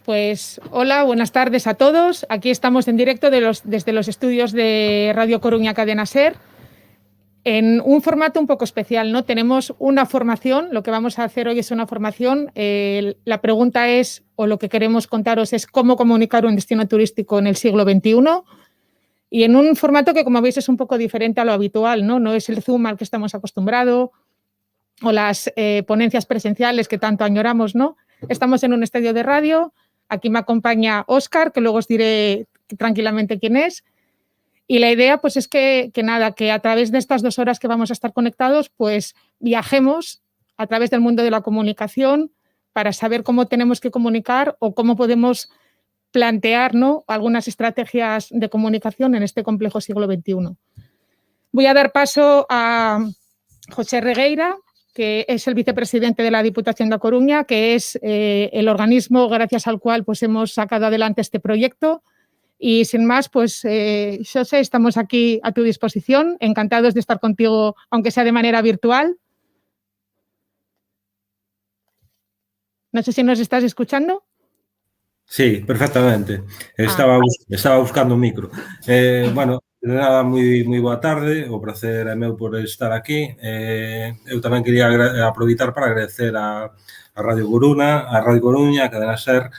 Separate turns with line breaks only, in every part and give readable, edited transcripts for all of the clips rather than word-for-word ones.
Pues hola, buenas tardes a todos. Aquí estamos en directo desde los estudios de Radio Coruña Cadena SER, en un formato un poco especial, ¿no? Tenemos una formación, lo que vamos a hacer hoy es una formación. La pregunta es, o lo que queremos contaros es cómo comunicar un destino turístico en el siglo XXI, y en un formato que, como veis, es un poco diferente a lo habitual, ¿no? No es el Zoom al que estamos acostumbrados o las ponencias presenciales que tanto añoramos, ¿no? Estamos en un estudio de radio. Aquí me acompaña Óscar, que luego os diré tranquilamente quién es. Y la idea pues es que a través de estas 2 horas que vamos a estar conectados, pues viajemos a través del mundo de la comunicación para saber cómo tenemos que comunicar o cómo podemos plantear, ¿no?, algunas estrategias de comunicación en este complejo siglo XXI. Voy a dar paso a José Regueira, que es el vicepresidente de la Diputación da Coruña, que es el organismo gracias al cual pues, hemos sacado adelante este proyecto. Y sin más, pues, José, estamos aquí a tu disposición, encantados de estar contigo, aunque sea de manera virtual. No sé si nos estás escuchando.
Sí, perfectamente. Estaba buscando un micro. Bueno, de nada, moi boa tarde, o prazer é meu por estar aquí. Eu tamén quería aproveitar para agradecer a Radio Coruña, a Cadena SER,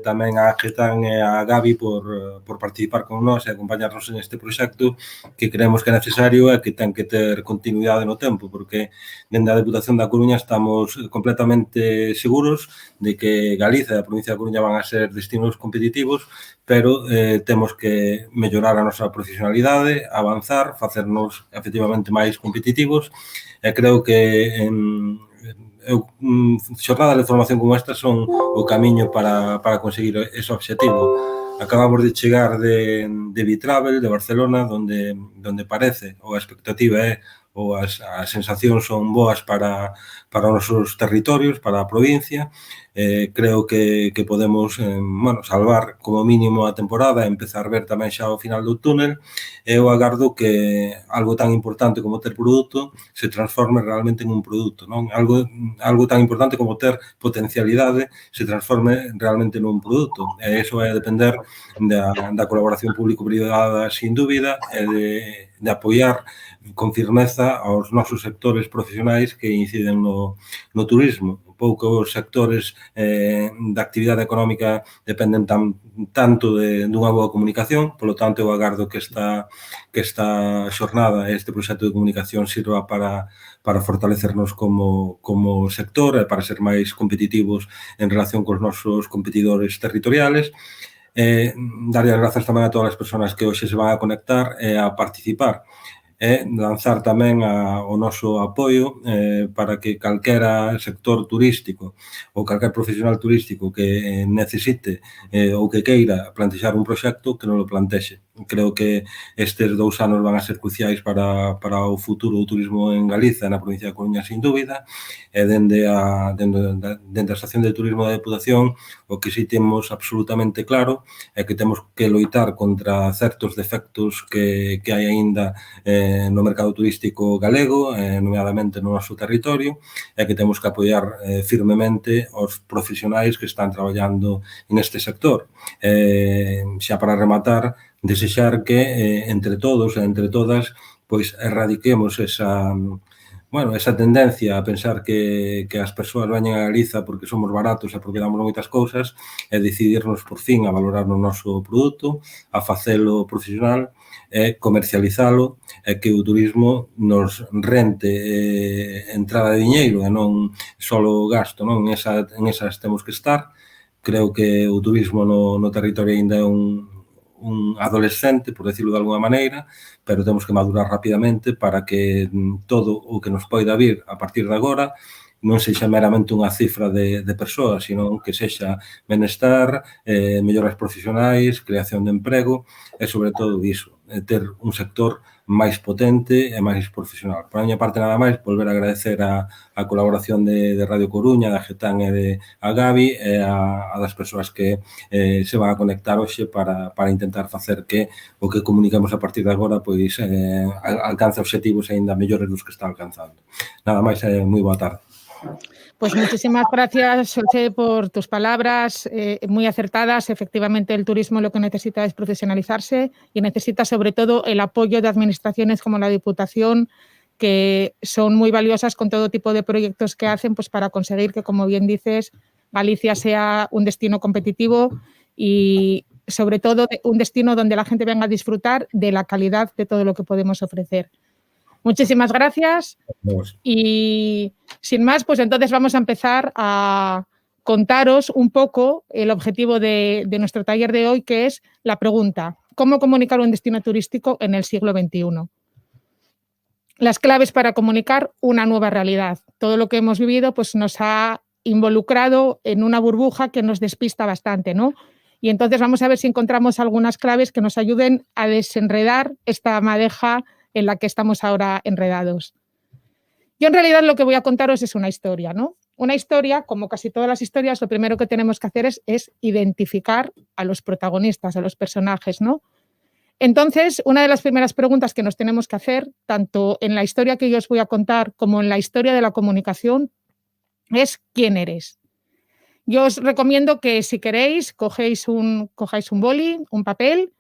tamén a Getán e a Gabi por participar con nós e acompañarnos en este proxecto que creemos que é necesario e que ten que ter continuidade no tempo, porque dende a Deputación da Coruña estamos completamente seguros de que Galiza e a provincia da Coruña van a ser destinos competitivos, pero temos que mellorar a nosa profesionalidade, avanzar, facernos efectivamente máis competitivos, e creo que xornadas de formación como esta son o camiño para conseguir ese obxectivo. Acabamos de chegar de Bitravel, de Barcelona, donde parece, ou a expectativa é, ou as sensacións son boas para os nosos territorios, para a provincia. Creo que podemos salvar como mínimo a temporada e empezar a ver tamén xa ao final do túnel. Eu agardo que algo tan importante como ter produto se transforme realmente en un produto, non? Algo tan importante como ter potencialidade se transforme realmente nun produto. E iso vai a depender da colaboración público-privada, sin dúbida, e de apoiar con firmeza aos nosos sectores profesionais que inciden no turismo. Poucos sectores da actividade económica dependen tanto dunha boa comunicación, polo tanto, eu agardo que esta xornada, este proxecto de comunicación sirva para fortalecernos como sector e para ser máis competitivos en relación cos nosos competidores territoriales. Darlle as grazas tamén a todas as persoas que hoxe se van a conectar e a participar. Lanzar tamén o noso apoio para que calquera sector turístico ou calquer profesional turístico que necesite ou que queira plantexar un proxecto, que non o plantexe. Creo que estes 2 anos van a ser cruciais para o futuro do turismo en Galiza, na provincia da Coruña, sin dúbida, e dende a estación de turismo da Deputación, o que si temos absolutamente claro é que temos que loitar contra certos defectos que hai aínda no mercado turístico galego, nomeadamente no noso territorio, e que temos que apoiar firmemente os profesionais que están traballando en este sector. Xa para rematar, desexar que entre todos e entre todas pois erradiquemos esa tendencia a pensar que as persoas veñen a Galiza porque somos baratos e porque damos moitas cousas, e decidirnos por fin a valorar o noso produto, a facelo profesional, e comercializalo, e que o turismo nos rente entrada de diñeiro e non só gasto, non? En esas temos que estar. Creo que o turismo no territorio ainda é un adolescente, por decirlo de alguna maneira, pero temos que madurar rapidamente para que todo o que nos poida vir a partir de agora non sexa meramente unha cifra de persoas, sino que sexa benestar, melloras profesionais, creación de emprego e, sobre todo, iso, ter un sector máis potente e máis profesional. Por a miña parte, nada máis, volver a agradecer a colaboración de Radio Coruña, da Getán e de a Gabi e a das persoas que se van a conectar hoxe para intentar facer que o que comunicamos a partir de agora pois alcance obxectivos aínda mellores dos que está alcanzando. Nada máis, moi boa tarde.
Pues muchísimas gracias, José, por tus palabras muy acertadas. Efectivamente, el turismo lo que necesita es profesionalizarse y necesita sobre todo el apoyo de administraciones como la Diputación, que son muy valiosas con todo tipo de proyectos que hacen, pues para conseguir que, como bien dices, Galicia sea un destino competitivo y sobre todo un destino donde la gente venga a disfrutar de la calidad de todo lo que podemos ofrecer. Muchísimas gracias y sin más, pues entonces vamos a empezar a contaros un poco el objetivo de nuestro taller de hoy, que es la pregunta: ¿cómo comunicar un destino turístico en el siglo XXI? Las claves para comunicar una nueva realidad. Todo lo que hemos vivido pues nos ha involucrado en una burbuja que nos despista bastante, ¿no? Y entonces vamos a ver si encontramos algunas claves que nos ayuden a desenredar esta madeja en la que estamos ahora enredados. Yo en realidad lo que voy a contaros es una historia, ¿no? Una historia, como casi todas las historias, lo primero que tenemos que hacer es identificar a los protagonistas, a los personajes, ¿no? Entonces, una de las primeras preguntas que nos tenemos que hacer, tanto en la historia que yo os voy a contar como en la historia de la comunicación, es ¿quién eres? Yo os recomiendo que, si queréis, cojáis un boli, un papel,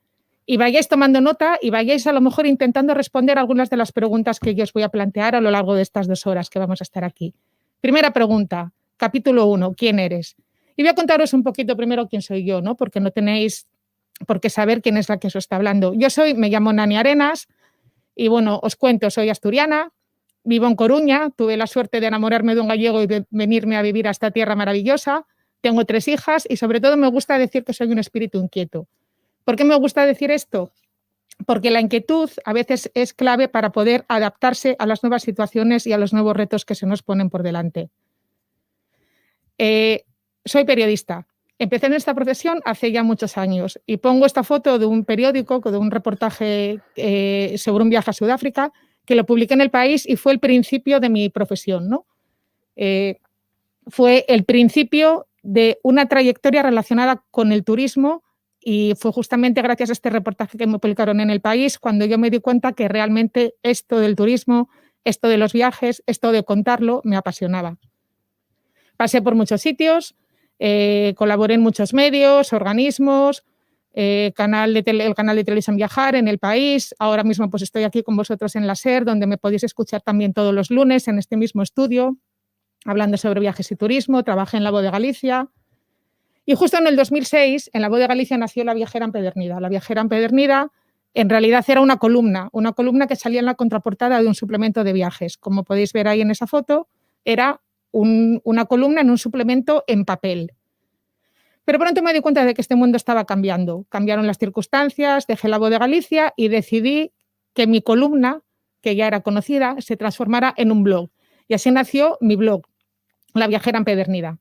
y vayáis tomando nota y vayáis a lo mejor intentando responder algunas de las preguntas que yo os voy a plantear a lo largo de estas 2 horas que vamos a estar aquí. Primera pregunta, capítulo 1, ¿quién eres? Y voy a contaros un poquito primero quién soy yo, ¿no? Porque no tenéis por qué saber quién es la que os está hablando. Me llamo Nani Arenas y bueno, os cuento, soy asturiana, vivo en Coruña, tuve la suerte de enamorarme de un gallego y de venirme a vivir a esta tierra maravillosa. Tengo 3 hijas y sobre todo me gusta decir que soy un espíritu inquieto. ¿Por qué me gusta decir esto? Porque la inquietud a veces es clave para poder adaptarse a las nuevas situaciones y a los nuevos retos que se nos ponen por delante. Soy periodista. Empecé en esta profesión hace ya muchos años y pongo esta foto de un periódico, de un reportaje sobre un viaje a Sudáfrica, que lo publiqué en El País y fue el principio de mi profesión, ¿no? Fue el principio de una trayectoria relacionada con el turismo. Y fue justamente gracias a este reportaje que me publicaron en El País cuando yo me di cuenta que realmente esto del turismo, esto de los viajes, esto de contarlo, me apasionaba. Pasé por muchos sitios, colaboré en muchos medios, organismos, el canal de televisión Viajar en El País. Ahora mismo pues estoy aquí con vosotros en la SER, donde me podéis escuchar también todos los lunes en este mismo estudio, hablando sobre viajes y turismo. Trabajé en La Voz de Galicia. Y justo en el 2006, en La Voz de Galicia nació La Viajera Empedernida. La Viajera Empedernida en realidad era una columna que salía en la contraportada de un suplemento de viajes. Como podéis ver ahí en esa foto, era una columna en un suplemento en papel. Pero pronto me di cuenta de que este mundo estaba cambiando. Cambiaron las circunstancias, dejé La Voz de Galicia y decidí que mi columna, que ya era conocida, se transformara en un blog. Y así nació mi blog, La Viajera Empedernida.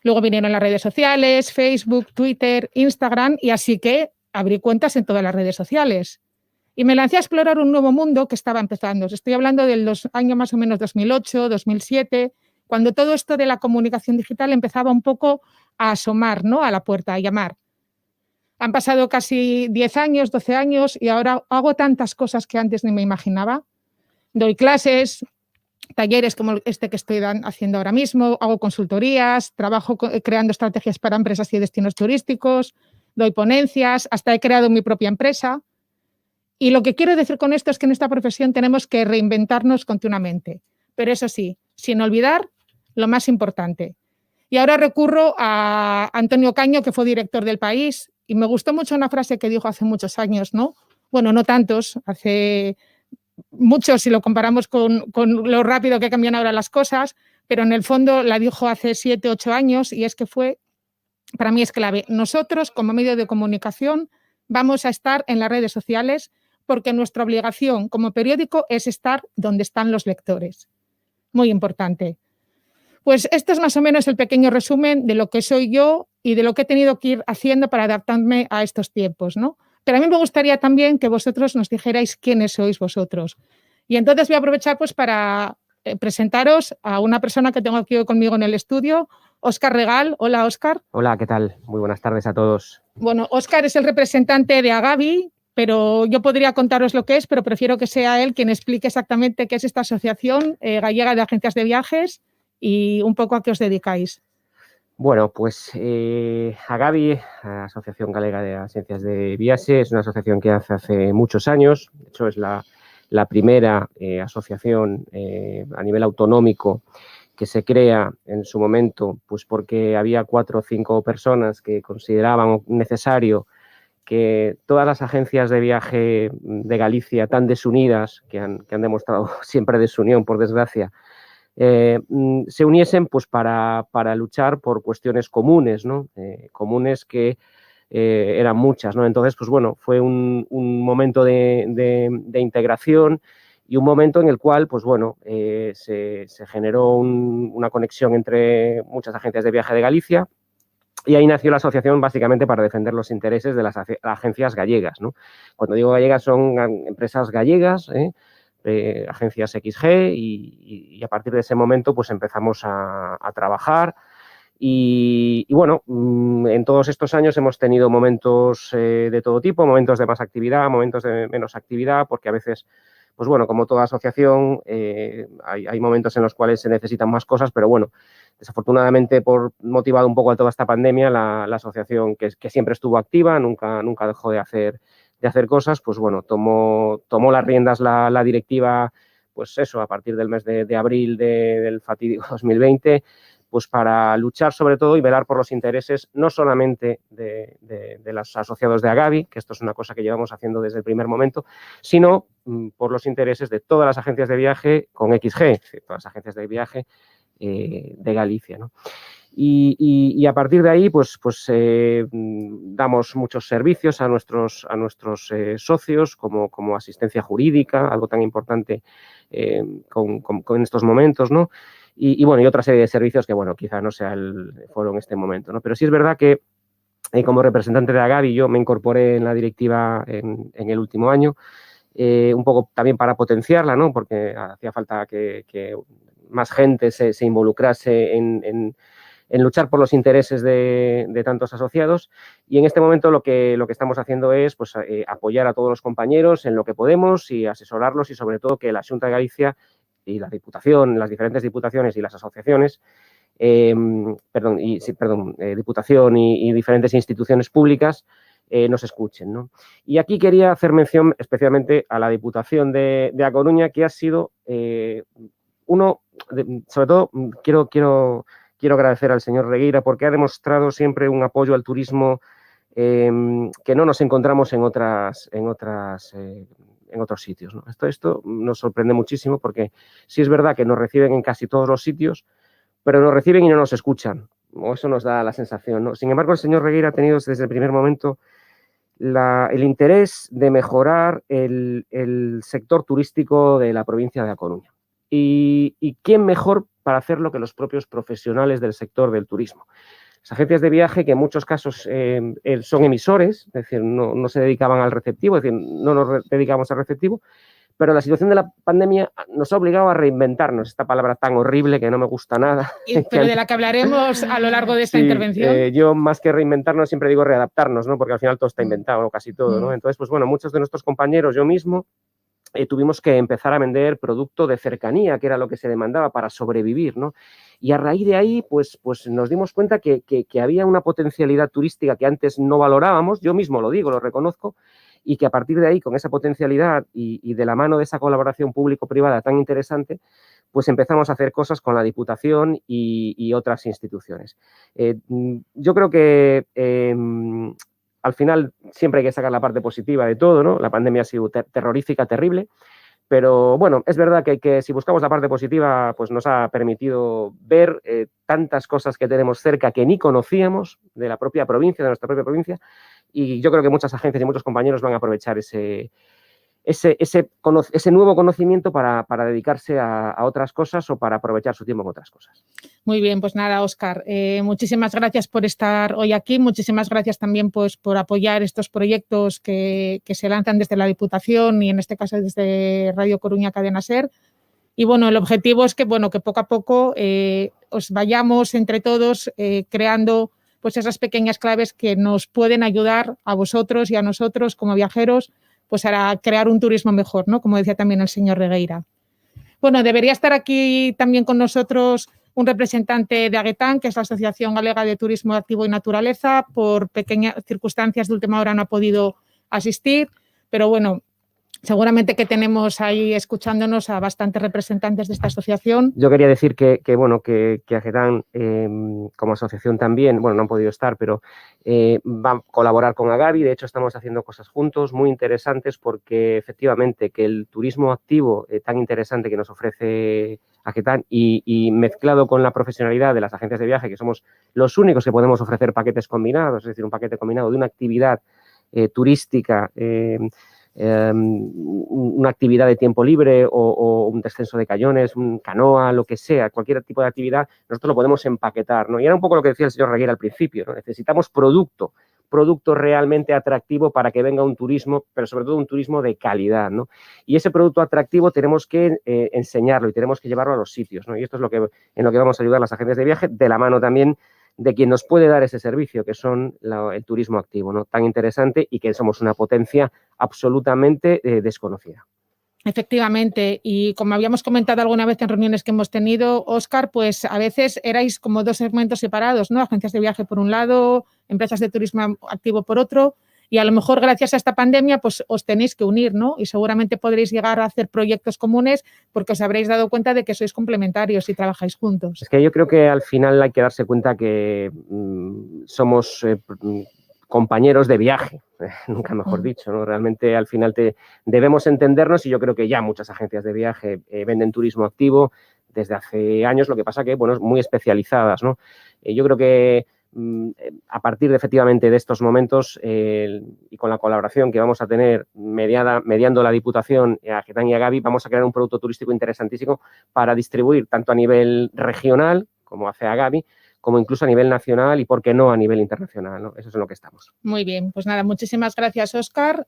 Luego vinieron las redes sociales, Facebook, Twitter, Instagram, y así que abrí cuentas en todas las redes sociales. Y me lancé a explorar un nuevo mundo que estaba empezando. Os estoy hablando del año más o menos 2008, 2007, cuando todo esto de la comunicación digital empezaba un poco a asomar, ¿no?, a la puerta, a llamar. Han pasado casi 10 años, 12 años, y ahora hago tantas cosas que antes ni me imaginaba. Doy clases, talleres como este que estoy haciendo ahora mismo, hago consultorías, trabajo creando estrategias para empresas y destinos turísticos, doy ponencias, hasta he creado mi propia empresa. Y lo que quiero decir con esto es que en esta profesión tenemos que reinventarnos continuamente, pero eso sí, sin olvidar lo más importante. Y ahora recurro a Antonio Caño, que fue director del País, y me gustó mucho una frase que dijo hace muchos años, ¿no? Bueno, no tantos, hace mucho si lo comparamos con lo rápido que cambian ahora las cosas, pero en el fondo la dijo hace 7, 8 años y es que para mí es clave. Nosotros, como medio de comunicación, vamos a estar en las redes sociales porque nuestra obligación como periódico es estar donde están los lectores. Muy importante. Pues esto es más o menos el pequeño resumen de lo que soy yo y de lo que he tenido que ir haciendo para adaptarme a estos tiempos, ¿no? Pero a mí me gustaría también que vosotros nos dijerais quiénes sois vosotros. Y entonces voy a aprovechar pues para presentaros a una persona que tengo aquí hoy conmigo en el estudio, Óscar Regal. Hola, Óscar.
Hola, ¿qué tal? Muy buenas tardes a todos.
Bueno, Óscar es el representante de Agavi, pero yo podría contaros lo que es, pero prefiero que sea él quien explique exactamente qué es esta asociación gallega de agencias de viajes y un poco a qué os dedicáis.
Bueno, pues Agavi, Asociación Galega de Ciencias de Viaxe, es una asociación que hace muchos años. De hecho, es la primera asociación a nivel autonómico que se crea en su momento, pues porque había 4 o 5 personas que consideraban necesario que todas las agencias de viaje de Galicia, tan desunidas, que han demostrado siempre desunión, por desgracia, se uniesen pues para luchar por cuestiones comunes, ¿no? Comunes que eran muchas, ¿no? Entonces, pues bueno, fue un momento de integración y un momento en el cual, pues bueno, se generó una conexión entre muchas agencias de viaje de Galicia. Y ahí nació la asociación básicamente para defender los intereses de las agencias gallegas, ¿no? Cuando digo gallegas son empresas gallegas, agencias XG, y a partir de ese momento pues empezamos a trabajar y bueno, en todos estos años hemos tenido momentos de todo tipo, momentos de más actividad, momentos de menos actividad, porque a veces, pues bueno, como toda asociación, hay momentos en los cuales se necesitan más cosas, pero bueno, desafortunadamente, motivado un poco a toda esta pandemia, la asociación que siempre estuvo activa, nunca dejó de hacer cosas, pues bueno, tomó las riendas la directiva, pues eso, a partir del mes de abril del fatídico 2020, pues para luchar sobre todo y velar por los intereses no solamente de los asociados de Agavi, que esto es una cosa que llevamos haciendo desde el primer momento, sino por los intereses de todas las agencias de viaje con XG, es decir, todas las agencias de viaje de Galicia, ¿no? Y a partir de ahí, pues damos muchos servicios a nuestros socios, como asistencia jurídica, algo tan importante con estos momentos, ¿no? Y bueno, y otra serie de servicios que, bueno, quizá no sea el foro en este momento, ¿no? Pero sí es verdad que como representante de Agavi yo me incorporé en la directiva en el último año, un poco también para potenciarla, ¿no? Porque hacía falta que más gente se involucrase en luchar por los intereses de tantos asociados, y en este momento lo que estamos haciendo es pues, apoyar a todos los compañeros en lo que podemos y asesorarlos, y sobre todo que la Xunta de Galicia y la Diputación, las diferentes diputaciones y las asociaciones, Diputación y diferentes instituciones públicas nos escuchen, ¿no? Y aquí quería hacer mención especialmente a la Diputación de A Coruña, que ha sido sobre todo quiero agradecer al señor Regueira porque ha demostrado siempre un apoyo al turismo que no nos encontramos en otros sitios, ¿no? Esto nos sorprende muchísimo porque sí es verdad que nos reciben en casi todos los sitios, pero nos reciben y no nos escuchan, o eso nos da la sensación, ¿no? Sin embargo, el señor Regueira ha tenido desde el primer momento el interés de mejorar el sector turístico de la provincia de A Coruña. ¿Y quién mejor para hacerlo que los propios profesionales del sector del turismo? Las agencias de viaje, que en muchos casos son emisores, es decir, no se dedicaban al receptivo, es decir, no nos dedicamos al receptivo, pero la situación de la pandemia nos ha obligado a reinventarnos, esta palabra tan horrible que no me gusta nada.
Pero de la que hablaremos a lo largo de esta intervención.
Yo, más que reinventarnos, siempre digo readaptarnos, ¿no? Porque al final todo está inventado, casi todo, ¿no? Entonces, pues bueno, muchos de nuestros compañeros, yo mismo, tuvimos que empezar a vender producto de cercanía, que era lo que se demandaba para sobrevivir, ¿no? Y a raíz de ahí, pues nos dimos cuenta que había una potencialidad turística que antes no valorábamos, yo mismo lo digo, lo reconozco, y que a partir de ahí, con esa potencialidad y de la mano de esa colaboración público-privada tan interesante, pues empezamos a hacer cosas con la Diputación y otras instituciones. Yo creo que al final siempre hay que sacar la parte positiva de todo, ¿no? La pandemia ha sido terrorífica, terrible, pero bueno, es verdad que si buscamos la parte positiva, pues nos ha permitido ver tantas cosas que tenemos cerca que ni conocíamos de la propia provincia, de nuestra propia provincia, y yo creo que muchas agencias y muchos compañeros van a aprovechar ese nuevo conocimiento para dedicarse a otras cosas o para aprovechar su tiempo en otras cosas.
Muy bien, pues nada, Óscar, muchísimas gracias por estar hoy aquí, muchísimas gracias también pues, por apoyar estos proyectos que se lanzan desde la Diputación y en este caso desde Radio Coruña Cadena SER. Y bueno, el objetivo es que poco a poco os vayamos entre todos creando pues esas pequeñas claves que nos pueden ayudar a vosotros y a nosotros como viajeros pues a crear un turismo mejor, ¿no? Como decía también el señor Regueira. Bueno, debería estar aquí también con nosotros un representante de Aguetán, que es la Asociación Galega de Turismo Activo y Naturaleza. Por pequeñas circunstancias de última hora no ha podido asistir, pero bueno, seguramente que tenemos ahí escuchándonos a bastantes representantes de esta asociación.
Yo quería decir que Aguetán, como asociación también, bueno, no han podido estar, pero va a colaborar con Agavi. De hecho, estamos haciendo cosas juntos muy interesantes, porque efectivamente que el turismo activo tan interesante que nos ofrece Aguetán y mezclado con la profesionalidad de las agencias de viaje, que somos los únicos que podemos ofrecer paquetes combinados, es decir, un paquete combinado de una actividad turística, una actividad de tiempo libre o un descenso de cañones, un canoa, lo que sea, cualquier tipo de actividad, nosotros lo podemos empaquetar, ¿no? Y era un poco lo que decía el señor Reguera al principio, ¿no? Necesitamos producto realmente atractivo para que venga un turismo, pero sobre todo un turismo de calidad, ¿no? Y ese producto atractivo tenemos que enseñarlo y tenemos que llevarlo a los sitios, ¿no? Y esto es en lo que vamos a ayudar las agencias de viaje, de la mano también de quien nos puede dar ese servicio, que son el turismo activo, ¿no? Tan interesante, y que somos una potencia absolutamente desconocida.
Efectivamente, y como habíamos comentado alguna vez en reuniones que hemos tenido, Óscar, pues a veces erais como dos segmentos separados, ¿no? Agencias de viaje por un lado, empresas de turismo activo por otro, y a lo mejor gracias a esta pandemia pues os tenéis que unir, ¿no? Y seguramente podréis llegar a hacer proyectos comunes, porque os habréis dado cuenta de que sois complementarios y trabajáis juntos.
Es que yo creo que al final hay que darse cuenta que somos compañeros de viaje, nunca mejor dicho, ¿no? Realmente al final debemos entendernos, y yo creo que ya muchas agencias de viaje venden turismo activo desde hace años, lo que pasa que, bueno, muy especializadas, ¿no? Yo creo que a partir efectivamente de estos momentos y con la colaboración que vamos a tener mediando la Diputación, Aguetán y Agavi, vamos a crear un producto turístico interesantísimo para distribuir tanto a nivel regional, como hace Agavi, como incluso a nivel nacional y, por qué no, a nivel internacional, ¿no? Eso es en lo que estamos.
Muy bien, pues nada, muchísimas gracias, Óscar.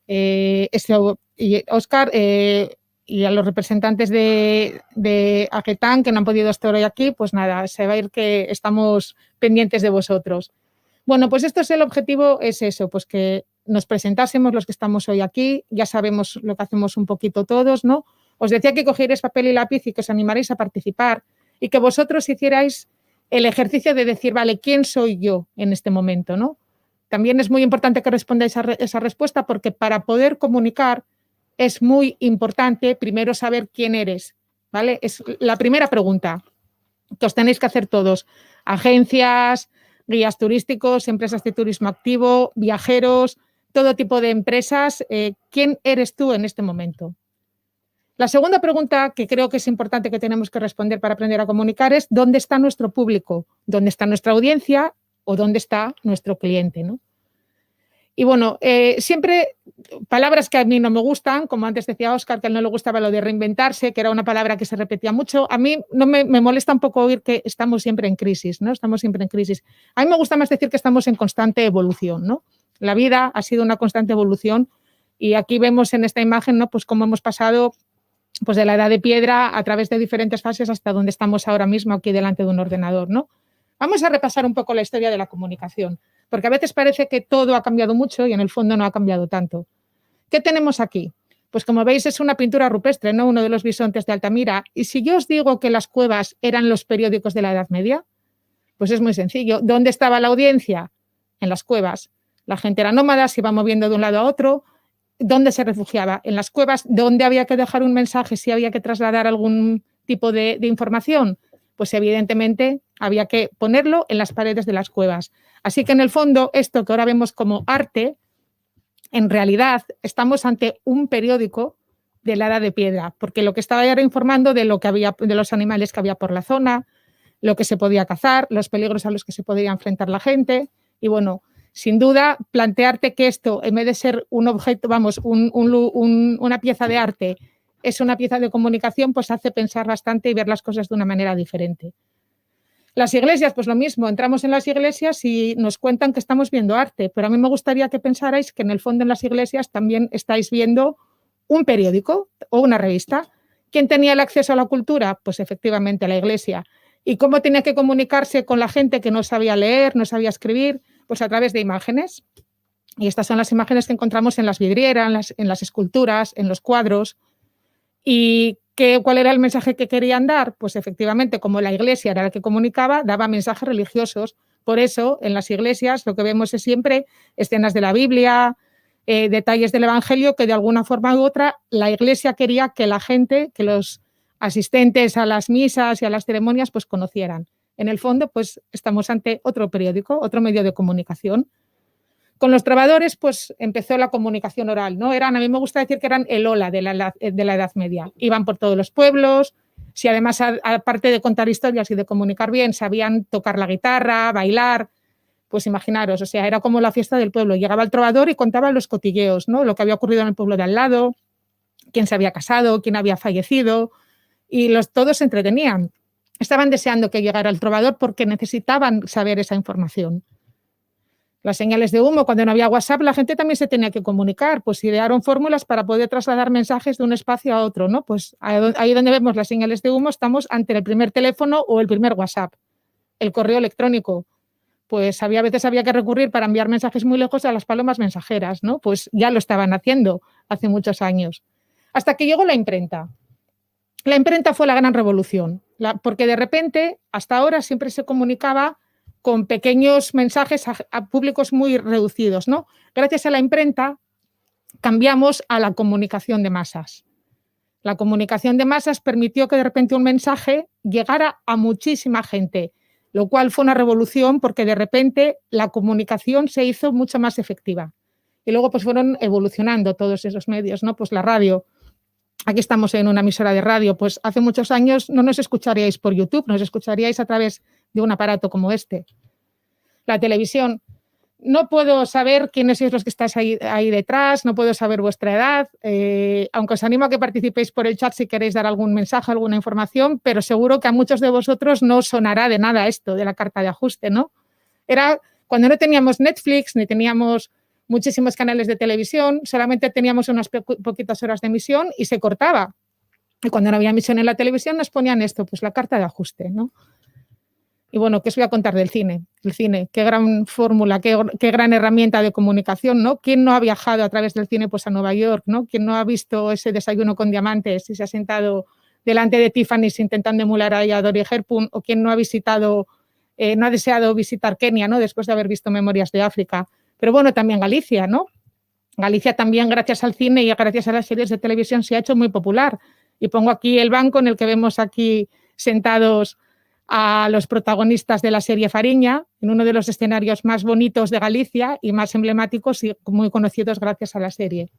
Y a los representantes de Aguetán, que no han podido estar hoy aquí, pues nada, se va a ir que estamos pendientes de vosotros. Bueno, pues esto es el objetivo, es eso, pues que nos presentásemos los que estamos hoy aquí, ya sabemos lo que hacemos un poquito todos, ¿no? Os decía que cogierais papel y lápiz y que os animaréis a participar y que vosotros hicierais el ejercicio de decir, vale, ¿quién soy yo en este momento, no? También es muy importante que respondáis a esa respuesta, porque para poder comunicar es muy importante primero saber quién eres, ¿vale? Es la primera pregunta que os tenéis que hacer todos. Agencias, guías turísticos, empresas de turismo activo, viajeros, todo tipo de empresas. ¿Quién eres tú en este momento? La segunda pregunta, que creo que es importante que tenemos que responder para aprender a comunicar, es ¿dónde está nuestro público? ¿Dónde está nuestra audiencia? ¿O dónde está nuestro cliente, ¿no? Y bueno, siempre palabras que a mí no me gustan, como antes decía Óscar, que a él no le gustaba lo de reinventarse, que era una palabra que se repetía mucho. A mí no me molesta un poco oír que estamos siempre en crisis, ¿no? Estamos siempre en crisis. A mí me gusta más decir que estamos en constante evolución, ¿no? La vida ha sido una constante evolución, y aquí vemos en esta imagen, ¿no? Pues cómo hemos pasado pues de la edad de piedra a través de diferentes fases hasta donde estamos ahora mismo aquí delante de un ordenador, ¿no? Vamos a repasar un poco la historia de la comunicación, porque a veces parece que todo ha cambiado mucho y en el fondo no ha cambiado tanto. ¿Qué tenemos aquí? Pues como veis es una pintura rupestre, ¿no? Uno de los bisontes de Altamira. Y si yo os digo que las cuevas eran los periódicos de la Edad Media, pues es muy sencillo. ¿Dónde estaba la audiencia? En las cuevas. La gente era nómada, se iba moviendo de un lado a otro. ¿Dónde se refugiaba? En las cuevas. ¿Dónde había que dejar un mensaje si había que trasladar algún tipo de información? Pues evidentemente había que ponerlo en las paredes de las cuevas. Así que en el fondo esto que ahora vemos como arte, en realidad estamos ante un periódico de la Edad de Piedra, porque lo que estaba era informando de lo que había, de los animales que había por la zona, lo que se podía cazar, los peligros a los que se podía enfrentar la gente. Y bueno, sin duda, plantearte que esto, en vez de ser un objeto, vamos, una pieza de arte, es una pieza de comunicación, pues hace pensar bastante y ver las cosas de una manera diferente. Las iglesias, pues lo mismo, entramos en las iglesias y nos cuentan que estamos viendo arte, pero a mí me gustaría que pensarais que en el fondo en las iglesias también estáis viendo un periódico o una revista. ¿Quién tenía el acceso a la cultura? Pues efectivamente la iglesia. ¿Y cómo tenía que comunicarse con la gente que no sabía leer, no sabía escribir? Pues a través de imágenes. Y estas son las imágenes que encontramos en las vidrieras, en las esculturas, en los cuadros. ¿Y cuál era el mensaje que querían dar? Pues efectivamente, como la iglesia era la que comunicaba, daba mensajes religiosos. Por eso, en las iglesias lo que vemos es siempre escenas de la Biblia, detalles del Evangelio que de alguna forma u otra la iglesia quería que la gente, que los asistentes a las misas y a las ceremonias pues conocieran. En el fondo, pues estamos ante otro periódico, otro medio de comunicación. Con los trovadores, pues empezó la comunicación oral, ¿no? A mí me gusta decir que eran el Ola de la Edad Media. Iban por todos los pueblos, si además, aparte de contar historias y de comunicar bien, sabían tocar la guitarra, bailar, pues imaginaros, o sea, era como la fiesta del pueblo. Llegaba el trovador y contaba los cotilleos, ¿no? Lo que había ocurrido en el pueblo de al lado, quién se había casado, quién había fallecido, y todos se entretenían. Estaban deseando que llegara el trovador porque necesitaban saber esa información. Las señales de humo, cuando no había WhatsApp, la gente también se tenía que comunicar, pues idearon fórmulas para poder trasladar mensajes de un espacio a otro, ¿no? Pues ahí donde vemos las señales de humo estamos ante el primer teléfono o el primer WhatsApp. El correo electrónico, pues a veces había que recurrir para enviar mensajes muy lejos a las palomas mensajeras, ¿no? Pues ya lo estaban haciendo hace muchos años. Hasta que llegó la imprenta. La imprenta fue la gran revolución, porque de repente, hasta ahora, siempre se comunicaba con pequeños mensajes a públicos muy reducidos, ¿no? Gracias a la imprenta cambiamos a la comunicación de masas. La comunicación de masas permitió que de repente un mensaje llegara a muchísima gente, lo cual fue una revolución porque de repente la comunicación se hizo mucho más efectiva. Y luego pues fueron evolucionando todos esos medios, ¿no? Pues la radio. Aquí estamos en una emisora de radio, pues hace muchos años no nos escucharíais por YouTube, nos escucharíais a través de un aparato como este. La televisión, no puedo saber quiénes sois los que estáis ahí detrás, no puedo saber vuestra edad, aunque os animo a que participéis por el chat si queréis dar algún mensaje, alguna información, pero seguro que a muchos de vosotros no os sonará de nada esto de la carta de ajuste, ¿no? Era cuando no teníamos Netflix ni teníamos muchísimos canales de televisión, solamente teníamos unas poquitas horas de emisión y se cortaba. Y cuando no había emisión en la televisión nos ponían esto, pues la carta de ajuste, ¿no? Y bueno, ¿qué os voy a contar del cine? El cine, qué gran fórmula, qué gran herramienta de comunicación, ¿no? ¿Quién no ha viajado a través del cine pues a Nueva York, ¿no? ¿Quién no ha visto ese Desayuno con diamantes y se ha sentado delante de Tiffany's intentando emular a Audrey Hepburn? ¿O quién no ha deseado visitar Kenia, ¿no? Después de haber visto Memorias de África? Pero bueno, también Galicia, ¿no? Galicia también, gracias al cine y gracias a las series de televisión, se ha hecho muy popular. Y pongo aquí el banco en el que vemos aquí sentados a los protagonistas de la serie Fariña, en uno de los escenarios más bonitos de Galicia y más emblemáticos y muy conocidos gracias a la serie.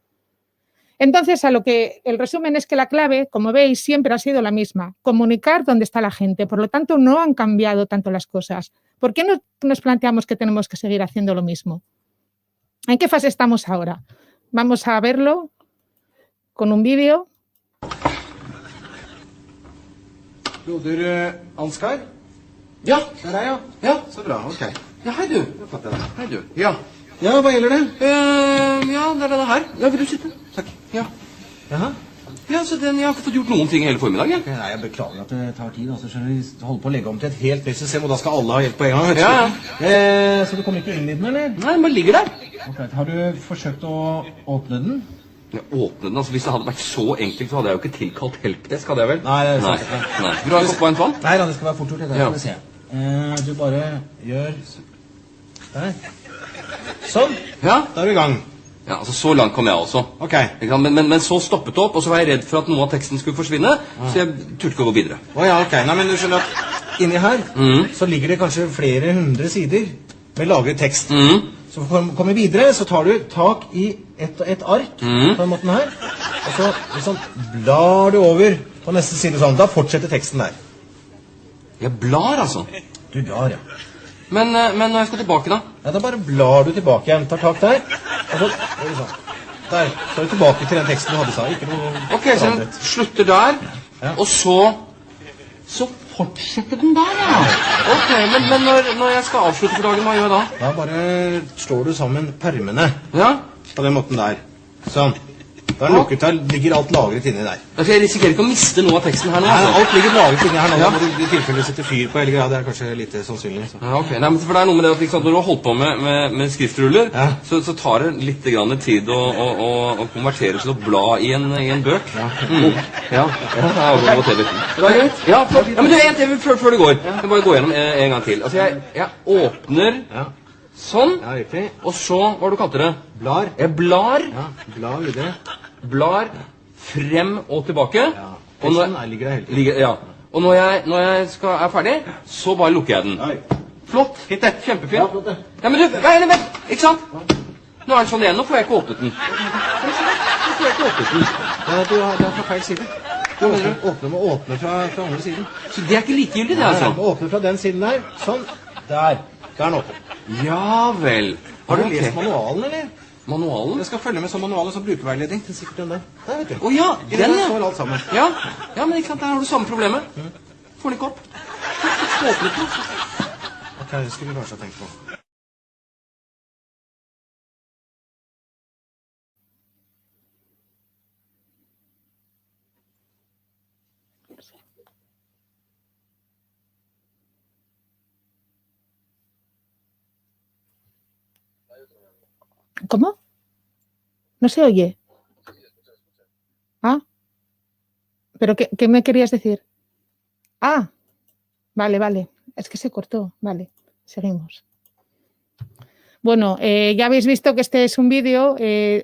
Entonces, el resumen es que la clave, como veis, siempre ha sido la misma, comunicar dónde está la gente. Por lo tanto, no han cambiado tanto las cosas. ¿Por qué no nos planteamos que tenemos que seguir haciendo lo mismo? ¿En qué fase estamos ahora? Vamos a verlo con un vídeo.
Broder Ansgar? Ja, der er jeg. Ja, så bra, ok. Ja, hei du. Hei du. Ja. Ja, hva gjelder det? Ja, det er det her. Ja, vil du sitte? Takk. Ja. Jaha? Ja, så jeg har ikke fått gjort noen ting hele formiddagen. Okay, nei, jeg beklager at det tar tid. Altså, skjønner vi holder på å legge om til et helt nytt system, og da skal alle ha hjelp på en gang. Ja. Så du kommer ikke inn i den, eller? Nei, den bare ligger der. Ok, har du forsøkt å åpne den? Ja, åpne den, altså hvis det hadde vært så enkelt, så hadde jeg jo ikke tilkalt helpdesk, hadde jeg vel? Nei, det er sant. Nei. Vil du ha en kopp varmt vann? Nei, det skal være fort gjort, det skal vi se. Du bare gjør der. Sånn. Ja, da er du i gang. Ja, altså så langt kom jeg også. Ok. Men så stoppet det opp, og så var jeg redd for at noe av teksten skulle forsvinne, så jeg turte ikke å gå videre. Åja, ok. Nei, men du skjønner at inni her, så ligger det kanskje flere 100 sider med lagret tekst. Så for å komme videre, så tar du tak i et ark, på den måten her, og så liksom blar du over på neste side sånn. Da fortsetter teksten der. Jeg blar, altså? Du blar, ja. Men når jeg skal tilbake, da? Ja, da bare blar du tilbake igjen. Tar tak der, og så sånn. Der, så er du tilbake til den teksten du hadde sagt. Ikke noe ok, så den slutter der, og så fortsetter den der, ja. Ok, men når jeg skal avslutte for dagen, hva gjør jeg da? Da bare slår du sammen permene. Ja? På den måten der. Sånn. Da er lukket, da ligger alt lagret inni der.
Altså, jeg risikerer ikke å miste noe av teksten her nå,
Nei,
altså.
alt ligger lagret inni her nå.
Ja.
Da må du i tilfelle sette fyr på hele greia. Det er kanskje lite sannsynlig. Så.
Ja, ok. Nei, men for det er noe med det at liksom, når du har holdt på med skriftruller,
Ja.
så tar det litt grann tid å konvertere til å bla i en bøk. Ja. Ja, det er greit. Ja, men du, en til før du går. Jeg må bare gå gjennom en gang til. Altså, jeg åpner sånn,
Ja, riktig.
og så, hva du kalte det?
Blar.
Jeg blar,
Ja, blar videre.
blar frem og tilbake.
Ja.
Og når,
Teksten ligger der hele tiden.
ja. Og når jeg er ferdig, så bare lukker jeg den.
Oi.
Flott.
Fint det.
Kjempefint.
Ja, flott det.
Ja, men du, vent, ikke sant? Nå er det sånn igjen, nå får jeg ikke åpnet den. Nå får jeg ikke åpnet den.
Ja, det er fra feil side. Du må åpne fra andre siden.
Så det er ikke likegyldig, det,
Ja,
altså?
du må åpne fra den siden der. Sånn. Der. Der er den åpen.
Ja vel.
Har du lest manualen, eller?
Manualen?
Jeg skal følge med som manualen som brukerveiledning. Det er sikkert den der. Der, vet du.
Å ja,
I
den,
den
ja.
står alt sammen.
Ja, men ikke sant, der har du samme problemet. Får den ikke opp. Åpnet den.
Ok, det skulle vi kanskje ha tenkt på.
¿Cómo? No se oye. Ah. ¿Pero qué me querías decir? Ah. Vale. Es que se cortó. Vale. Seguimos. Bueno, ya habéis visto que este es un vídeo,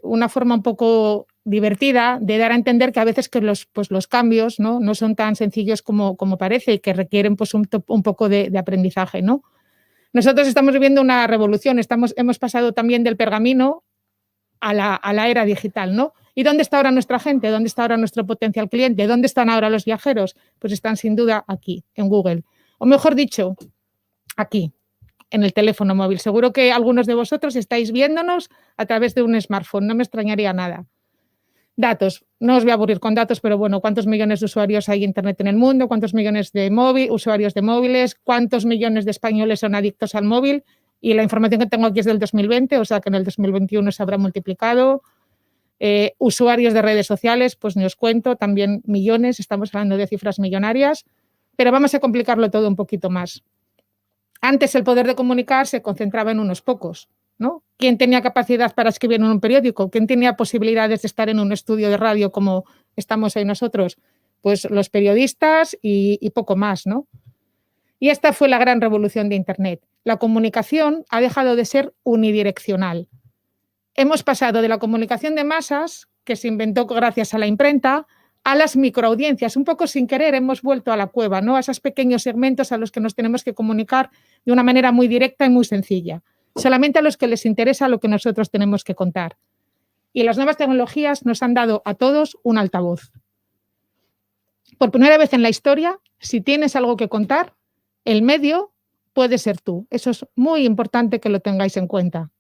una forma un poco divertida de dar a entender que a veces que los cambios no son tan sencillos como parece y que requieren pues, un poco de aprendizaje, ¿no? Nosotros estamos viviendo una revolución, hemos pasado también del pergamino a la era digital, ¿no? ¿Y dónde está ahora nuestra gente? ¿Dónde está ahora nuestro potencial cliente? ¿Dónde están ahora los viajeros? Pues están sin duda aquí, en Google. O mejor dicho, aquí, en el teléfono móvil. Seguro que algunos de vosotros estáis viéndonos a través de un smartphone, no me extrañaría nada. Datos, no os voy a aburrir con datos, pero bueno, ¿cuántos millones de usuarios hay de Internet en el mundo? ¿Cuántos millones de usuarios de móviles? ¿Cuántos millones de españoles son adictos al móvil? Y la información que tengo aquí es del 2020, o sea que en el 2021 se habrá multiplicado. Usuarios de redes sociales, pues ni os cuento, también millones, estamos hablando de cifras millonarias, pero vamos a complicarlo todo un poquito más. Antes el poder de comunicar se concentraba en unos pocos, ¿no? ¿Quién tenía capacidad para escribir en un periódico? ¿Quién tenía posibilidades de estar en un estudio de radio como estamos hoy nosotros? Pues los periodistas y poco más, ¿no? Y esta fue la gran revolución de Internet. La comunicación ha dejado de ser unidireccional. Hemos pasado de la comunicación de masas, que se inventó gracias a la imprenta, a las microaudiencias. Un poco sin querer hemos vuelto a la cueva, ¿no? A esos pequeños segmentos a los que nos tenemos que comunicar de una manera muy directa y muy sencilla. Solamente a los que les interesa lo que nosotros tenemos que contar. Y las nuevas tecnologías nos han dado a todos un altavoz. Por primera vez en la historia, si tienes algo que contar, el medio puede ser tú. Eso es muy importante que lo tengáis en cuenta.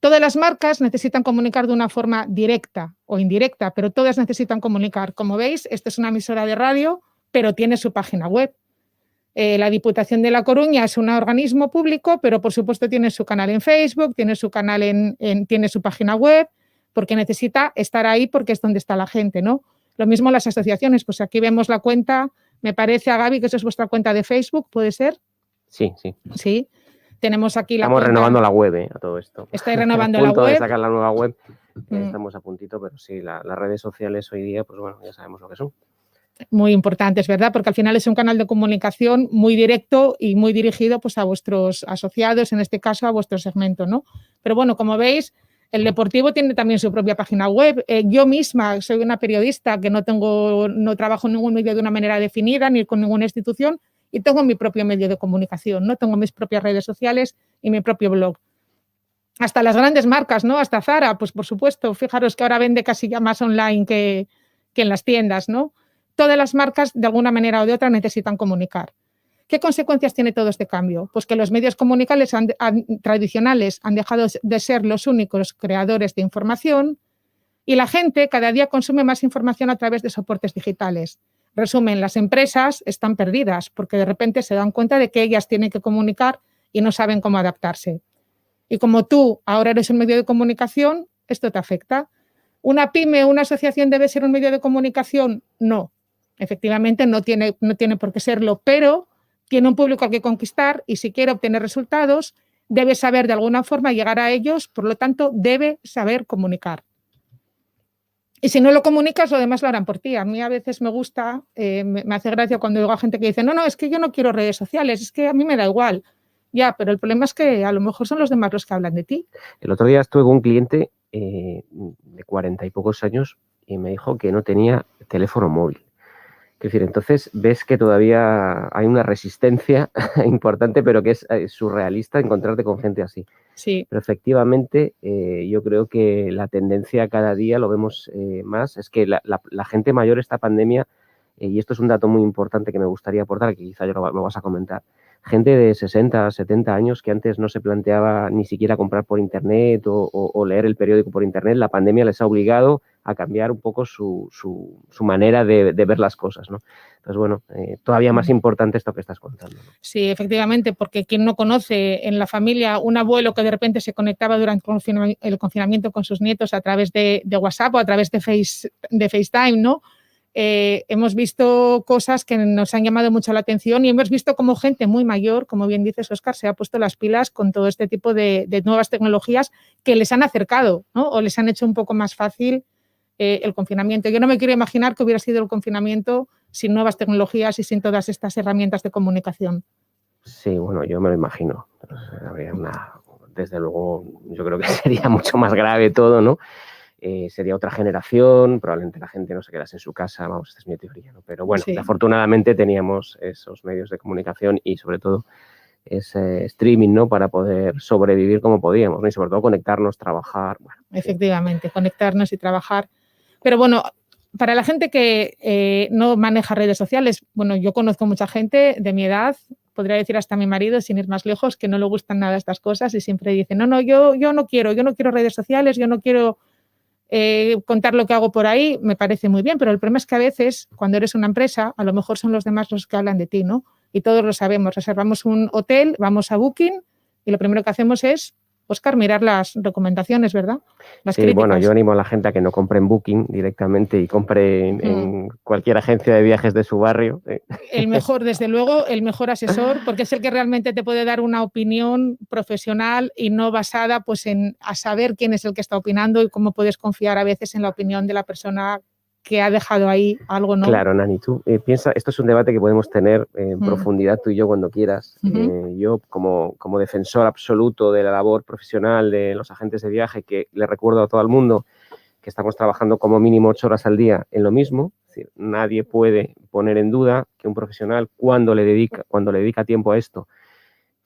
Todas las marcas necesitan comunicar de una forma directa o indirecta, pero todas necesitan comunicar. Como veis, esta es una emisora de radio, pero tiene su página web. La Diputación de La Coruña es un organismo público, pero por supuesto tiene su canal en Facebook, tiene su canal tiene su página web, porque necesita estar ahí porque es donde está la gente, ¿no? Lo mismo las asociaciones, pues aquí vemos la cuenta, me parece a Gaby que eso es vuestra cuenta de Facebook, ¿puede ser?
Sí.
Sí. Tenemos aquí la
Estamos
cuenta.
renovando la web, a todo esto.
Estáis renovando la
A punto de
web.
sacar la nueva web. Estamos a puntito, pero sí, las redes sociales hoy día, pues bueno, ya sabemos lo que son.
Muy importantes, ¿verdad? Porque al final es un canal de comunicación muy directo y muy dirigido pues, a vuestros asociados, en este caso a vuestro segmento, ¿no? Pero bueno, como veis, el deportivo tiene también su propia página web. Yo misma soy una periodista que no trabajo en ningún medio de una manera definida ni con ninguna institución y tengo mi propio medio de comunicación, ¿no? Tengo mis propias redes sociales y mi propio blog. Hasta las grandes marcas, ¿no? Hasta Zara, pues por supuesto, fijaros que ahora vende casi ya más online que en las tiendas, ¿no? Todas las marcas, de alguna manera o de otra, necesitan comunicar. ¿Qué consecuencias tiene todo este cambio? Pues que los medios comunicables tradicionales han dejado de ser los únicos creadores de información y la gente cada día consume más información a través de soportes digitales. Resumen, las empresas están perdidas porque de repente se dan cuenta de que ellas tienen que comunicar y no saben cómo adaptarse. Y como tú ahora eres un medio de comunicación, esto te afecta. ¿Una pyme o una asociación debe ser un medio de comunicación? No, efectivamente no tiene por qué serlo, pero tiene un público al que conquistar y si quiere obtener resultados, debe saber de alguna forma llegar a ellos, por lo tanto, debe saber comunicar. Y si no lo comunicas, lo demás lo harán por ti. A mí a veces me gusta, me hace gracia cuando digo a gente que dice, no, es que yo no quiero redes sociales, es que a mí me da igual. Ya, pero el problema es que a lo mejor son los demás los que hablan de ti.
El otro día estuve con un cliente de 40 y pocos años y me dijo que no tenía teléfono móvil. Es decir, entonces ves que todavía hay una resistencia importante, pero que es surrealista encontrarte con gente así.
Sí.
Pero efectivamente yo creo que la tendencia cada día, lo vemos más, es que la gente mayor esta pandemia, y esto es un dato muy importante que me gustaría aportar, que quizá yo lo vas a comentar, gente de 60, 70 años que antes no se planteaba ni siquiera comprar por internet o leer el periódico por internet, la pandemia les ha obligado a cambiar un poco su manera de ver las cosas, ¿no? Entonces, bueno, todavía más importante esto que estás contando, ¿no?
Sí, efectivamente, porque quien no conoce en la familia un abuelo que de repente se conectaba durante el confinamiento con sus nietos a través de WhatsApp o a través de FaceTime, ¿no? Hemos visto cosas que nos han llamado mucho la atención y hemos visto cómo gente muy mayor, como bien dices, Óscar, se ha puesto las pilas con todo este tipo de nuevas tecnologías que les han acercado, ¿no? O les han hecho un poco más fácil el confinamiento. Yo no me quiero imaginar que hubiera sido el confinamiento sin nuevas tecnologías y sin todas estas herramientas de comunicación.
Sí, bueno, yo me lo imagino. Desde luego, yo creo que sería mucho más grave todo, ¿no? Sería otra generación, probablemente la gente no se quedase en su casa, vamos, esta es mi teoría, ¿no? Pero bueno, sí, afortunadamente teníamos esos medios de comunicación y sobre todo ese streaming, ¿no? Para poder sobrevivir como podíamos, ¿no? Y sobre todo conectarnos, trabajar. Bueno,
efectivamente, conectarnos y trabajar. Pero bueno, para la gente que no maneja redes sociales, bueno, yo conozco mucha gente de mi edad, podría decir hasta mi marido, sin ir más lejos, que no le gustan nada estas cosas y siempre dice, no, yo no quiero redes sociales, yo no quiero contar lo que hago por ahí, me parece muy bien, pero el problema es que a veces, cuando eres una empresa, a lo mejor son los demás los que hablan de ti, ¿no? Y todos lo sabemos, reservamos un hotel, vamos a Booking y lo primero que hacemos es, Óscar, mirar las recomendaciones, ¿verdad? Las críticas.
Bueno, yo animo a la gente a que no compre en Booking directamente y compre en cualquier agencia de viajes de su barrio.
El mejor, desde luego, el mejor asesor, porque es el que realmente te puede dar una opinión profesional y no basada pues a saber quién es el que está opinando y cómo puedes confiar a veces en la opinión de la persona que ha dejado ahí algo, ¿no?
Claro, Nani, tú piensa, esto es un debate que podemos tener en profundidad tú y yo cuando quieras. Yo, como defensor absoluto de la labor profesional de los agentes de viaje, que le recuerdo a todo el mundo que estamos trabajando como mínimo 8 horas al día en lo mismo, es decir, nadie puede poner en duda que un profesional cuando le dedica tiempo a esto,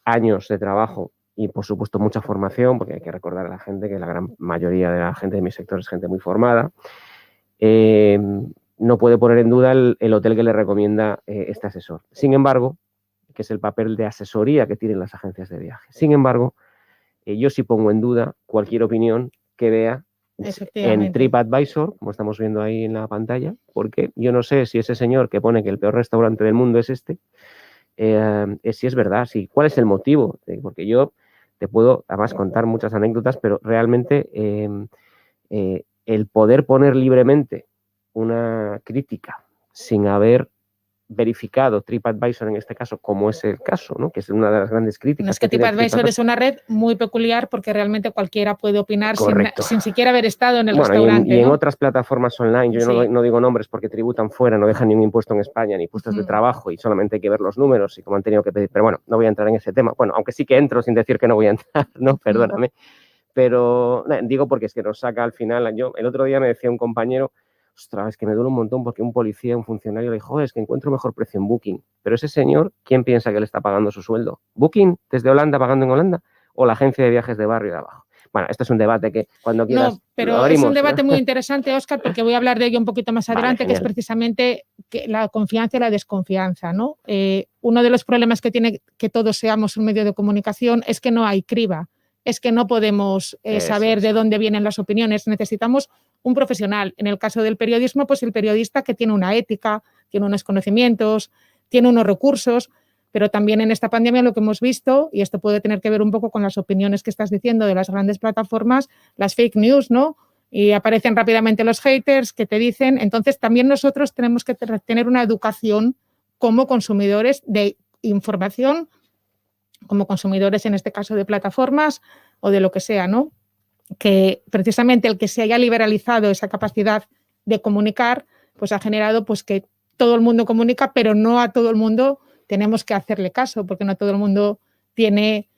años de trabajo y, por supuesto, mucha formación, porque hay que recordar a la gente que la gran mayoría de la gente de mi sector es gente muy formada, no puede poner en duda el hotel que le recomienda este asesor. Sin embargo, que es el papel de asesoría que tienen las agencias de viaje. Sin embargo, yo sí pongo en duda cualquier opinión que vea en TripAdvisor, como estamos viendo ahí en la pantalla, porque yo no sé si ese señor que pone que el peor restaurante del mundo es este, si es verdad, cuál es el motivo, porque yo te puedo además contar muchas anécdotas, pero realmente el poder poner libremente una crítica sin haber verificado TripAdvisor en este caso, como es el caso, ¿no? Que es una de las grandes críticas.
No, es que TripAdvisor es una red muy peculiar porque realmente cualquiera puede opinar sin siquiera haber estado en el restaurante.
Y en otras plataformas online, yo no digo nombres porque tributan fuera, no dejan ningún impuesto en España, ni impuestos de trabajo y solamente hay que ver los números y cómo han tenido que pedir. Pero bueno, no voy a entrar en ese tema. Bueno, aunque sí que entro sin decir que no voy a entrar, ¿no? Perdóname. Pero digo porque es que nos saca al final. El otro día me decía un compañero, ostras, es que me duele un montón porque un policía, un funcionario le dijo, joder, es que encuentro mejor precio en Booking. Pero ese señor, ¿quién piensa que le está pagando su sueldo? ¿Booking desde Holanda pagando en Holanda o la agencia de viajes de barrio de abajo? Bueno, esto es un debate que cuando quieras.
No, pero es un debate muy interesante, Óscar, porque voy a hablar de ello un poquito más adelante, que es precisamente la confianza y la desconfianza, ¿no? Uno de los problemas que tiene que todos seamos un medio de comunicación es que no hay criba. Es que no podemos saber de dónde vienen las opiniones. Necesitamos un profesional. En el caso del periodismo, pues el periodista que tiene una ética, tiene unos conocimientos, tiene unos recursos, pero también en esta pandemia lo que hemos visto, y esto puede tener que ver un poco con las opiniones que estás diciendo de las grandes plataformas, las fake news, ¿no? y aparecen rápidamente los haters que te dicen. Entonces, también nosotros tenemos que tener una educación como consumidores de información, como consumidores, en este caso, de plataformas o de lo que sea, ¿no? Que precisamente el que se haya liberalizado esa capacidad de comunicar, pues ha generado pues que todo el mundo comunica, pero no a todo el mundo tenemos que hacerle caso, porque no todo el mundo tiene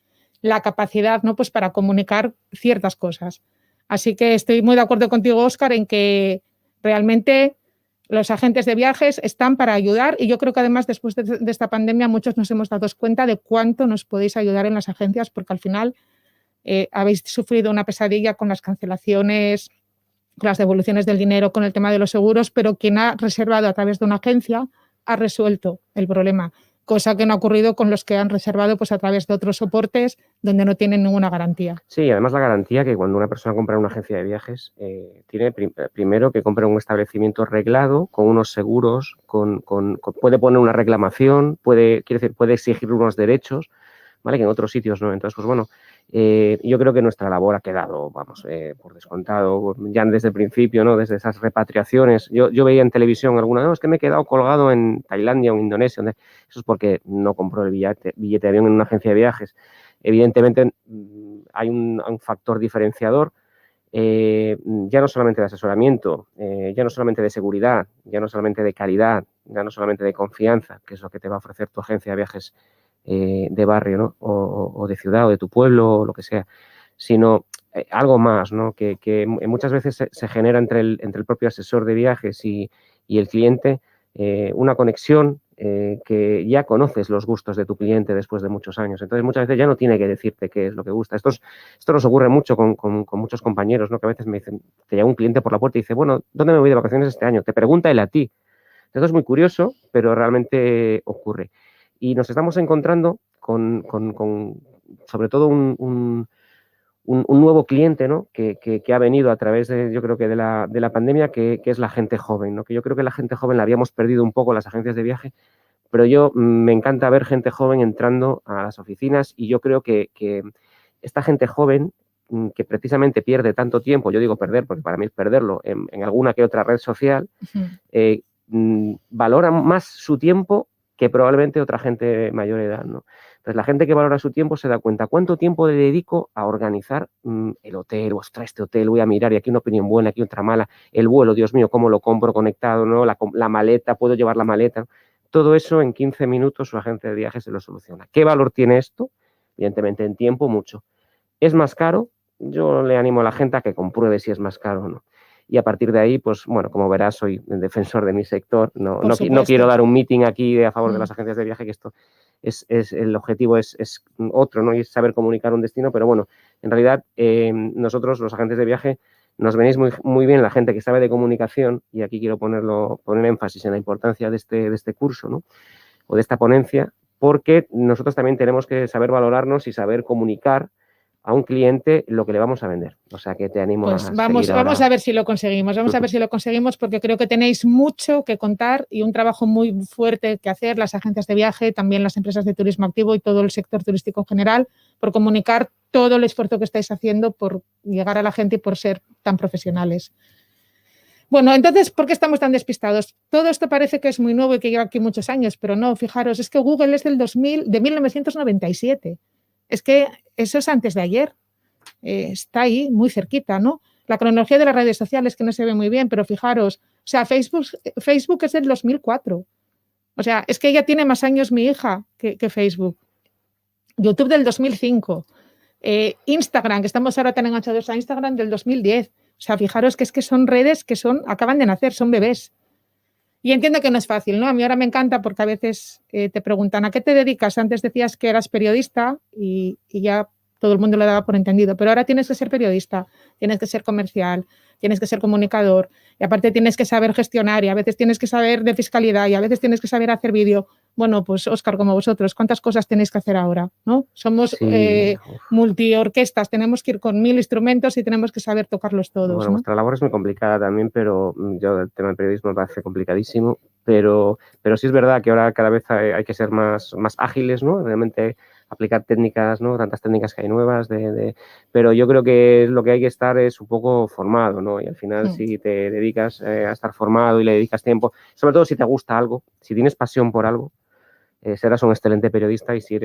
la capacidad, ¿no? Pues para comunicar ciertas cosas. Así que estoy muy de acuerdo contigo, Óscar, en que realmente los agentes de viajes están para ayudar, y yo creo que además después de esta pandemia muchos nos hemos dado cuenta de cuánto nos podéis ayudar en las agencias, porque al final habéis sufrido una pesadilla con las cancelaciones, con las devoluciones del dinero, con el tema de los seguros, pero quien ha reservado a través de una agencia ha resuelto el problema, cosa que no ha ocurrido con los que han reservado pues a través de otros soportes donde no tienen ninguna garantía.
Sí, además la garantía que cuando una persona compra en una agencia de viajes tiene primero que compra un establecimiento reglado, con unos seguros, puede poner una reclamación, puede exigir unos derechos, ¿vale? Que en otros sitios no. Entonces, pues bueno, yo creo que nuestra labor ha quedado, vamos, por descontado, ya desde el principio, ¿no? Desde esas repatriaciones. Yo veía en televisión alguna, no, es que me he quedado colgado en Tailandia o en Indonesia. Eso es porque no compró el billete de avión en una agencia de viajes. Evidentemente hay un factor diferenciador, ya no solamente de asesoramiento, ya no solamente de seguridad, ya no solamente de calidad, ya no solamente de confianza, que es lo que te va a ofrecer tu agencia de viajes de barrio, ¿no? O de ciudad o de tu pueblo o lo que sea, sino algo más, ¿no? Que muchas veces se genera entre el propio asesor de viajes y el cliente una conexión que ya conoces los gustos de tu cliente después de muchos años. Entonces, muchas veces ya no tiene que decirte qué es lo que gusta. Esto nos ocurre mucho con muchos compañeros, ¿no? Que a veces me dicen, te llega un cliente por la puerta y dice, bueno, ¿dónde me voy de vacaciones este año? Te pregunta él a ti. Esto es muy curioso, pero realmente ocurre. Y nos estamos encontrando con sobre todo un nuevo cliente, ¿no? que ha venido a través yo creo que de la pandemia, que es la gente joven, ¿no? Que yo creo que la gente joven la habíamos perdido un poco las agencias de viaje, pero me encanta ver gente joven entrando a las oficinas, y yo creo que esta gente joven que precisamente pierde tanto tiempo, yo digo perder porque para mí es perderlo, en alguna que otra red social, valora más su tiempo que probablemente otra gente de mayor edad, ¿no? Entonces, la gente que valora su tiempo se da cuenta cuánto tiempo le dedico a organizar el hotel, ostras, este hotel, voy a mirar, y aquí una opinión buena, aquí otra mala, el vuelo, Dios mío, cómo lo compro conectado, ¿no? La maleta, puedo llevar la maleta. Todo eso en 15 minutos su agente de viajes se lo soluciona. ¿Qué valor tiene esto? Evidentemente, en tiempo, mucho. ¿Es más caro? Yo le animo a la gente a que compruebe si es más caro o no. Y a partir de ahí, pues bueno, como verás, soy el defensor de mi sector. No quiero dar un meeting aquí a favor de las agencias de viaje, que esto el objetivo es otro, ¿no? Y es saber comunicar un destino, pero bueno, en realidad nosotros, los agentes de viaje, nos venís muy, muy bien la gente que sabe de comunicación, y aquí quiero poner énfasis en la importancia de este curso, ¿no? O de esta ponencia, porque nosotros también tenemos que saber valorarnos y saber comunicar a un cliente lo que le vamos a vender. O sea, que te animo
pues vamos a ver si lo conseguimos. Vamos a ver si lo conseguimos, porque creo que tenéis mucho que contar y un trabajo muy fuerte que hacer, las agencias de viaje, también las empresas de turismo activo y todo el sector turístico en general, por comunicar todo el esfuerzo que estáis haciendo por llegar a la gente y por ser tan profesionales. Bueno, entonces, ¿por qué estamos tan despistados? Todo esto parece que es muy nuevo y que lleva aquí muchos años, pero no, fijaros, es que Google es de 1997. Es que eso es antes de ayer. Está ahí, muy cerquita, ¿no? La cronología de las redes sociales, que no se ve muy bien, pero fijaros, o sea, Facebook es del 2004. O sea, es que ella tiene más años, mi hija, que Facebook. YouTube del 2005. Instagram, que estamos ahora tan enganchados a Instagram, del 2010. O sea, fijaros que es que son redes que acaban de nacer, son bebés. Y entiendo que no es fácil, ¿no? A mí ahora me encanta porque a veces te preguntan, ¿a qué te dedicas? Antes decías que eras periodista y ya todo el mundo lo daba por entendido, pero ahora tienes que ser periodista, tienes que ser comercial, tienes que ser comunicador, y aparte tienes que saber gestionar, y a veces tienes que saber de fiscalidad, y a veces tienes que saber hacer vídeo. Bueno, pues Óscar, como vosotros, ¿cuántas cosas tenéis que hacer ahora? ¿No? Somos multiorquestas, tenemos que ir con 1000 instrumentos y tenemos que saber tocarlos todos.
Bueno,
¿no?
Vuestra labor es muy complicada también, pero yo el tema del periodismo me parece complicadísimo, pero sí es verdad que ahora cada vez hay que ser más ágiles, ¿no? Realmente aplicar técnicas, ¿no? Tantas técnicas que hay nuevas, pero yo creo que lo que hay que estar es un poco formado, ¿no? Y al final, si te dedicas a estar formado y le dedicas tiempo, sobre todo si te gusta algo, si tienes pasión por algo, serás un excelente periodista, y si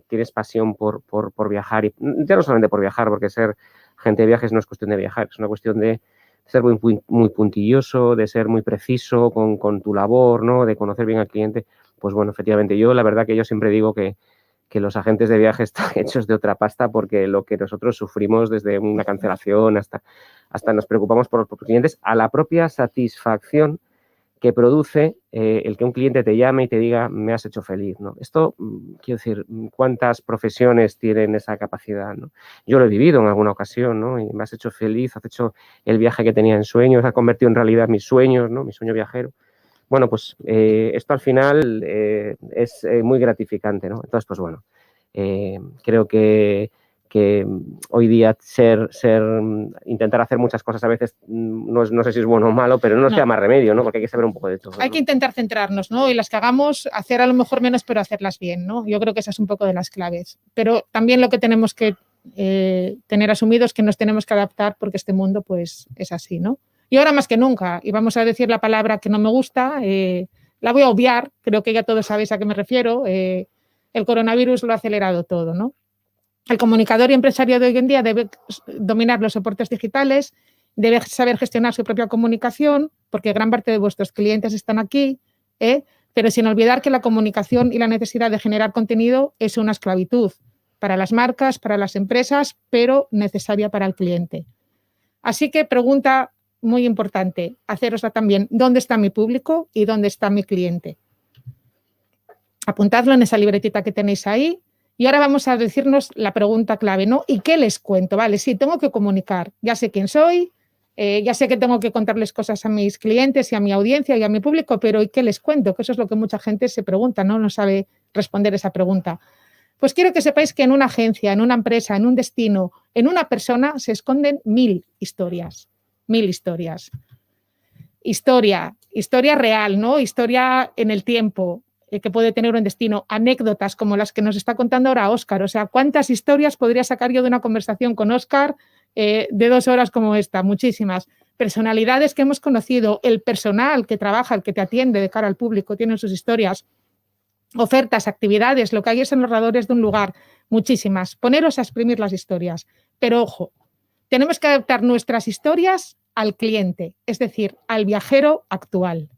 tienes pasión por viajar, y ya no solamente por viajar, porque ser agente de viajes no es cuestión de viajar, es una cuestión de ser muy puntilloso, de ser muy preciso con tu labor, ¿no? De conocer bien al cliente. Pues bueno, efectivamente, la verdad que yo siempre digo que los agentes de viaje están hechos de otra pasta, porque lo que nosotros sufrimos desde una cancelación hasta nos preocupamos por los clientes, a la propia satisfacción que produce el que un cliente te llame y te diga, me has hecho feliz, ¿no? Esto, quiero decir, ¿cuántas profesiones tienen esa capacidad, ¿no? Yo lo he vivido en alguna ocasión, ¿no? Y me has hecho feliz, has hecho el viaje que tenía en sueños, has convertido en realidad mis sueños, ¿no? Mi sueño viajero. Bueno, pues esto al final es muy gratificante, ¿no? Entonces, pues bueno, creo que hoy día intentar hacer muchas cosas a veces no sé si es bueno o malo, pero no nos queda más remedio, ¿no? Porque hay que saber un poco de todo.
Hay que intentar centrarnos, ¿no? Y las que hagamos, hacer a lo mejor menos, pero hacerlas bien, ¿no? Yo creo que esa es un poco de las claves. Pero también lo que tenemos que tener asumido es que nos tenemos que adaptar, porque este mundo, pues, es así, ¿no? Y ahora más que nunca, y vamos a decir la palabra que no me gusta, la voy a obviar, creo que ya todos sabéis a qué me refiero, el coronavirus lo ha acelerado todo, ¿no? El comunicador y empresario de hoy en día debe dominar los soportes digitales, debe saber gestionar su propia comunicación, porque gran parte de vuestros clientes están aquí, pero sin olvidar que la comunicación y la necesidad de generar contenido es una esclavitud para las marcas, para las empresas, pero necesaria para el cliente. Así que pregunta muy importante, hacerosla también, ¿dónde está mi público y dónde está mi cliente? Apuntadlo en esa libretita que tenéis ahí. Y ahora vamos a decirnos la pregunta clave, ¿no? ¿Y qué les cuento? Vale, sí, tengo que comunicar. Ya sé quién soy, ya sé que tengo que contarles cosas a mis clientes y a mi audiencia y a mi público, pero ¿y qué les cuento? Que eso es lo que mucha gente se pregunta, ¿no? No sabe responder esa pregunta. Pues quiero que sepáis que en una agencia, en una empresa, en un destino, en una persona se esconden 1000 historias. 1000 historias. Historia real, ¿no? Historia en el tiempo, que puede tener un destino, anécdotas como las que nos está contando ahora Óscar. O sea, ¿cuántas historias podría sacar yo de una conversación con Óscar de 2 horas como esta? Muchísimas. Personalidades que hemos conocido, el personal que trabaja, el que te atiende de cara al público, tienen sus historias, ofertas, actividades, lo que hay es en los radores de un lugar, muchísimas. Poneros a exprimir las historias. Pero ojo, tenemos que adaptar nuestras historias al cliente, es decir, al viajero actual.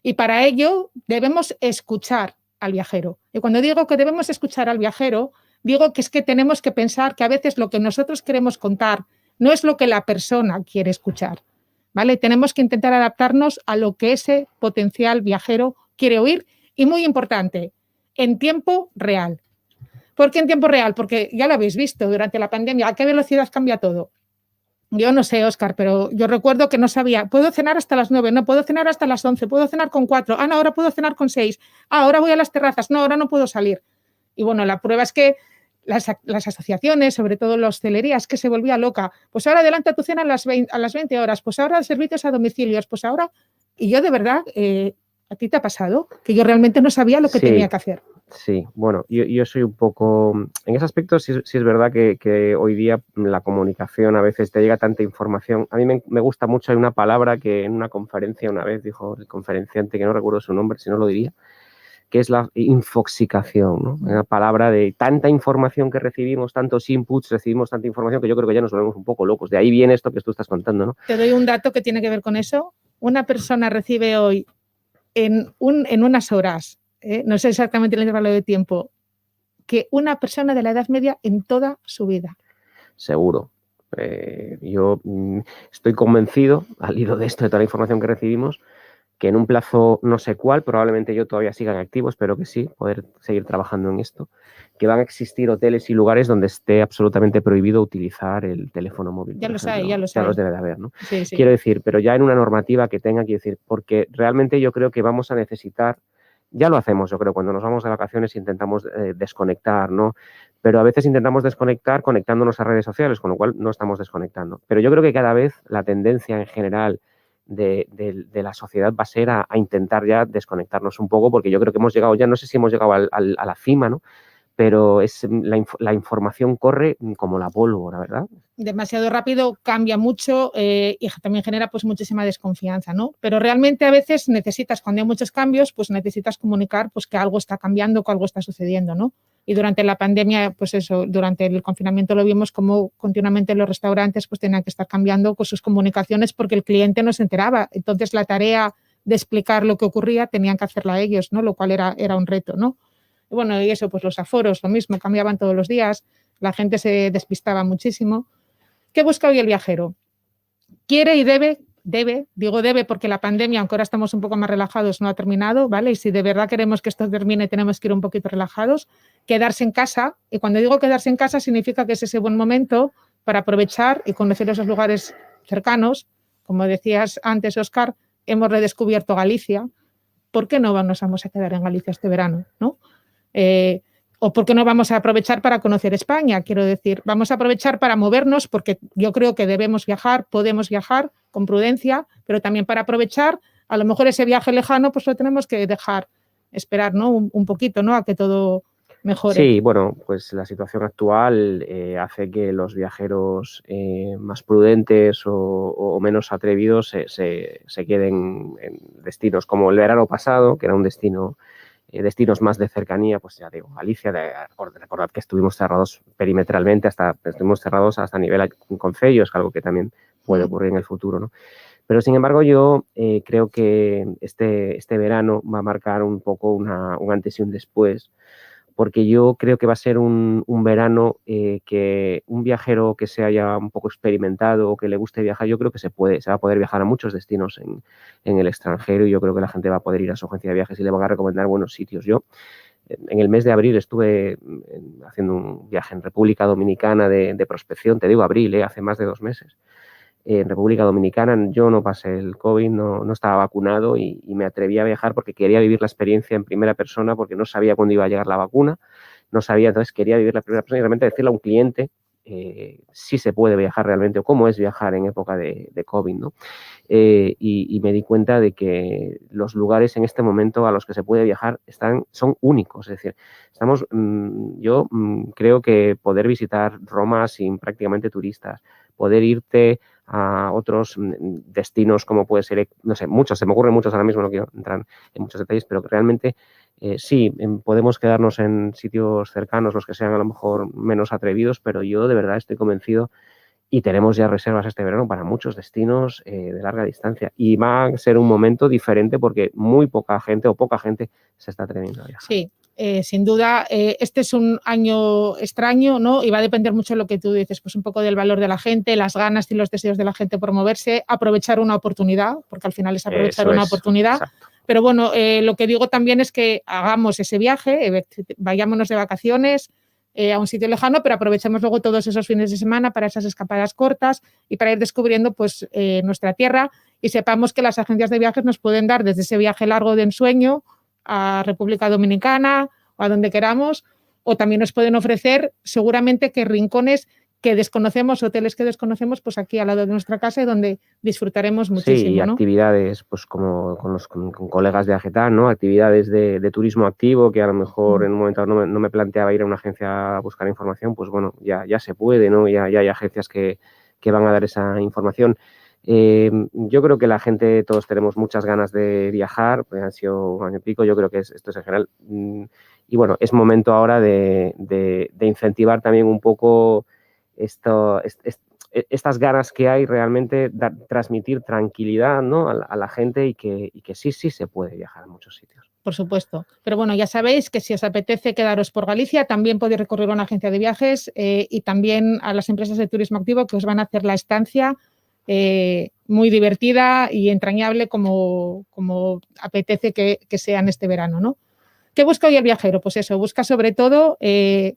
Y para ello debemos escuchar al viajero. Y cuando digo que debemos escuchar al viajero, digo que es que tenemos que pensar que a veces lo que nosotros queremos contar no es lo que la persona quiere escuchar, ¿vale? Tenemos que intentar adaptarnos a lo que ese potencial viajero quiere oír, y muy importante, en tiempo real. ¿Por qué en tiempo real? Porque ya lo habéis visto durante la pandemia, ¿a qué velocidad cambia todo? Yo no sé, Óscar, pero yo recuerdo que no sabía, puedo cenar hasta las 9, no puedo cenar hasta las 11, puedo cenar con 4, no, ahora puedo cenar con 6, ahora voy a las terrazas, no, ahora no puedo salir. Y bueno, la prueba es que las asociaciones, sobre todo la hostelería, es que se volvía loca. Pues ahora adelanta tu cena a las 20 horas, pues ahora servicios a domicilios, pues ahora... Y yo de verdad, ¿a ti te ha pasado? Que yo realmente no sabía lo que tenía que hacer.
Sí, bueno, yo soy un poco... En ese aspecto sí es verdad que hoy día la comunicación a veces te llega tanta información. A mí me gusta mucho, hay una palabra que en una conferencia una vez dijo el conferenciante, que no recuerdo su nombre, si no lo diría, que es la infoxicación, ¿no? Una palabra de tanta información que recibimos, tantos inputs, recibimos tanta información que yo creo que ya nos volvemos un poco locos. De ahí viene esto que tú estás contando, ¿no?
Te doy un dato que tiene que ver con eso. Una persona recibe hoy en unas horas, no sé exactamente el intervalo de tiempo, que una persona de la edad media en toda su vida.
Seguro. Yo estoy convencido, al hilo de esto, de toda la información que recibimos, que en un plazo no sé cuál, probablemente yo todavía siga en activo, espero que sí, poder seguir trabajando en esto, que van a existir hoteles y lugares donde esté absolutamente prohibido utilizar el teléfono móvil.
Ya los hay.
Ya los debe de haber, ¿no?
Sí.
Quiero decir, pero ya en una normativa que tenga, quiero decir, porque realmente yo creo que vamos a necesitar, ya lo hacemos, yo creo, cuando nos vamos de vacaciones intentamos desconectar, ¿no? Pero a veces intentamos desconectar conectándonos a redes sociales, con lo cual no estamos desconectando. Pero yo creo que cada vez la tendencia en general de la sociedad va a ser a intentar ya desconectarnos un poco, porque yo creo que hemos llegado ya, no sé si hemos llegado a la cima, ¿no? pero la información corre como la pólvora, ¿verdad?
Demasiado rápido, cambia mucho y también genera pues muchísima desconfianza, ¿no? Pero realmente a veces necesitas, cuando hay muchos cambios, pues necesitas comunicar pues que algo está cambiando, que algo está sucediendo, ¿no? Y durante la pandemia, pues eso, durante el confinamiento lo vimos como continuamente los restaurantes pues tenían que estar cambiando con sus comunicaciones porque el cliente no se enteraba. Entonces la tarea de explicar lo que ocurría tenían que hacerla ellos, ¿no? Lo cual era un reto, ¿no? Y bueno, y eso, pues los aforos, lo mismo, cambiaban todos los días, la gente se despistaba muchísimo. ¿Qué busca hoy el viajero? Quiere y debe porque la pandemia, aunque ahora estamos un poco más relajados, no ha terminado, ¿vale? Y si de verdad queremos que esto termine, tenemos que ir un poquito relajados, quedarse en casa. Y cuando digo quedarse en casa, significa que es ese buen momento para aprovechar y conocer esos lugares cercanos. Como decías antes, Óscar, hemos redescubierto Galicia. ¿Por qué no nos vamos a quedar en Galicia este verano, no? ¿O por qué no vamos a aprovechar para conocer España? Quiero decir, vamos a aprovechar para movernos porque yo creo que debemos viajar, podemos viajar con prudencia, pero también para aprovechar, a lo mejor ese viaje lejano pues lo tenemos que dejar esperar, ¿no? Un poquito, ¿no? A que todo mejore.
Sí, bueno, pues la situación actual hace que los viajeros más prudentes o menos atrevidos se queden en destinos como el verano pasado, que era un destinos más de cercanía, pues ya digo, Galicia, recordad que estuvimos cerrados perimetralmente, estuvimos cerrados hasta nivel concello, es algo que también puede ocurrir en el futuro, ¿no? Pero sin embargo yo creo que este verano va a marcar un poco un antes y un después, porque yo creo que va a ser un verano que un viajero que se haya un poco experimentado o que le guste viajar, yo creo que se va a poder viajar a muchos destinos en el extranjero y yo creo que la gente va a poder ir a su agencia de viajes y le van a recomendar buenos sitios. Yo en el mes de abril estuve haciendo un viaje en República Dominicana de prospección, te digo abril, hace más de 2 meses. En República Dominicana yo no pasé el COVID, no estaba vacunado y me atreví a viajar porque quería vivir la experiencia en primera persona porque no sabía cuándo iba a llegar la vacuna, no sabía, entonces quería vivir la primera persona y realmente decirle a un cliente si se puede viajar realmente o cómo es viajar en época de COVID, ¿no? Y me di cuenta de que los lugares en este momento a los que se puede viajar son únicos, es decir, yo creo que poder visitar Roma sin prácticamente turistas, poder irte a otros destinos como puede ser, no sé, muchos, se me ocurren muchos ahora mismo, no quiero entrar en muchos detalles, pero que realmente sí, podemos quedarnos en sitios cercanos, los que sean a lo mejor menos atrevidos, pero yo de verdad estoy convencido y tenemos ya reservas este verano para muchos destinos de larga distancia y va a ser un momento diferente porque muy poca gente o poca gente se está atreviendo a viajar.
Sí. Sin duda, este es un año extraño, ¿no? Y va a depender mucho de lo que tú dices, pues un poco del valor de la gente, las ganas y los deseos de la gente por moverse, aprovechar una oportunidad, porque al final es aprovechar una oportunidad. Exacto. Pero bueno, lo que digo también es que hagamos ese viaje, vayámonos de vacaciones a un sitio lejano, pero aprovechemos luego todos esos fines de semana para esas escapadas cortas y para ir descubriendo pues nuestra tierra y sepamos que las agencias de viajes nos pueden dar desde ese viaje largo de ensueño a República Dominicana o a donde queramos, o también nos pueden ofrecer seguramente que rincones que desconocemos, hoteles que desconocemos, pues aquí al lado de nuestra casa y donde disfrutaremos muchísimo.
Sí, y actividades pues como con colegas de AGETAN, ¿no? Actividades de turismo activo que a lo mejor en un momento no me planteaba ir a una agencia a buscar información, pues bueno, ya se puede, ¿no? Ya hay agencias que van a dar esa información. Yo creo que la gente, todos tenemos muchas ganas de viajar, pues han sido un año y pico, yo creo que esto es en general. Y bueno, es momento ahora de incentivar también un poco estas ganas que hay realmente, transmitir tranquilidad, ¿no? a la gente y que sí se puede viajar a muchos sitios.
Por supuesto. Pero bueno, ya sabéis que si os apetece quedaros por Galicia, también podéis recurrir a una agencia de viajes y también a las empresas de turismo activo que os van a hacer la estancia muy divertida y entrañable como apetece que sea en este verano, ¿no? ¿Qué busca hoy el viajero? Pues eso, busca sobre todo,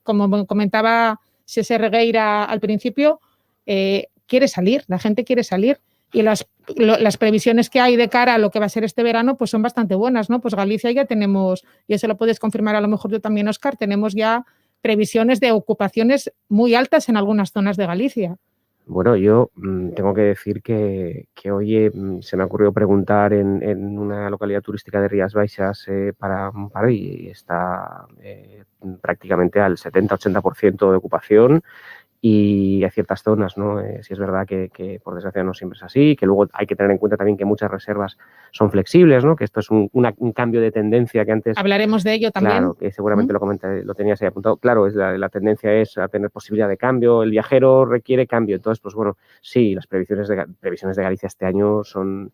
como comentaba Xesé Regueira al principio, quiere salir, la gente quiere salir y las previsiones que hay de cara a lo que va a ser este verano pues son bastante buenas, ¿no? Pues Galicia ya tenemos, y eso lo puedes confirmar a lo mejor tú también, Óscar, tenemos ya previsiones de ocupaciones muy altas en algunas zonas de Galicia.
Bueno, yo tengo que decir que hoy se me ha ocurrido preguntar en una localidad turística de Rías Baixas para un paro y está prácticamente al 70-80% de ocupación. Y hay ciertas zonas, ¿no? Sí es verdad que por desgracia no siempre es así, que luego hay que tener en cuenta también que muchas reservas son flexibles, ¿no? Que esto es un cambio de tendencia que antes...
Hablaremos de ello también.
Claro, que seguramente lo tenías ahí apuntado. Claro, la tendencia es a tener posibilidad de cambio, el viajero requiere cambio. Entonces, pues bueno, sí, las previsiones de Galicia este año son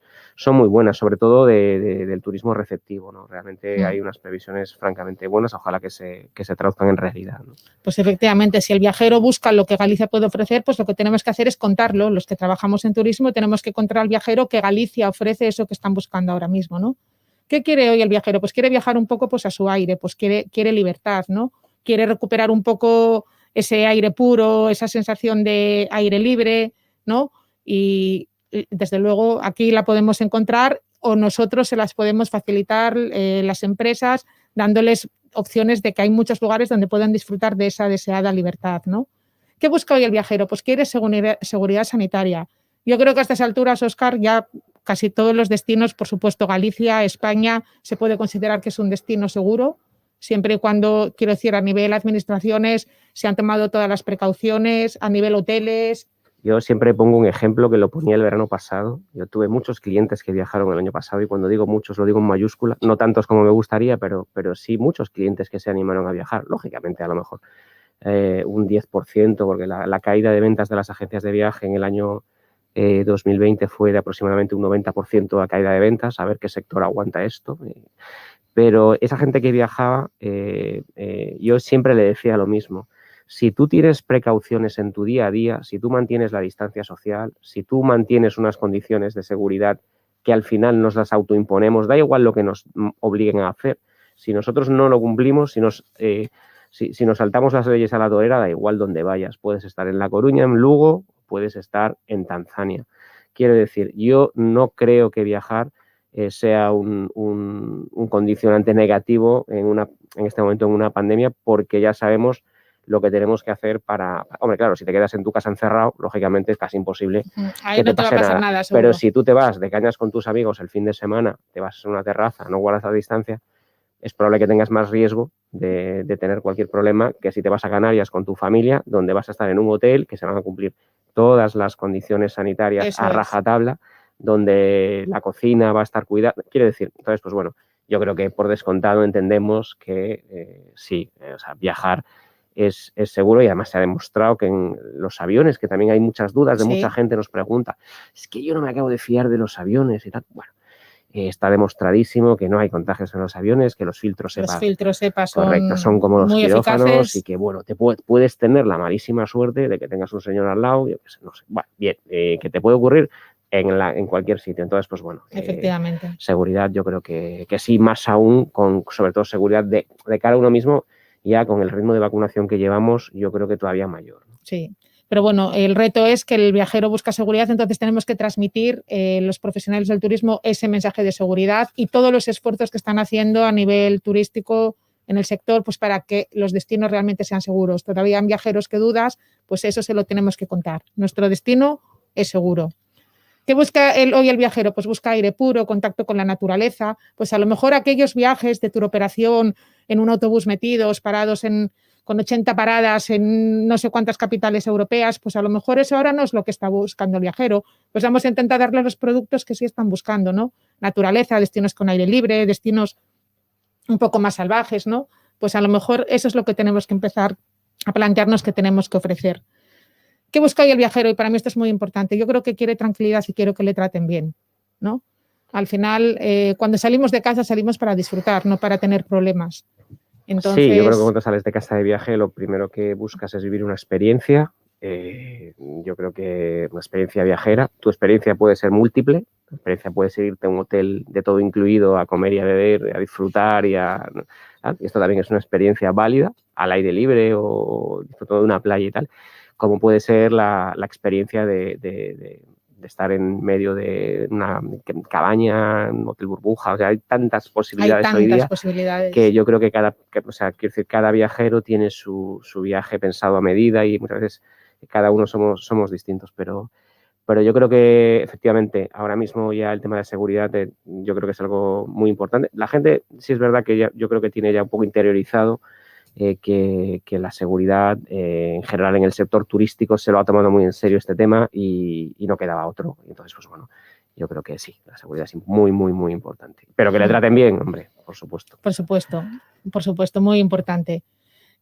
muy buenas, sobre todo del turismo receptivo, ¿no? Realmente hay unas previsiones francamente buenas, ojalá que se traduzcan en realidad, ¿no?
Pues efectivamente, si el viajero busca lo que Galicia puede ofrecer, pues lo que tenemos que hacer es contarlo. Los que trabajamos en turismo tenemos que contar al viajero que Galicia ofrece eso que están buscando ahora mismo, ¿no? ¿Qué quiere hoy el viajero? Pues quiere viajar un poco pues, a su aire, pues quiere libertad, ¿no? Quiere recuperar un poco ese aire puro, esa sensación de aire libre, ¿no? Y desde luego aquí la podemos encontrar o nosotros se las podemos facilitar las empresas dándoles opciones de que hay muchos lugares donde pueden disfrutar de esa deseada libertad, ¿no? ¿Qué busca hoy el viajero? Pues quiere seguridad sanitaria. Yo creo que a estas alturas, Óscar, ya casi todos los destinos, por supuesto Galicia, España, se puede considerar que es un destino seguro, siempre y cuando, quiero decir, a nivel administraciones se han tomado todas las precauciones, a nivel hoteles.
Yo siempre pongo un ejemplo que lo ponía el verano pasado. Yo tuve muchos clientes que viajaron el año pasado y cuando digo muchos lo digo en mayúscula, no tantos como me gustaría, pero sí muchos clientes que se animaron a viajar. Lógicamente, a lo mejor un 10%, porque la caída de ventas de las agencias de viaje en el año 2020 fue de aproximadamente un 90% de caída de ventas. A ver qué sector aguanta esto. Pero esa gente que viajaba, yo siempre le decía lo mismo. Si tú tienes precauciones en tu día a día, si tú mantienes la distancia social, si tú mantienes unas condiciones de seguridad que al final nos las autoimponemos, da igual lo que nos obliguen a hacer. Si nosotros no lo cumplimos, si nos saltamos las leyes a la torera, da igual donde vayas. Puedes estar en La Coruña, en Lugo, puedes estar en Tanzania. Quiero decir, yo no creo que viajar sea un condicionante negativo en este momento en una pandemia, porque ya sabemos lo que tenemos que hacer para... Hombre, claro, si te quedas en tu casa encerrado, lógicamente es casi imposible
Ahí
que
no te va a pasar nada, seguro.
Pero si tú te vas de cañas con tus amigos el fin de semana, te vas a una terraza, no guardas la distancia, es probable que tengas más riesgo de tener cualquier problema que si te vas a Canarias con tu familia, donde vas a estar en un hotel, que se van a cumplir todas las condiciones sanitarias
Eso
a rajatabla, donde la cocina va a estar cuidada. Quiero decir, entonces, pues bueno, yo creo que por descontado entendemos que sí, o sea, viajar es seguro y además se ha demostrado que en los aviones, que también hay muchas dudas de mucha gente nos pregunta, es que yo no me acabo de fiar de los aviones y tal. Bueno, está demostradísimo que no hay contagios en los aviones, que los filtros EPA son como los quirófanos eficaces. Y que, bueno, te puedes tener la malísima suerte de que tengas un señor al lado, yo qué sé, no sé, bueno, bien, que te puede ocurrir en cualquier sitio. Entonces, pues bueno,
efectivamente.
Seguridad yo creo que sí, más aún, con sobre todo seguridad de cara a uno mismo, ya con el ritmo de vacunación que llevamos, yo creo que todavía mayor.
Sí. Pero bueno, el reto es que el viajero busca seguridad, entonces tenemos que transmitir los profesionales del turismo ese mensaje de seguridad y todos los esfuerzos que están haciendo a nivel turístico en el sector, pues para que los destinos realmente sean seguros. Todavía hay viajeros que dudas, pues eso se lo tenemos que contar. Nuestro destino es seguro. ¿Qué busca hoy el viajero? Pues busca aire puro, contacto con la naturaleza. Pues a lo mejor aquellos viajes de turoperación en un autobús metidos, parados con 80 paradas en no sé cuántas capitales europeas, pues a lo mejor eso ahora no es lo que está buscando el viajero. Pues vamos a intentar darle los productos que sí están buscando, ¿no? Naturaleza, destinos con aire libre, destinos un poco más salvajes, ¿no? Pues a lo mejor eso es lo que tenemos que empezar a plantearnos que tenemos que ofrecer. ¿Qué busca hoy el viajero? Y para mí esto es muy importante. Yo creo que quiere tranquilidad y quiero que le traten bien, ¿no? Al final, cuando salimos de casa salimos para disfrutar, no para tener problemas. Entonces...
Sí, yo creo que cuando sales de casa de viaje lo primero que buscas es vivir una experiencia. Yo creo que una experiencia viajera. Tu experiencia puede ser múltiple. Tu experiencia puede ser irte a un hotel de todo incluido, a comer y a beber, a disfrutar y esto también es una experiencia válida, al aire libre o disfrutando de una playa y tal, como puede ser la experiencia de estar en medio de una cabaña, un hotel burbuja. O sea, hay tantas posibilidades hoy día que yo creo que cada viajero tiene su viaje pensado a medida y muchas veces cada uno somos distintos, pero yo creo que efectivamente ahora mismo ya el tema de seguridad yo creo que es algo muy importante. La gente sí es verdad que yo creo que tiene ya un poco interiorizado que la seguridad en general en el sector turístico se lo ha tomado muy en serio este tema y no quedaba otro. Entonces, pues bueno, yo creo que sí, la seguridad es muy, muy, muy importante. Pero que le traten bien, hombre, por supuesto.
Por supuesto, muy importante.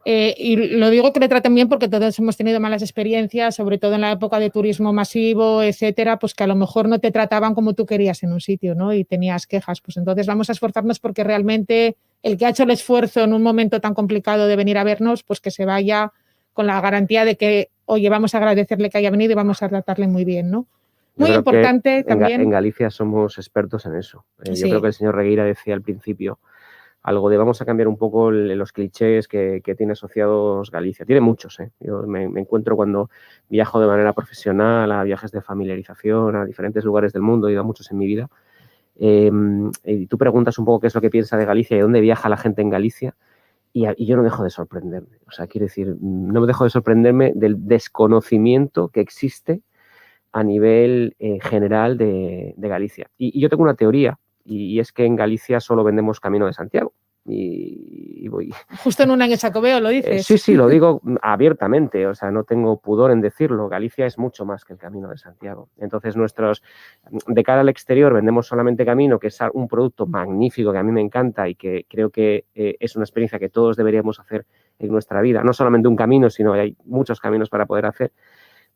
Y lo digo que le traten bien porque todos hemos tenido malas experiencias, sobre todo en la época de turismo masivo, etcétera, pues que a lo mejor no te trataban como tú querías en un sitio, ¿no? Y tenías quejas. Pues entonces vamos a esforzarnos porque realmente el que ha hecho el esfuerzo en un momento tan complicado de venir a vernos, pues que se vaya con la garantía de que, oye, vamos a agradecerle que haya venido y vamos a tratarle muy bien, ¿no? Muy importante también.
En Galicia somos expertos en eso.
Sí.
Yo creo que el señor Regueira decía al principio algo de vamos a cambiar un poco los clichés que tiene asociados Galicia. Tiene muchos, ¿eh? Yo me encuentro cuando viajo de manera profesional a viajes de familiarización a diferentes lugares del mundo, he ido a muchos en mi vida. Y tú preguntas un poco qué es lo que piensa de Galicia y dónde viaja la gente en Galicia y yo no dejo de sorprenderme. O sea, quiero decir, no me dejo de sorprenderme del desconocimiento que existe a nivel general de Galicia. Y yo tengo una teoría, y es que en Galicia solo vendemos Camino de Santiago. Y voy...
Justo en un año Xacobeo lo dices.
Sí, lo digo abiertamente, o sea, no tengo pudor en decirlo. Galicia es mucho más que el Camino de Santiago. Entonces, de cara al exterior vendemos solamente Camino, que es un producto magnífico que a mí me encanta y que creo que es una experiencia que todos deberíamos hacer en nuestra vida. No solamente un camino, sino que hay muchos caminos para poder hacer.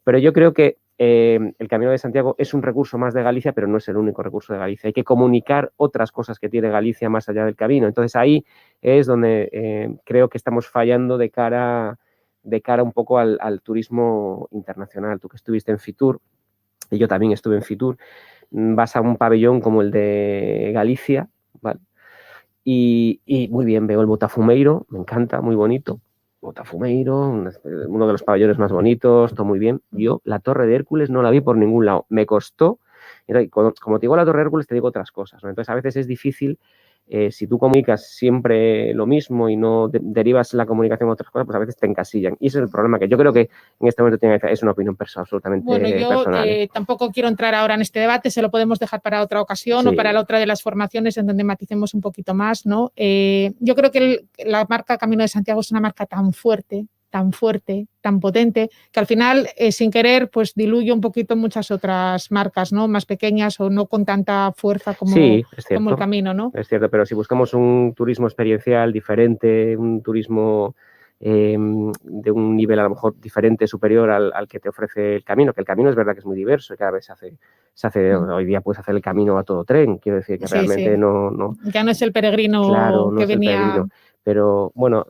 Pero yo creo que el Camino de Santiago es un recurso más de Galicia, pero no es el único recurso de Galicia. Hay que comunicar otras cosas que tiene Galicia más allá del camino. Entonces ahí es donde creo que estamos fallando de cara un poco al turismo internacional. Tú que estuviste en Fitur, y yo también estuve en Fitur, vas a un pabellón como el de Galicia, ¿vale? Y muy bien, veo el Botafumeiro, me encanta, muy bonito. Botafumeiro, uno de los pabellones más bonitos, todo muy bien. Yo la Torre de Hércules no la vi por ningún lado. Me costó, como te digo la Torre de Hércules, te digo otras cosas, ¿no? Entonces a veces es difícil, si tú comunicas siempre lo mismo y no derivas la comunicación a otras cosas, pues a veces te encasillan. Y ese es el problema que yo creo que en este momento es una opinión absolutamente personal.
Yo tampoco quiero entrar ahora en este debate, se lo podemos dejar para otra ocasión o para la otra de las formaciones en donde maticemos un poquito más, ¿no? Yo creo que la marca Camino de Santiago es una marca tan fuerte, tan potente, que al final, sin querer, pues diluye un poquito muchas otras marcas, ¿no? Más pequeñas o no con tanta fuerza como el Camino, ¿no?
Es cierto, pero si buscamos un turismo experiencial diferente, un turismo de un nivel a lo mejor diferente, superior al que te ofrece el Camino, que el Camino es verdad que es muy diverso y cada vez se hace hoy día puedes hacer el Camino a todo tren, quiero decir que realmente no...
Ya no es el peregrino que venía...
Pero bueno,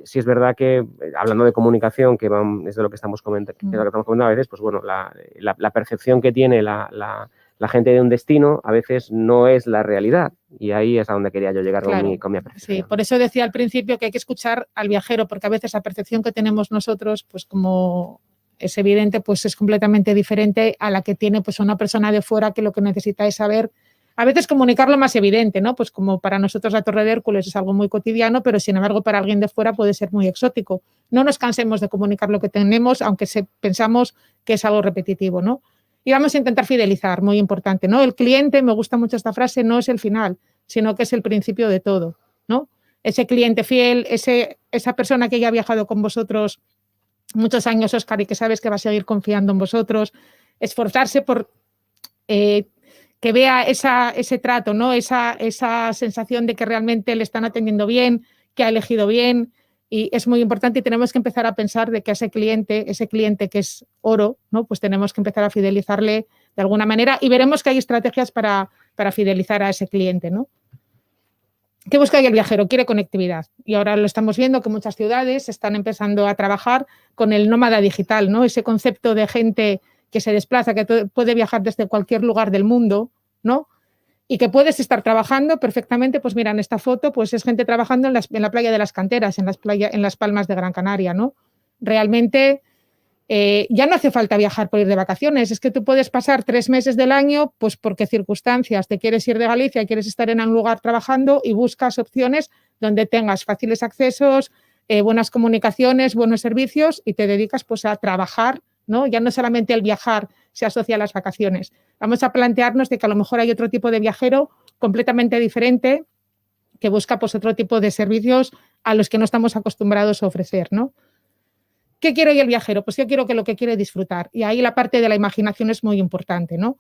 sí es verdad que, hablando de comunicación, que es de lo que estamos comentando, a veces, pues bueno, la percepción que tiene la gente de un destino a veces no es la realidad. Y ahí es a donde quería yo llegar con mi apreciación.
Sí, por eso decía al principio que hay que escuchar al viajero, porque a veces la percepción que tenemos nosotros, pues como es evidente, pues es completamente diferente a la que tiene pues una persona de fuera que lo que necesita es saber. A veces comunicar lo más evidente, ¿no? Pues como para nosotros la Torre de Hércules es algo muy cotidiano, pero sin embargo para alguien de fuera puede ser muy exótico. No nos cansemos de comunicar lo que tenemos, aunque pensamos que es algo repetitivo, ¿no? Y vamos a intentar fidelizar, muy importante, ¿no? El cliente, me gusta mucho esta frase, no es el final, sino que es el principio de todo, ¿no? Ese cliente fiel, esa persona que ya ha viajado con vosotros muchos años, Óscar, y que sabes que va a seguir confiando en vosotros, esforzarse por... que vea ese trato, ¿no? Esa sensación de que realmente le están atendiendo bien, que ha elegido bien, y es muy importante y tenemos que empezar a pensar de que ese cliente que es oro, ¿no? Pues tenemos que empezar a fidelizarle de alguna manera y veremos que hay estrategias para fidelizar a ese cliente, ¿no? ¿Qué busca el viajero? Quiere conectividad y ahora lo estamos viendo que muchas ciudades están empezando a trabajar con el nómada digital, ¿no? Ese concepto de gente que se desplaza, que puede viajar desde cualquier lugar del mundo, ¿no? Y que puedes estar trabajando perfectamente, pues mira, en esta foto, pues es gente trabajando en la playa de las Canteras, en las Palmas de Gran Canaria, ¿no? Realmente ya no hace falta viajar por ir de vacaciones, es que tú puedes pasar 3 meses del año, pues porque circunstancias, te quieres ir de Galicia, quieres estar en un lugar trabajando y buscas opciones donde tengas fáciles accesos, buenas comunicaciones, buenos servicios y te dedicas pues a trabajar ¿no? Ya no solamente el viajar se asocia a las vacaciones. Vamos a plantearnos de que a lo mejor hay otro tipo de viajero completamente diferente que busca pues, otro tipo de servicios a los que no estamos acostumbrados a ofrecer, ¿no? ¿Qué quiere hoy el viajero? Pues yo quiero que lo que quiere es disfrutar. Y ahí la parte de la imaginación es muy importante, ¿no?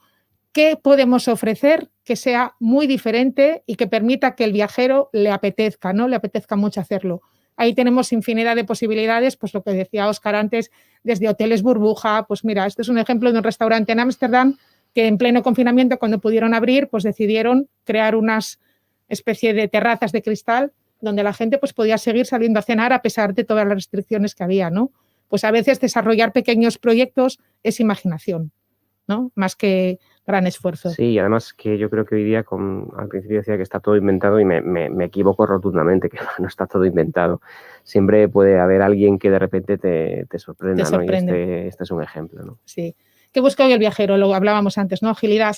¿Qué podemos ofrecer que sea muy diferente y que permita que el viajero le apetezca, ¿no? Le apetezca mucho hacerlo. Ahí tenemos infinidad de posibilidades, pues lo que decía Óscar antes, desde hoteles burbuja, pues mira, este es un ejemplo de un restaurante en Ámsterdam que en pleno confinamiento, cuando pudieron abrir, pues decidieron crear unas especie de terrazas de cristal donde la gente pues podía seguir saliendo a cenar a pesar de todas las restricciones que había, ¿no? Pues a veces desarrollar pequeños proyectos es imaginación, ¿no? Más que gran esfuerzo.
Sí, y además que yo creo que hoy día, al principio decía que está todo inventado y me equivoco rotundamente, que no está todo inventado. Siempre puede haber alguien que de repente te sorprenda,
Te sorprende.
¿no? Y este es un ejemplo, ¿no?
Sí. ¿Qué busca hoy el viajero? Lo hablábamos antes, ¿no? Agilidad,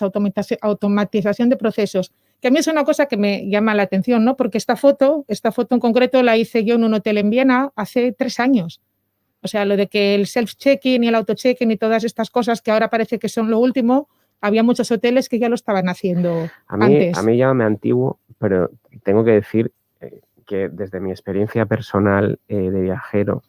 automatización de procesos, que a mí es una cosa que me llama la atención, ¿no? Porque esta foto en concreto la hice yo en un hotel en Viena hace 3 años. O sea, lo de que el self-check-in y el auto-check-in y todas estas cosas que ahora parece que son lo último, había muchos hoteles que ya lo estaban haciendo antes.
A mí llámame antiguo, pero tengo que decir que desde mi experiencia personal de viajero,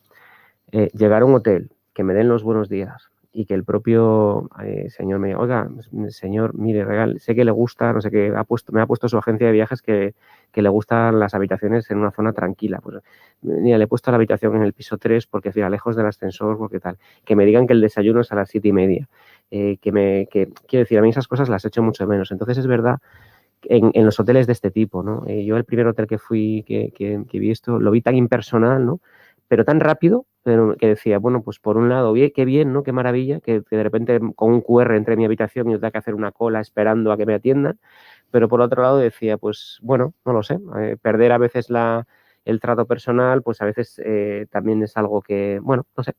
llegar a un hotel, que me den los buenos días y que el propio señor me diga, oiga, señor, mire, sé que le gusta, no sé qué, me ha puesto su agencia de viajes que le gustan las habitaciones en una zona tranquila. Pues mira, le he puesto la habitación en el piso 3 porque, fíjate, lejos del ascensor, porque tal. Que me digan que el desayuno es a las 7:30. Quiero decir, a mí esas cosas las echo mucho menos. Entonces es verdad en los hoteles de este tipo, ¿no? Yo el primer hotel que fui, que vi esto, lo vi tan impersonal, ¿no? Pero tan rápido, pero que decía, bueno, pues por un lado, qué bien, ¿no? Qué maravilla, que de repente con un QR entré en mi habitación y yo tengo que hacer una cola esperando a que me atiendan, pero por otro lado decía, pues bueno, no lo sé, perder a veces el trato personal, pues a veces también es algo que, bueno, no sé.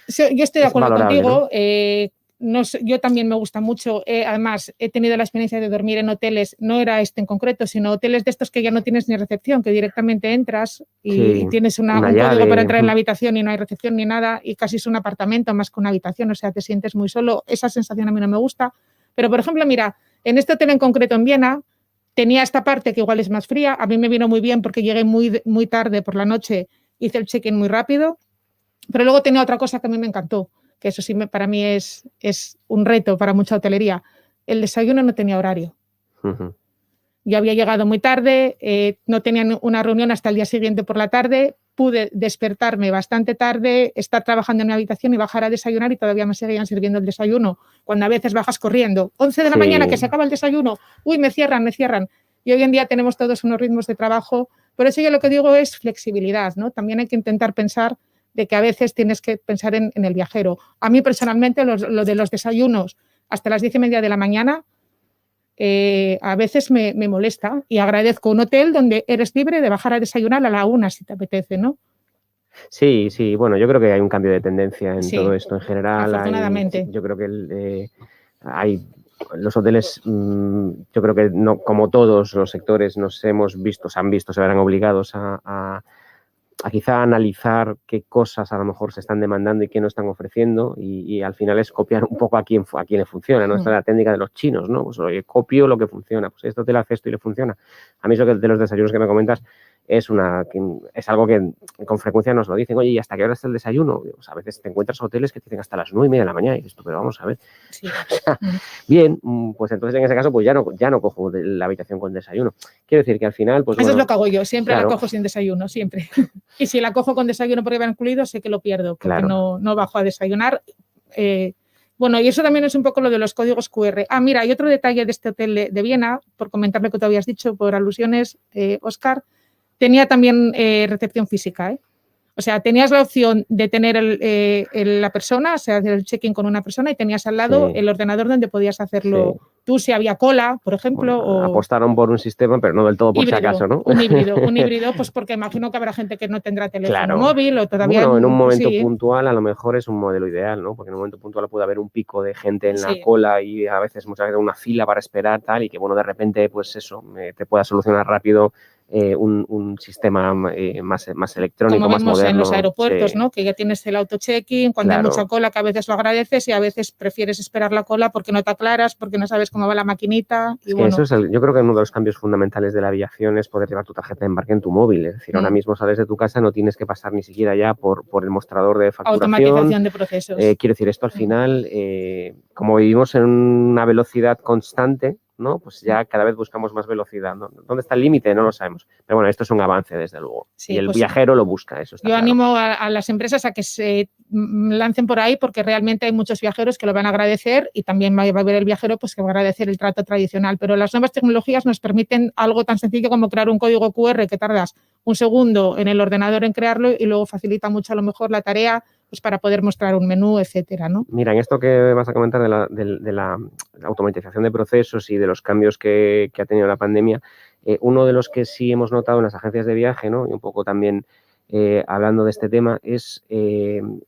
Sí, yo estoy de acuerdo contigo.
¿No?
Yo también me gusta mucho. Además, he tenido la experiencia de dormir en hoteles, no era este en concreto, sino hoteles de estos que ya no tienes ni recepción, que directamente entras y tienes un código para entrar en la habitación y no hay recepción ni nada, y casi es un apartamento más que una habitación, o sea, te sientes muy solo. Esa sensación a mí no me gusta. Pero, por ejemplo, mira, en este hotel en concreto en Viena, tenía esta parte que igual es más fría. A mí me vino muy bien porque llegué muy tarde por la noche, hice el check-in muy rápido, pero luego tenía otra cosa que a mí me encantó, que eso sí para mí es un reto para mucha hotelería. El desayuno no tenía horario.
Uh-huh.
Yo había llegado muy tarde, no tenía una reunión hasta el día siguiente por la tarde, pude despertarme bastante tarde, estar trabajando en mi habitación y bajar a desayunar y todavía me seguían sirviendo el desayuno, cuando a veces bajas corriendo. 11 de la mañana que se acaba el desayuno, uy, me cierran. Y hoy en día tenemos todos unos ritmos de trabajo. Por eso yo lo que digo es flexibilidad, ¿no? También hay que intentar pensar de que a veces tienes que pensar en el viajero. A mí personalmente lo de los desayunos hasta las 10:30 de la mañana a veces me molesta y agradezco un hotel donde eres libre de bajar a desayunar a la 1 si te apetece, ¿no?
Sí, bueno, yo creo que hay un cambio de tendencia en todo esto en general.
Afortunadamente.
Yo creo que hay los hoteles, yo creo que no, como todos los sectores se verán obligados a quizá analizar qué cosas a lo mejor se están demandando y qué no están ofreciendo y al final es copiar un poco a quién le funciona, ¿no? Esta es la técnica de los chinos, ¿no? Pues oye, copio lo que funciona, pues esto te lo hace esto y le funciona. A mí eso de los desayunos que me comentas es algo que con frecuencia nos lo dicen, oye, ¿y hasta qué hora está el desayuno? Pues a veces te encuentras hoteles que te dicen hasta las 9:30 de la mañana y dices tú, pero vamos a ver.
Sí.
O sea, bien, pues entonces en ese caso pues ya no cojo la habitación con desayuno. Quiero decir que al final, pues
eso es lo que hago yo, siempre
claro.
La cojo sin desayuno, siempre. Y si la cojo con desayuno porque va incluido, sé que lo pierdo, porque no bajo a desayunar. Bueno, y eso también es un poco lo de los códigos QR. Mira, hay otro detalle de este hotel de Viena, por comentar lo que tú habías dicho, por alusiones, Óscar, tenía también recepción física, O sea, tenías la opción de tener la persona, o sea, hacer el check-in con una persona y tenías al lado el ordenador donde podías hacerlo tú si había cola, por ejemplo.
Bueno,
o
apostaron por un sistema, pero no del todo por
híbrido,
si acaso, ¿no?
Un híbrido, pues porque imagino que habrá gente que no tendrá teléfono
Claro.
móvil o todavía...
Bueno, en un momento
sí.
puntual a lo mejor es un modelo ideal, ¿no? Porque en un momento puntual puede haber un pico de gente en la
Sí.
cola y muchas veces una fila para esperar, tal, y que, bueno, de repente, pues eso, te pueda solucionar rápido un sistema más electrónico,
Como
más
vemos
moderno.
en los aeropuertos,
Sí.
¿no? Que ya tienes el auto-check-in, cuando hay
Claro.
mucha cola, que a veces lo agradeces y a veces prefieres esperar la cola porque no te aclaras, porque no sabes cómo va la maquinita. Y
Es que
bueno,
eso es yo creo que uno de los cambios fundamentales de la aviación es poder llevar tu tarjeta de embarque en tu móvil. Es decir, ahora mismo sales de tu casa, no tienes que pasar ni siquiera ya por el mostrador de facturación.
automatización de procesos.
Quiero decir, esto al final, como vivimos en una velocidad constante, ¿no? Pues ya cada vez buscamos más velocidad, ¿no? ¿Dónde está el límite? No lo sabemos. Pero bueno, esto es un avance, desde luego.
Sí,
y el
pues
viajero lo busca, eso está
yo
claro.
animo a las empresas a que se lancen por ahí porque realmente hay muchos viajeros que lo van a agradecer y también va a haber el viajero pues que va a agradecer el trato tradicional. Pero las nuevas tecnologías nos permiten algo tan sencillo como crear un código QR que tardas un segundo en el ordenador en crearlo y luego facilita mucho a lo mejor la tarea pues para poder mostrar un menú, etcétera, ¿no?
Mira, en esto que vas a comentar de la automatización de procesos y de los cambios que ha tenido la pandemia, uno de los que sí hemos notado en las agencias de viaje, ¿no? Y un poco también hablando de este tema, es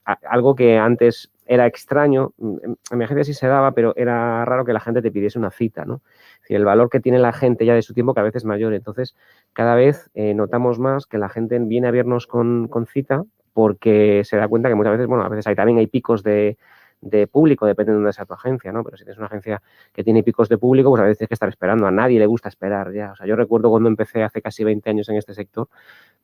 algo que antes era extraño. En mi agencia sí se daba, pero era raro que la gente te pidiese una cita, ¿no? Es decir, el valor que tiene la gente ya de su tiempo cada vez es mayor. Entonces, cada vez notamos más que la gente viene a vernos con cita porque se da cuenta que muchas veces, bueno, a veces también hay picos de público, depende de dónde sea tu agencia, ¿no? Pero si tienes una agencia que tiene picos de público, pues a veces tienes que estar esperando. A nadie le gusta esperar ya. O sea, yo recuerdo cuando empecé hace casi 20 años en este sector,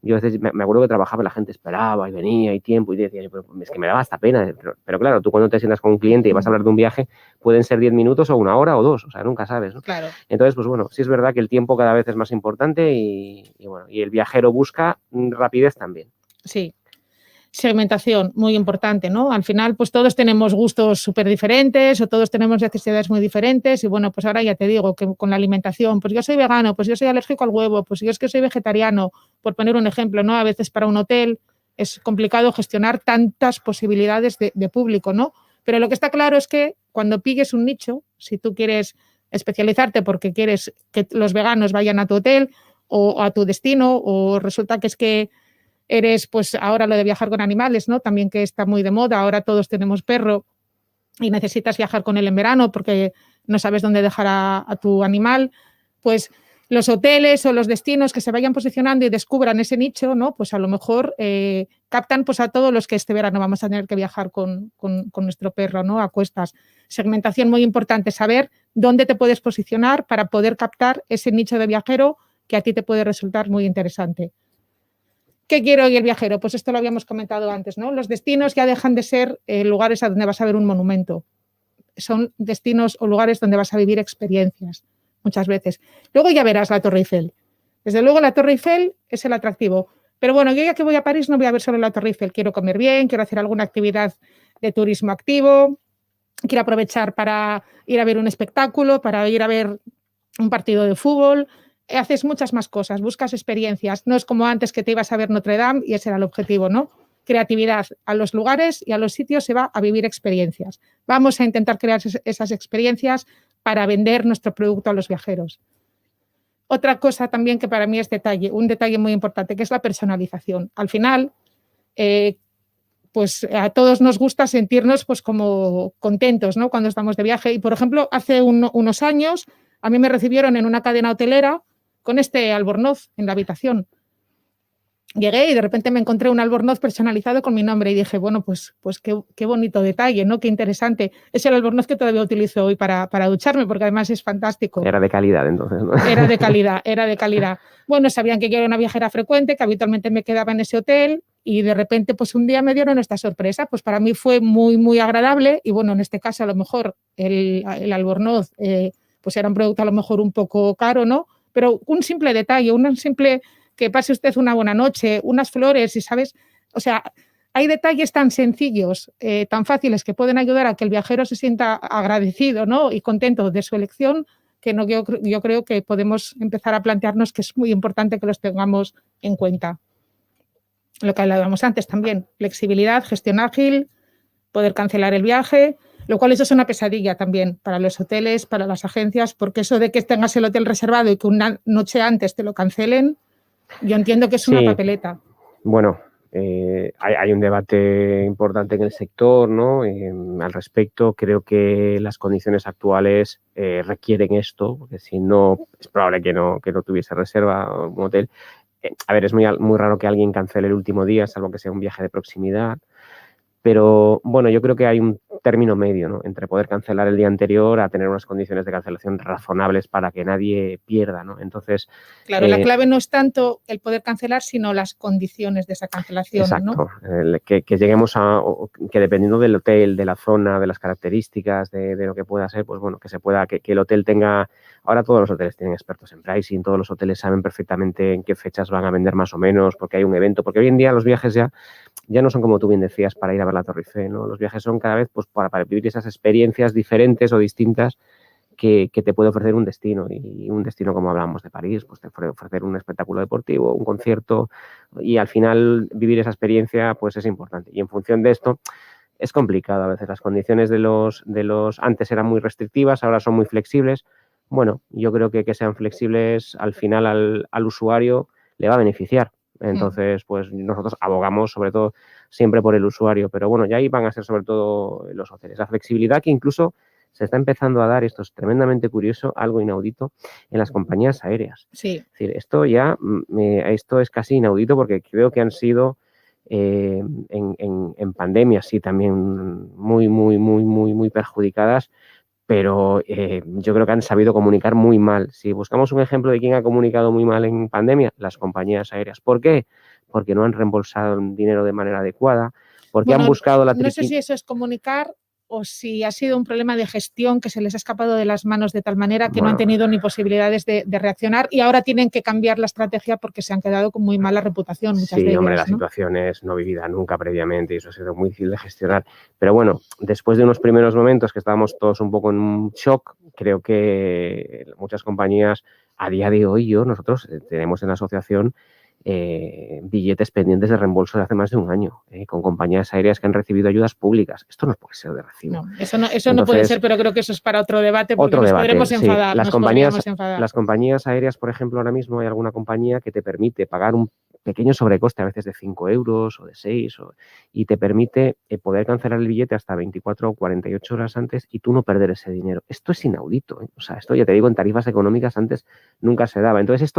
yo a veces me acuerdo que trabajaba y la gente esperaba y venía y tiempo y decía, pero es que me daba hasta pena. Pero claro, tú cuando te sientas con un cliente y vas a hablar de un viaje, pueden ser 10 minutos o 1 hora o 2, o sea, nunca sabes, ¿no?
Claro.
Entonces, pues bueno, sí es verdad que el tiempo cada vez es más importante y bueno, y el viajero busca rapidez también.
Sí. Segmentación, muy importante, ¿no? Al final, pues todos tenemos gustos súper diferentes o todos tenemos necesidades muy diferentes y bueno, pues ahora ya te digo que con la alimentación, pues yo soy vegano, pues yo soy alérgico al huevo, pues yo es que soy vegetariano, por poner un ejemplo, ¿no? A veces para un hotel es complicado gestionar tantas posibilidades de público, ¿no? Pero lo que está claro es que cuando pilles un nicho, si tú quieres especializarte porque quieres que los veganos vayan a tu hotel o a tu destino o resulta que es que eres, pues ahora lo de viajar con animales, ¿no? También que está muy de moda, ahora todos tenemos perro y necesitas viajar con él en verano porque no sabes dónde dejar a tu animal, pues los hoteles o los destinos que se vayan posicionando y descubran ese nicho, ¿no? Pues a lo mejor captan pues a todos los que este verano vamos a tener que viajar con nuestro perro, ¿no? A cuestas. Segmentación muy importante, saber dónde te puedes posicionar para poder captar ese nicho de viajero que a ti te puede resultar muy interesante. ¿Qué quiero hoy el viajero? Pues esto lo habíamos comentado antes, ¿no? Los destinos ya dejan de ser lugares a donde vas a ver un monumento. Son destinos o lugares donde vas a vivir experiencias, muchas veces. Luego ya verás la Torre Eiffel. Desde luego la Torre Eiffel es el atractivo. Pero bueno, yo ya que voy a París no voy a ver solo la Torre Eiffel. Quiero comer bien, quiero hacer alguna actividad de turismo activo, quiero aprovechar para ir a ver un espectáculo, para ir a ver un partido de fútbol. Haces muchas más cosas, buscas experiencias. No es como antes que te ibas a ver Notre Dame y ese era el objetivo, ¿no? Creatividad. A los lugares y a los sitios se va a vivir experiencias. Vamos a intentar crear esas experiencias para vender nuestro producto a los viajeros. Otra cosa también que para mí es un detalle muy importante, que es la personalización. Al final, pues a todos nos gusta sentirnos pues como contentos, ¿no? Cuando estamos de viaje. Y, por ejemplo, hace unos años a mí me recibieron en una cadena hotelera con este albornoz en la habitación. Llegué y de repente me encontré un albornoz personalizado con mi nombre y dije, bueno, pues qué bonito detalle, ¿no? Qué interesante. Es el albornoz que todavía utilizo hoy para ducharme porque además es fantástico.
Era de calidad entonces, ¿no?
Era de calidad. Bueno, sabían que yo era una viajera frecuente, que habitualmente me quedaba en ese hotel y de repente pues un día me dieron esta sorpresa. Pues para mí fue muy, muy agradable y bueno, en este caso a lo mejor el albornoz pues era un producto a lo mejor un poco caro, ¿no? Pero un simple detalle, que pase usted una buena noche, unas flores y, ¿sabes? O sea, hay detalles tan sencillos, tan fáciles que pueden ayudar a que el viajero se sienta agradecido, ¿no? Y contento de su elección, que yo creo que podemos empezar a plantearnos que es muy importante que los tengamos en cuenta. Lo que hablábamos antes también, flexibilidad, gestión ágil, poder cancelar el viaje. Lo cual eso es una pesadilla también para los hoteles, para las agencias, porque eso de que tengas el hotel reservado y que una noche antes te lo cancelen, yo entiendo que es una papeleta.
Bueno, hay un debate importante en el sector, ¿no? Al respecto, creo que las condiciones actuales requieren esto, porque si no, es probable que no tuviese reserva un hotel. A ver, es muy raro que alguien cancele el último día, salvo que sea un viaje de proximidad. Pero, bueno, yo creo que hay un término medio, ¿no? Entre poder cancelar el día anterior a tener unas condiciones de cancelación razonables para que nadie pierda, ¿no? Entonces...
Claro, la clave no es tanto el poder cancelar, sino las condiciones de esa cancelación,
exacto,
¿no?
Que lleguemos a... que dependiendo del hotel, de la zona, de las características, de lo que pueda ser, pues bueno, que se pueda... que el hotel tenga... Ahora todos los hoteles tienen expertos en pricing, todos los hoteles saben perfectamente en qué fechas van a vender más o menos, porque hay un evento, porque hoy en día los viajes ya no son como tú bien decías para ir a ver la Torre Eiffel, ¿no? Los viajes son cada vez pues para vivir esas experiencias diferentes o distintas que te puede ofrecer un destino. Y un destino, como hablamos de París, pues te puede ofrecer un espectáculo deportivo, un concierto, y al final vivir esa experiencia pues es importante. Y en función de esto es complicado a veces. Las condiciones de los antes eran muy restrictivas, ahora son muy flexibles. Bueno, yo creo que sean flexibles al final al usuario le va a beneficiar. Entonces, pues nosotros abogamos sobre todo siempre por el usuario, pero bueno, ya ahí van a ser sobre todo los hoteles. La flexibilidad que incluso se está empezando a dar, esto es tremendamente curioso, algo inaudito, en las compañías aéreas.
Sí.
Es decir, esto es casi inaudito porque creo que han sido en pandemia sí también muy perjudicadas, pero yo creo que han sabido comunicar muy mal. Si buscamos un ejemplo de quién ha comunicado muy mal en pandemia, las compañías aéreas. ¿Por qué? Porque no han reembolsado el dinero de manera adecuada, porque han buscado la...
No sé si eso es comunicar o si ha sido un problema de gestión que se les ha escapado de las manos de tal manera que no han tenido ni posibilidades de reaccionar y ahora tienen que cambiar la estrategia porque se han quedado con muy mala reputación muchas de ellas.
Sí, hombre, la situación es no vivida nunca previamente y eso ha sido muy difícil de gestionar. Pero bueno, después de unos primeros momentos que estábamos todos un poco en shock, creo que muchas compañías, a día de hoy nosotros tenemos en la asociación billetes pendientes de reembolso de hace más de un año, con compañías aéreas que han recibido ayudas públicas. Esto no puede ser de recibo.
No, eso no puede ser, pero creo que eso es para otro debate porque podremos enfadar.
Sí. Las compañías aéreas, por ejemplo, ahora mismo hay alguna compañía que te permite pagar un pequeño sobrecoste, a veces de 5 euros o de 6, y te permite poder cancelar el billete hasta 24 o 48 horas antes y tú no perder ese dinero. Esto es inaudito. O sea, esto ya te digo, en tarifas económicas antes nunca se daba. Entonces,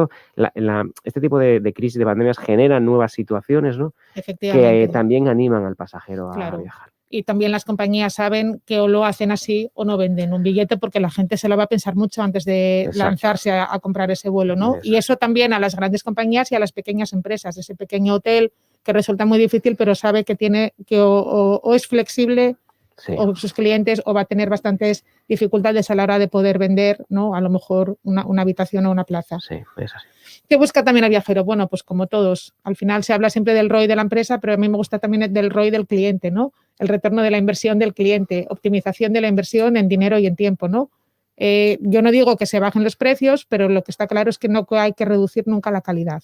este tipo de crisis de pandemias generan nuevas situaciones, ¿no? Que también animan al pasajero a viajar.
Y también las compañías saben que o lo hacen así o no venden un billete porque la gente se lo va a pensar mucho antes de lanzarse a comprar ese vuelo, ¿no? Y eso también a las grandes compañías y a las pequeñas empresas, ese pequeño hotel que resulta muy difícil pero sabe que tiene que o es flexible o sus clientes o va a tener bastantes dificultades a la hora de poder vender, ¿no? A lo mejor una habitación o una plaza.
Sí, es así.
¿Qué busca también el viajero? Bueno, pues como todos, al final se habla siempre del ROI de la empresa, pero a mí me gusta también del ROI del cliente, ¿no? El retorno de la inversión del cliente, optimización de la inversión en dinero y en tiempo, ¿no? Yo no digo que se bajen los precios, pero lo que está claro es que no hay que reducir nunca la calidad,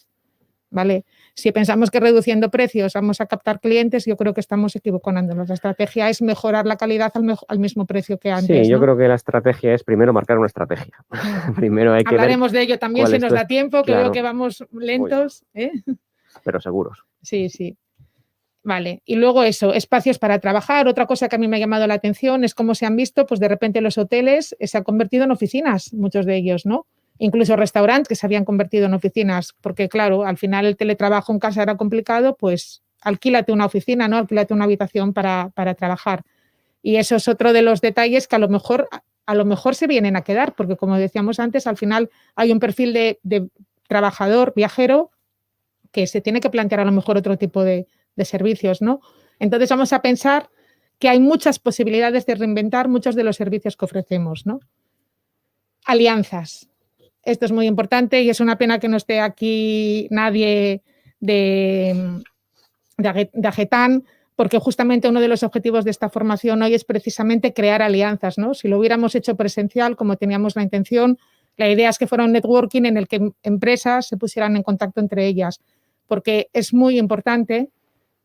¿vale? Si pensamos que reduciendo precios vamos a captar clientes, yo creo que estamos equivocándonos. La estrategia es mejorar la calidad al mismo precio que antes.
Sí, yo creo que la estrategia es primero marcar una estrategia. Primero hay que
hablaremos de ello también si nos da tiempo, que veo que vamos lentos.
Pero seguros.
Sí. Vale, y luego eso, espacios para trabajar. Otra cosa que a mí me ha llamado la atención es cómo se han visto, pues de repente los hoteles se han convertido en oficinas, muchos de ellos, ¿no? Incluso restaurantes que se habían convertido en oficinas, porque claro, al final el teletrabajo en casa era complicado, pues alquílate una oficina, ¿no? Alquílate una habitación para trabajar. Y eso es otro de los detalles que a lo mejor se vienen a quedar, porque como decíamos antes, al final hay un perfil de trabajador, viajero, que se tiene que plantear a lo mejor otro tipo de servicios, ¿no? Entonces vamos a pensar que hay muchas posibilidades de reinventar muchos de los servicios que ofrecemos, ¿no? Alianzas. Esto es muy importante y es una pena que no esté aquí nadie de Agetán, porque justamente uno de los objetivos de esta formación hoy es precisamente crear alianzas, ¿no? Si lo hubiéramos hecho presencial, como teníamos la intención, la idea es que fuera un networking en el que empresas se pusieran en contacto entre ellas, porque es muy importante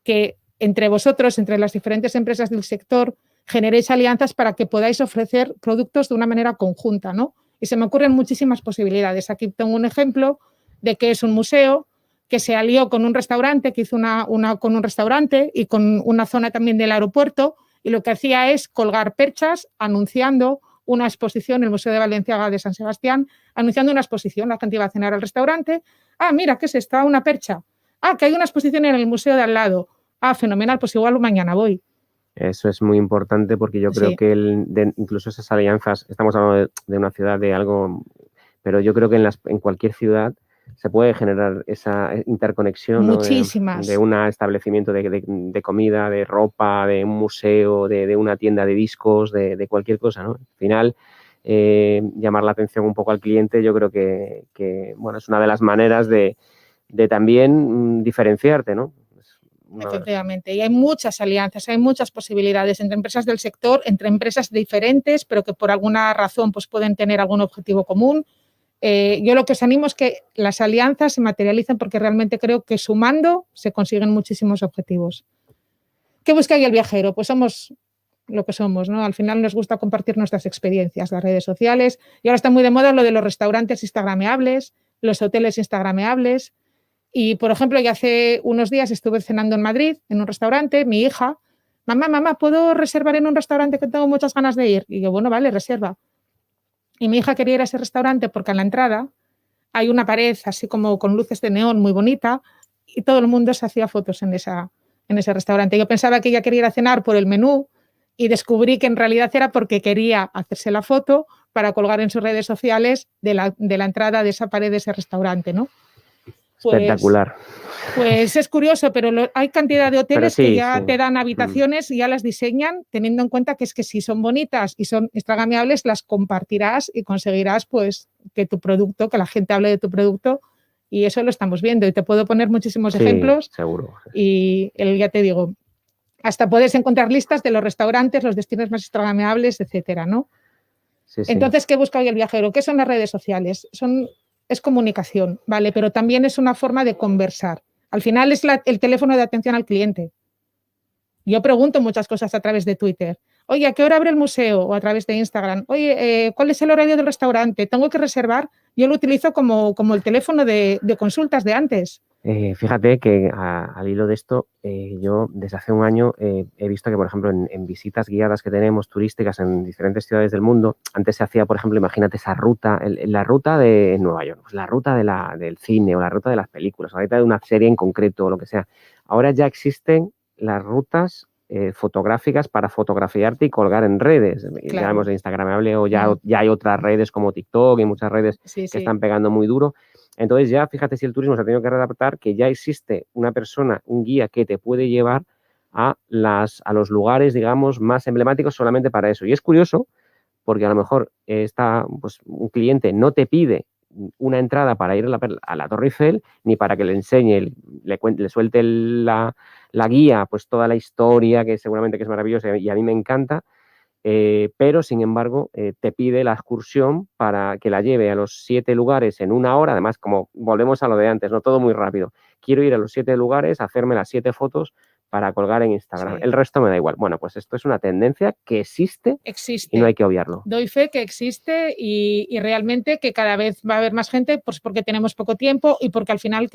que entre vosotros, entre las diferentes empresas del sector, generéis alianzas para que podáis ofrecer productos de una manera conjunta, ¿no? Y se me ocurren muchísimas posibilidades. Aquí tengo un ejemplo de que es un museo que se alió con un restaurante, que hizo una con un restaurante y con una zona también del aeropuerto, y lo que hacía es colgar perchas anunciando una exposición, el Museo de Valenciaga de San Sebastián, anunciando una exposición. La gente iba a cenar al restaurante. Ah, mira, ¿qué es esto? Una percha. Ah, que hay una exposición en el museo de al lado. Ah, fenomenal, pues igual mañana voy.
Eso es muy importante porque yo creo que incluso esas alianzas, estamos hablando de una ciudad, de algo, pero yo creo que en cualquier ciudad se puede generar esa interconexión, ¿no? de un establecimiento de comida, de ropa, de un museo, de una tienda de discos, de cualquier cosa, ¿no? Al final, llamar la atención un poco al cliente, yo creo que bueno, es una de las maneras de también diferenciarte, ¿no?
Efectivamente, y hay muchas alianzas, hay muchas posibilidades entre empresas del sector, entre empresas diferentes, pero que por alguna razón pues, pueden tener algún objetivo común. Yo lo que os animo es que las alianzas se materialicen porque realmente creo que sumando se consiguen muchísimos objetivos. ¿Qué busca ahí el viajero? Pues somos lo que somos, ¿no? Al final nos gusta compartir nuestras experiencias, las redes sociales, y ahora está muy de moda lo de los restaurantes instagrameables, los hoteles instagrameables. Y, por ejemplo, ya hace unos días estuve cenando en Madrid, en un restaurante, mi hija, mamá, ¿puedo reservar en un restaurante que tengo muchas ganas de ir? Y yo, bueno, vale, reserva. Y mi hija quería ir a ese restaurante porque en la entrada hay una pared así como con luces de neón muy bonita y todo el mundo se hacía fotos en ese restaurante. Yo pensaba que ella quería ir a cenar por el menú y descubrí que en realidad era porque quería hacerse la foto para colgar en sus redes sociales de la entrada de esa pared de ese restaurante, ¿no?
Espectacular.
Pues es curioso, pero hay cantidad de hoteles que ya te dan habitaciones y ya las diseñan, teniendo en cuenta que es que si son bonitas y son instagramiables, las compartirás y conseguirás pues que tu producto, que la gente hable de tu producto, y eso lo estamos viendo. Y te puedo poner muchísimos ejemplos.
Seguro.
Y ya te digo, hasta puedes encontrar listas de los restaurantes, los destinos más instagramiables, etcétera, ¿no?
Sí.
Entonces, ¿qué busca hoy el viajero? ¿Qué son las redes sociales? Es comunicación, ¿vale? Pero también es una forma de conversar. Al final es el teléfono de atención al cliente. Yo pregunto muchas cosas a través de Twitter. Oye, ¿a qué hora abre el museo? O a través de Instagram. Oye, ¿cuál es el horario del restaurante? ¿Tengo que reservar? Yo lo utilizo como el teléfono de consultas de antes.
Fíjate que al hilo de esto, yo desde hace un año he visto que, por ejemplo, en visitas guiadas que tenemos turísticas en diferentes ciudades del mundo, antes se hacía, por ejemplo, imagínate esa ruta, la ruta de Nueva York, pues la ruta del cine o la ruta de las películas, la ruta de una serie en concreto o lo que sea. Ahora ya existen las rutas fotográficas para fotografiarte y colgar en redes. Claro. Ya hablamos de Instagramable o ya hay otras redes como TikTok y muchas redes que están pegando muy duro. Entonces ya, fíjate si el turismo se ha tenido que readaptar, que ya existe una persona, un guía que te puede llevar a los lugares, digamos, más emblemáticos solamente para eso. Y es curioso porque a lo mejor pues, un cliente no te pide una entrada para ir a la Torre Eiffel ni para que le enseñe, le suelte la guía, pues toda la historia, que seguramente que es maravillosa y a mí me encanta. Pero, sin embargo, te pide la excursión para que la lleve a los 7 lugares en 1 hora. Además, como volvemos a lo de antes, no todo muy rápido. Quiero ir a los 7 lugares, hacerme las 7 fotos para colgar en Instagram. Sí. El resto me da igual. Bueno, pues esto es una tendencia que existe y no hay que obviarlo.
Doy fe que existe y realmente que cada vez va a haber más gente, pues porque tenemos poco tiempo y porque al final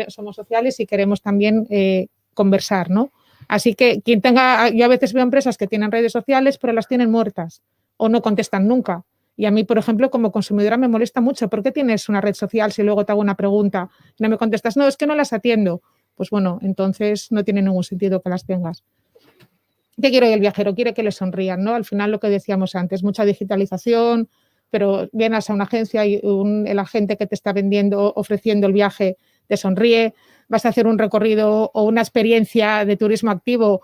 somos sociales y queremos también conversar, ¿no? Así que yo a veces veo empresas que tienen redes sociales, pero las tienen muertas o no contestan nunca. Y a mí, por ejemplo, como consumidora me molesta mucho. ¿Por qué tienes una red social si luego te hago una pregunta y no me contestas? No, es que no las atiendo. Pues bueno, entonces no tiene ningún sentido que las tengas. ¿Qué quiere el viajero? Quiere que le sonrían, ¿no? Al final lo que decíamos antes, mucha digitalización, pero vienes a una agencia y el agente que te está vendiendo, ofreciendo el viaje, te sonríe. Vas a hacer un recorrido o una experiencia de turismo activo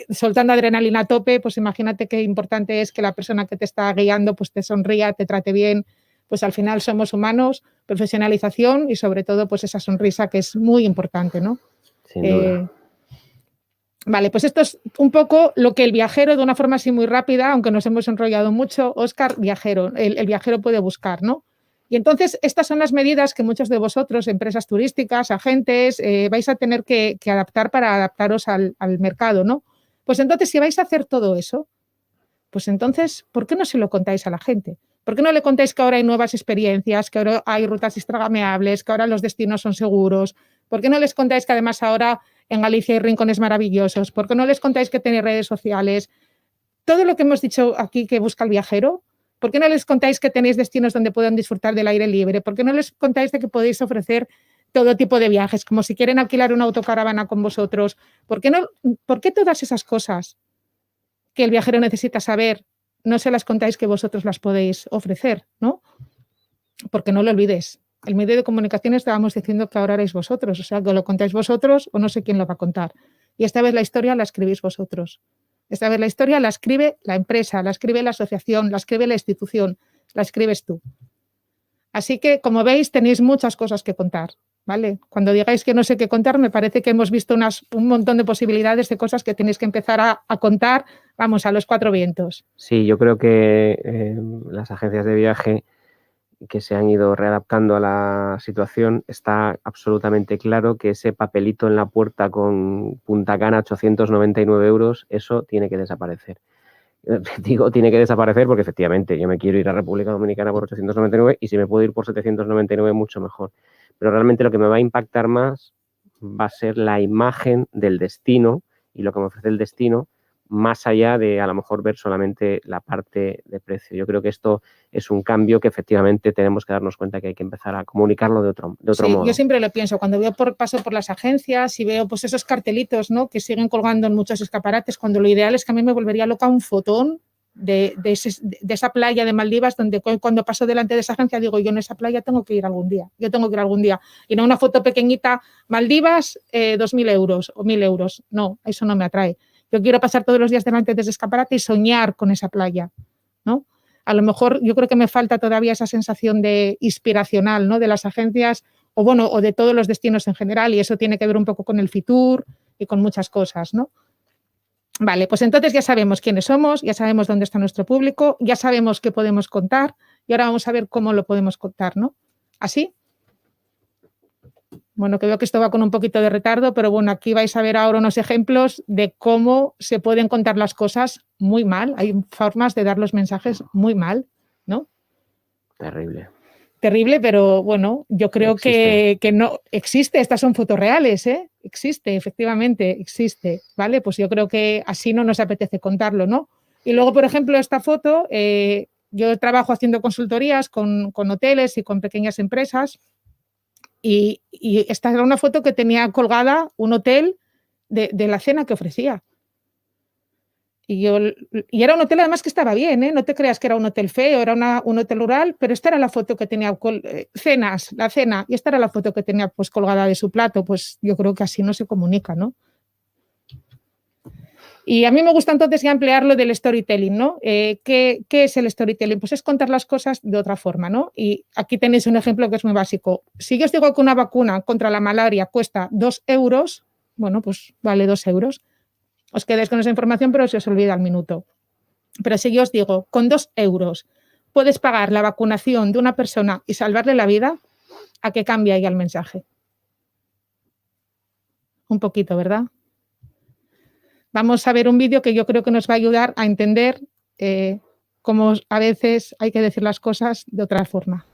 soltando adrenalina a tope, pues imagínate qué importante es que la persona que te está guiando pues te sonría, te trate bien. Pues al final somos humanos, profesionalización y sobre todo pues esa sonrisa que es muy importante, ¿no?
Sin duda.
Vale, pues esto es un poco lo que el viajero, de una forma así muy rápida, aunque nos hemos enrollado mucho, Óscar, viajero, el viajero puede buscar, ¿no? Y entonces estas son las medidas que muchos de vosotros, empresas turísticas, agentes, vais a tener que adaptar para adaptaros al mercado, ¿no? Pues entonces, si vais a hacer todo eso, pues entonces, ¿por qué no se lo contáis a la gente? ¿Por qué no le contáis que ahora hay nuevas experiencias, que ahora hay rutas instagramables, que ahora los destinos son seguros? ¿Por qué no les contáis que además ahora en Galicia hay rincones maravillosos? ¿Por qué no les contáis que tenéis redes sociales? Todo lo que hemos dicho aquí que busca el viajero, ¿por qué no les contáis que tenéis destinos donde puedan disfrutar del aire libre? ¿Por qué no les contáis de que podéis ofrecer todo tipo de viajes, como si quieren alquilar una autocaravana con vosotros? ¿Por qué todas esas cosas que el viajero necesita saber no se las contáis que vosotros las podéis ofrecer, ¿no? Porque no lo olvides. El medio de comunicación estábamos diciendo que ahora erais vosotros, o sea, que lo contáis vosotros o no sé quién lo va a contar. Y esta vez la historia la escribís vosotros. Esta vez la historia la escribe la empresa, la escribe la asociación, la escribe la institución, la escribes tú. Así que, como veis, tenéis muchas cosas que contar, ¿vale? Cuando digáis que no sé qué contar, me parece que hemos visto un montón de posibilidades de cosas que tenéis que empezar a contar, vamos, a los 4 vientos.
Sí, yo creo que las agencias de viaje que se han ido readaptando a la situación, está absolutamente claro que ese papelito en la puerta con Punta Cana 899 euros, eso tiene que desaparecer. Digo, tiene que desaparecer porque efectivamente yo me quiero ir a República Dominicana por 899 y si me puedo ir por 799 mucho mejor. Pero realmente lo que me va a impactar más va a ser la imagen del destino y lo que me ofrece el destino, más allá de a lo mejor ver solamente la parte de precio. Yo creo que esto es un cambio que efectivamente tenemos que darnos cuenta que hay que empezar a comunicarlo de otro modo.
Yo siempre lo pienso, cuando paso por las agencias y veo pues esos cartelitos, ¿no?, que siguen colgando en muchos escaparates, cuando lo ideal es que a mí me volvería loca un fotón de esa playa de Maldivas, donde cuando paso delante de esa agencia digo, yo en esa playa tengo que ir algún día, y no una foto pequeñita, Maldivas, 2.000 euros o 1.000 euros, no, eso no me atrae. Yo quiero pasar todos los días delante de ese escaparate y soñar con esa playa, ¿no? A lo mejor yo creo que me falta todavía esa sensación de inspiracional, ¿no?, de las agencias o de todos los destinos en general, y eso tiene que ver un poco con el Fitur y con muchas cosas, ¿no? Vale, pues entonces ya sabemos quiénes somos, ya sabemos dónde está nuestro público, ya sabemos qué podemos contar y ahora vamos a ver cómo lo podemos contar, ¿no? ¿Así? Bueno, que veo que esto va con un poquito de retardo, pero bueno, aquí vais a ver ahora unos ejemplos de cómo se pueden contar las cosas muy mal. Hay formas de dar los mensajes muy mal, ¿no?
Terrible.
Terrible, pero bueno, yo creo que no existe. Estas son fotos reales, ¿eh? Existe, efectivamente, existe, ¿vale? Pues yo creo que así no nos apetece contarlo, ¿no? Y luego, por ejemplo, esta foto, yo trabajo haciendo consultorías con hoteles y con pequeñas empresas. Y esta era una foto que tenía colgada un hotel de la cena que ofrecía. Y era un hotel además que estaba bien, ¿eh? No te creas que era un hotel feo, era un hotel rural, pero esta era la foto que tenía, la cena, y esta era la foto que tenía pues colgada de su plato. Pues yo creo que así no se comunica, ¿no? Y a mí me gusta entonces ya emplearlo del storytelling, ¿no? ¿Qué es el storytelling? Pues es contar las cosas de otra forma, ¿no? Y aquí tenéis un ejemplo que es muy básico. Si yo os digo que una vacuna contra la malaria cuesta 2 euros, bueno, pues vale 2 euros. Os quedáis con esa información, pero se os olvida al minuto. Pero si yo os digo, con 2 euros puedes pagar la vacunación de una persona y salvarle la vida, ¿a qué cambia ahí el mensaje? Un poquito, ¿verdad? Vamos a ver un vídeo que yo creo que nos va a ayudar a entender cómo a veces hay que decir las cosas de otra forma.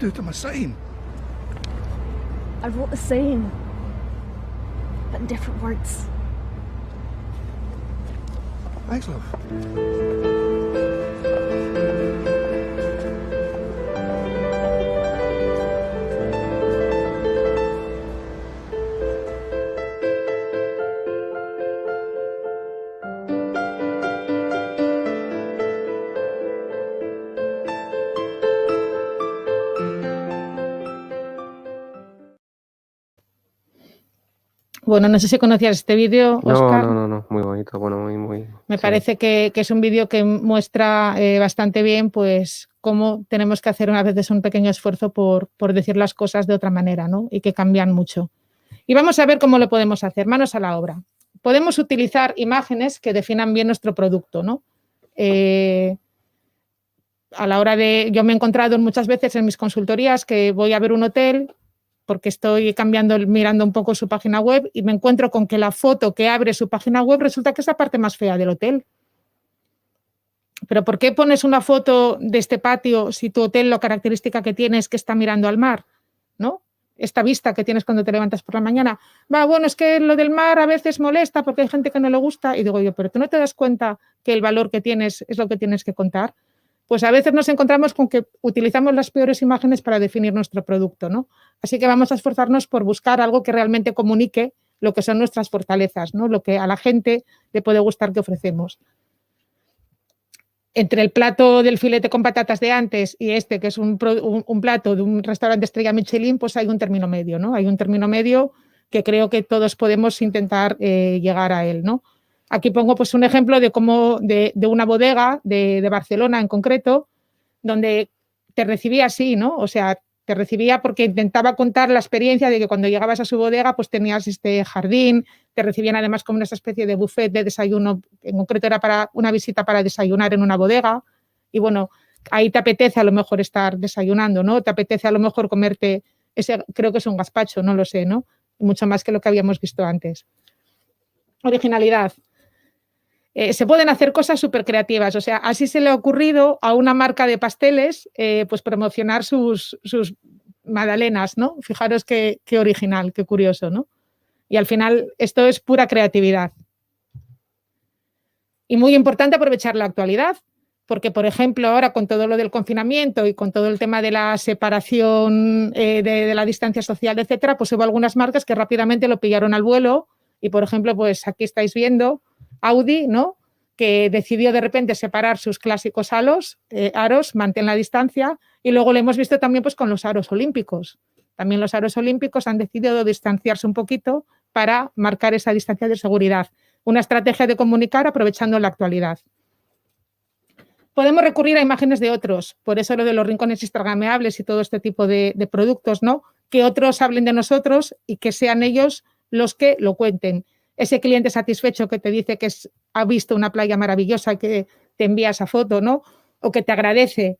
ute med saying?
I wrote the saying, but in different words.
Thanks, love.
Bueno, no sé si conocías este vídeo, Óscar.
No, muy bonito, bueno, muy.
Me parece que es un vídeo que muestra bastante bien, pues, cómo tenemos que hacer a veces un pequeño esfuerzo por decir las cosas de otra manera, ¿no? Y que cambian mucho. Y vamos a ver cómo lo podemos hacer. Manos a la obra. Podemos utilizar imágenes que definan bien nuestro producto, ¿no? A la hora de... Yo me he encontrado muchas veces en mis consultorías que voy a ver un hotel porque estoy mirando un poco su página web y me encuentro con que la foto que abre su página web resulta que es la parte más fea del hotel. ¿Pero por qué pones una foto de este patio si tu hotel la característica que tiene es que está mirando al mar, ¿no? Esta vista que tienes cuando te levantas por la mañana. Bueno, es que lo del mar a veces molesta porque hay gente que no le gusta. Y digo yo, pero ¿tú no te das cuenta que el valor que tienes es lo que tienes que contar? Pues a veces nos encontramos con que utilizamos las peores imágenes para definir nuestro producto, ¿no? Así que vamos a esforzarnos por buscar algo que realmente comunique lo que son nuestras fortalezas, ¿no? Lo que a la gente le puede gustar que ofrecemos. Entre el plato del filete con patatas de antes y este, que es un plato de un restaurante estrella Michelin, pues hay un término medio, ¿no? Hay un término medio que creo que todos podemos intentar llegar a él, ¿no? Aquí pongo pues un ejemplo de cómo de una bodega de Barcelona en concreto, donde te recibía así, ¿no? O sea, te recibía porque intentaba contar la experiencia de que cuando llegabas a su bodega pues tenías este jardín, te recibían además como una especie de buffet de desayuno, en concreto era para una visita para desayunar en una bodega y bueno, ahí te apetece a lo mejor estar desayunando, ¿no? Te apetece a lo mejor comerte ese, creo que es un gazpacho, no lo sé, ¿no? Mucho más que lo que habíamos visto antes. Originalidad. Se pueden hacer cosas súper creativas, o sea, así se le ha ocurrido a una marca de pasteles pues promocionar sus magdalenas, ¿no? Fijaros qué original, qué curioso, ¿no? Y al final esto es pura creatividad. Y muy importante aprovechar la actualidad, porque por ejemplo ahora con todo lo del confinamiento y con todo el tema de la separación de la distancia social, etcétera, pues hubo algunas marcas que rápidamente lo pillaron al vuelo y por ejemplo pues aquí estáis viendo Audi, ¿no? Que decidió de repente separar sus clásicos aros, mantén la distancia, y luego lo hemos visto también pues, con los aros olímpicos. También los aros olímpicos han decidido distanciarse un poquito para marcar esa distancia de seguridad. Una estrategia de comunicar aprovechando la actualidad. Podemos recurrir a imágenes de otros, por eso lo de los rincones instagrameables y todo este tipo de productos, ¿no? Que otros hablen de nosotros y que sean ellos los que lo cuenten. Ese cliente satisfecho que te dice que ha visto una playa maravillosa y que te envía esa foto, ¿no? O que te agradece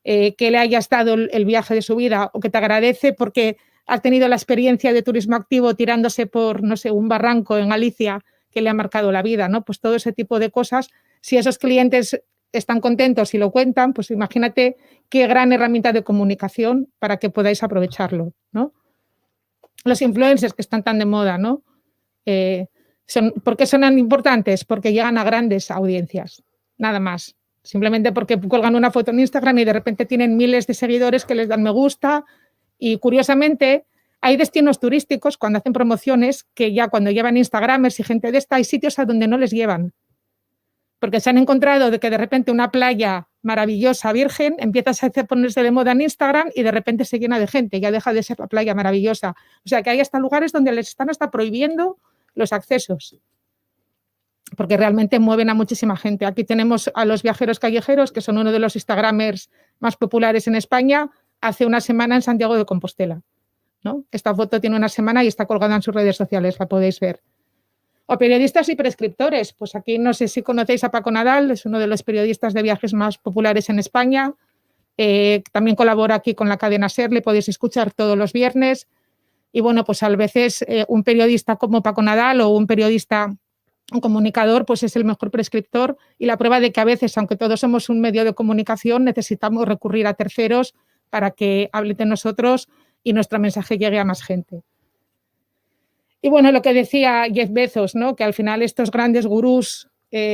que le haya estado el viaje de su vida, o que te agradece porque has tenido la experiencia de turismo activo tirándose por, no sé, un barranco en Galicia que le ha marcado la vida, ¿no? Pues todo ese tipo de cosas, si esos clientes están contentos y lo cuentan, pues imagínate qué gran herramienta de comunicación para que podáis aprovecharlo, ¿no? Los influencers que están tan de moda, ¿no? ¿Por qué son tan importantes? Porque llegan a grandes audiencias, nada más. Simplemente porque cuelgan una foto en Instagram y de repente tienen miles de seguidores que les dan me gusta y curiosamente hay destinos turísticos cuando hacen promociones que ya cuando llevan Instagramers y gente de esta hay sitios a donde no les llevan porque se han encontrado de que de repente una playa maravillosa, virgen, empieza a ponerse de moda en Instagram y de repente se llena de gente, ya deja de ser la playa maravillosa. O sea que hay hasta lugares donde les están hasta prohibiendo los accesos, porque realmente mueven a muchísima gente. Aquí tenemos a los viajeros callejeros, que son uno de los Instagramers más populares en España, hace una semana en Santiago de Compostela, ¿no? Esta foto tiene una semana y está colgada en sus redes sociales, la podéis ver. O periodistas y prescriptores, pues aquí no sé si conocéis a Paco Nadal, es uno de los periodistas de viajes más populares en España, también colabora aquí con la cadena SER, le podéis escuchar todos los viernes. Y bueno, pues a veces un periodista como Paco Nadal o un periodista, un comunicador, pues es el mejor prescriptor y la prueba de que a veces, aunque todos somos un medio de comunicación, necesitamos recurrir a terceros para que hable de nosotros y nuestro mensaje llegue a más gente. Y bueno, lo que decía Jeff Bezos, ¿no? Que al final estos grandes gurús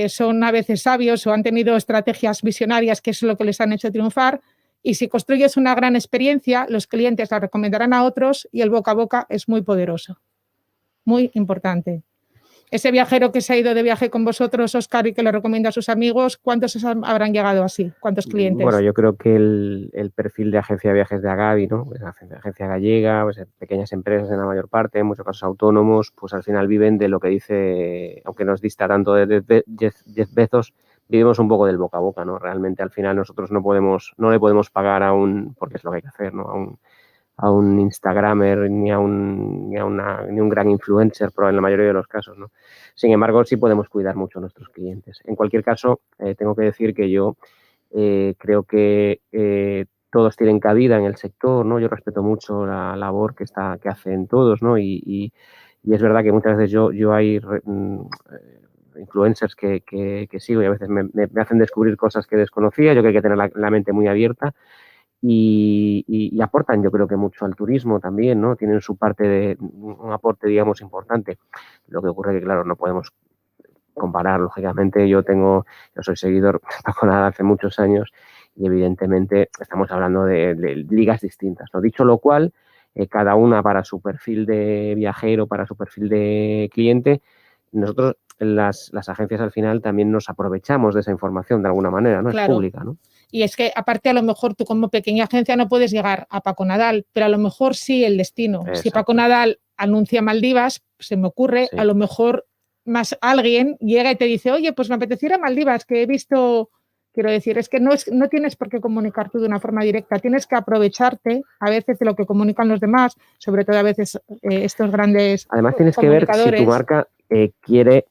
son a veces sabios o han tenido estrategias visionarias que es lo que les han hecho triunfar. Y si construyes una gran experiencia, los clientes la recomendarán a otros y el boca a boca es muy poderoso. Muy importante. Ese viajero que se ha ido de viaje con vosotros, Óscar, y que lo recomienda a sus amigos, ¿cuántos habrán llegado así? ¿Cuántos clientes?
Bueno, yo creo que el perfil de agencia de viajes de Agavi, ¿no? Pues agencia gallega, pues pequeñas empresas en la mayor parte, en muchos casos autónomos, pues al final viven de lo que dice, aunque nos dista tanto de Jeff Bezos, vivimos un poco del boca a boca, ¿no? Realmente al final nosotros no le podemos pagar porque es lo que hay que hacer, ¿no? A un Instagramer ni a un gran influencer, pero en la mayoría de los casos, ¿no? Sin embargo, sí podemos cuidar mucho a nuestros clientes. En cualquier caso, tengo que decir que yo creo que todos tienen cabida en el sector, ¿no? Yo respeto mucho la labor que hacen todos, ¿no? Y es verdad que muchas veces yo hay influencers que sigo y a veces me hacen descubrir cosas que desconocía. Yo creo que hay que tener la mente muy abierta. Y aportan, yo creo que mucho al turismo también, ¿no? Tienen un aporte, digamos, importante. Lo que ocurre que, claro, no podemos comparar, lógicamente. Yo soy seguidor de Paconada hace muchos años y evidentemente estamos hablando de ligas distintas, ¿no? Dicho lo cual, cada una para su perfil de viajero, para su perfil de cliente, nosotros las agencias al final también nos aprovechamos de esa información de alguna manera, ¿no?
Claro.
Es pública, ¿no?
Y es que aparte a lo mejor tú como pequeña agencia no puedes llegar a Paco Nadal, pero a lo mejor sí el destino.
Exacto.
Si Paco Nadal anuncia Maldivas, se me ocurre,
Sí.
a lo mejor más alguien llega y te dice, oye, pues me apeteciera Maldivas, que he visto, quiero decir, es que no tienes por qué comunicar tú de una forma directa, tienes que aprovecharte a veces de lo que comunican los demás, sobre todo a veces estos grandes
Además tienes que ver si tu marca quiere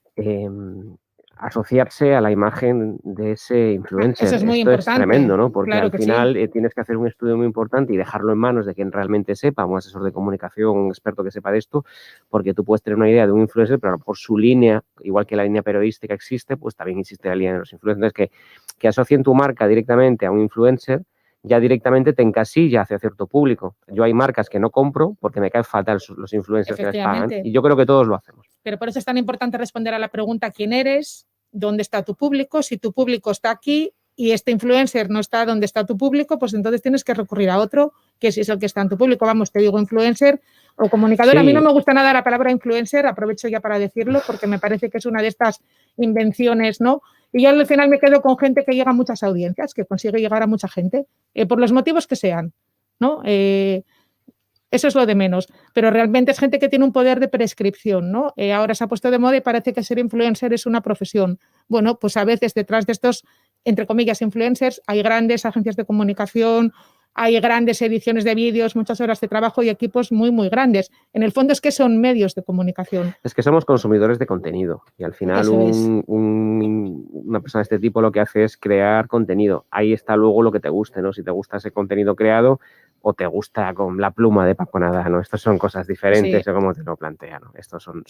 asociarse a la imagen de ese influencer.
Eso es muy
Esto
importante.
es tremendo, ¿no? Porque
Claro
al
que
final tienes que hacer un estudio muy importante y dejarlo en manos de quien realmente sepa, un asesor de comunicación, un experto que sepa de esto, porque tú puedes tener una idea de un influencer, pero a lo mejor su línea, igual que la línea periodística existe, pues también existe la línea de los influencers. Que asocien tu marca directamente a un influencer ya directamente te encasilla hacia cierto público. Yo hay marcas que no compro porque me caen fatal los influencers que les pagan y yo creo que todos lo hacemos.
Pero por eso es tan importante responder a la pregunta ¿quién eres? ¿Dónde está tu público? Si tu público está aquí y este influencer no está donde está tu público, pues entonces tienes que recurrir a otro que si es el que está en tu público. Vamos, te digo influencer o comunicador. Sí. A mí no me gusta nada la palabra influencer, aprovecho ya para decirlo porque me parece que es una de estas invenciones, ¿no? Y yo al final me quedo con gente que llega a muchas audiencias, que consigue llegar a mucha gente, por los motivos que sean, ¿no? Eso es lo de menos, pero realmente es gente que tiene un poder de prescripción, ¿no? Ahora se ha puesto de moda y parece que ser influencer es una profesión. Bueno, pues a veces detrás de estos, entre comillas, influencers, hay grandes agencias de comunicación, hay grandes ediciones de vídeos, muchas horas de trabajo y equipos muy, muy grandes. En el fondo es que son medios de comunicación.
Es que somos consumidores de contenido y al final una persona de este tipo lo que hace es crear contenido. Ahí está luego lo que te guste, ¿no? Si te gusta ese contenido creado o te gusta con la pluma de Paco Nadal, ¿no? Estas son cosas diferentes, sí. Como te lo plantea, ¿no? Estos son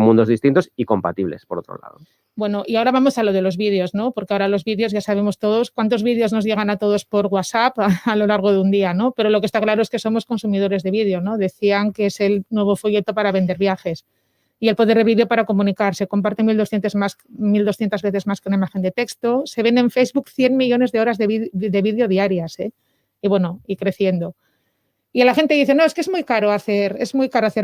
mundos distintos y compatibles, por otro lado.
Bueno, y ahora vamos a lo de los vídeos, ¿no? Porque ahora los vídeos ya sabemos todos cuántos vídeos nos llegan a todos por WhatsApp a lo largo de un día, ¿no? Pero lo que está claro es que somos consumidores de vídeo, ¿no? Decían que es el nuevo folleto para vender viajes. Y el poder de vídeo para comunicar. Se comparte 1.200 veces más que una imagen de texto. Se ven en Facebook 100 millones de horas de vídeo diarias, ¿eh? Y bueno, y creciendo. Y la gente dice, no, es que es muy caro hacer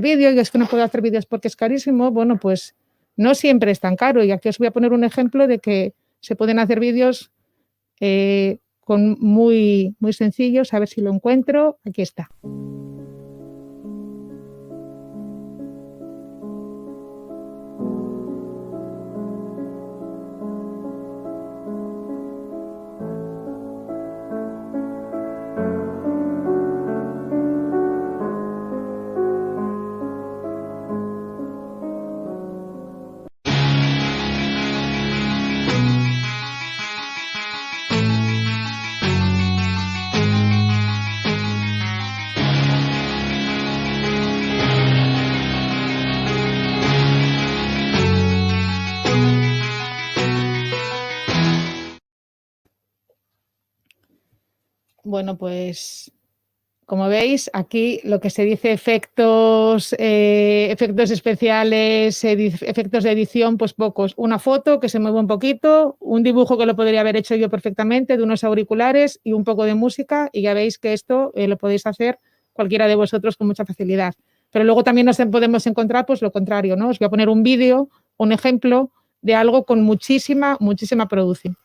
vídeos y es que no puedo hacer vídeos porque es carísimo. Bueno, pues no siempre es tan caro. Y aquí os voy a poner un ejemplo de que se pueden hacer vídeos muy, muy sencillos. A ver si lo encuentro. Aquí está. Bueno, pues Como veis, aquí lo que se dice efectos especiales, efectos de edición, pues pocos. Una foto que se mueve un poquito, un dibujo que lo podría haber hecho yo perfectamente, de unos auriculares y un poco de música, y ya veis que esto lo podéis hacer cualquiera de vosotros con mucha facilidad. Pero luego también nos podemos encontrar pues lo contrario, ¿no? Os voy a poner un vídeo, un ejemplo de algo con muchísima producción.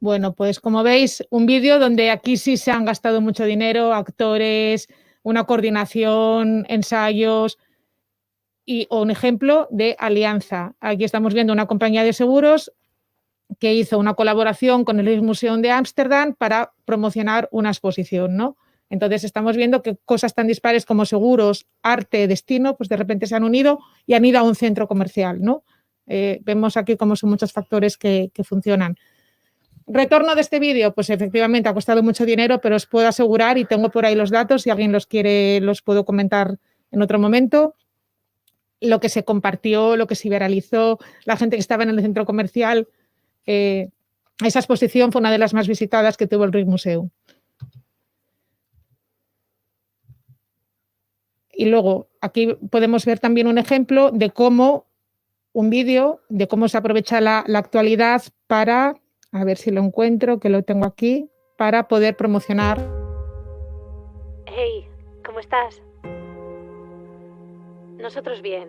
Bueno, pues como veis, un vídeo donde aquí sí se han gastado mucho dinero, actores, una coordinación, ensayos y un ejemplo de alianza. Aquí estamos viendo una compañía de seguros que hizo una colaboración con el Rijksmuseum de Ámsterdam para promocionar una exposición, ¿no? Entonces estamos viendo que cosas tan dispares como seguros, arte, destino, pues de repente se han unido y han ido a un centro comercial, ¿no? Vemos aquí cómo son muchos factores que funcionan. Retorno de este vídeo, pues efectivamente ha costado mucho dinero, pero os puedo asegurar, y tengo por ahí los datos, si alguien los quiere los puedo comentar en otro momento, lo que se compartió, lo que se viralizó, la gente que estaba en el centro comercial. Esa exposición fue una de las más visitadas que tuvo el Rijksmuseum. Y luego aquí podemos ver también un ejemplo de cómo un vídeo, de cómo se aprovecha la actualidad para, a ver si lo encuentro, que lo tengo aquí, para poder promocionar.
Hey, ¿cómo estás? Nosotros bien.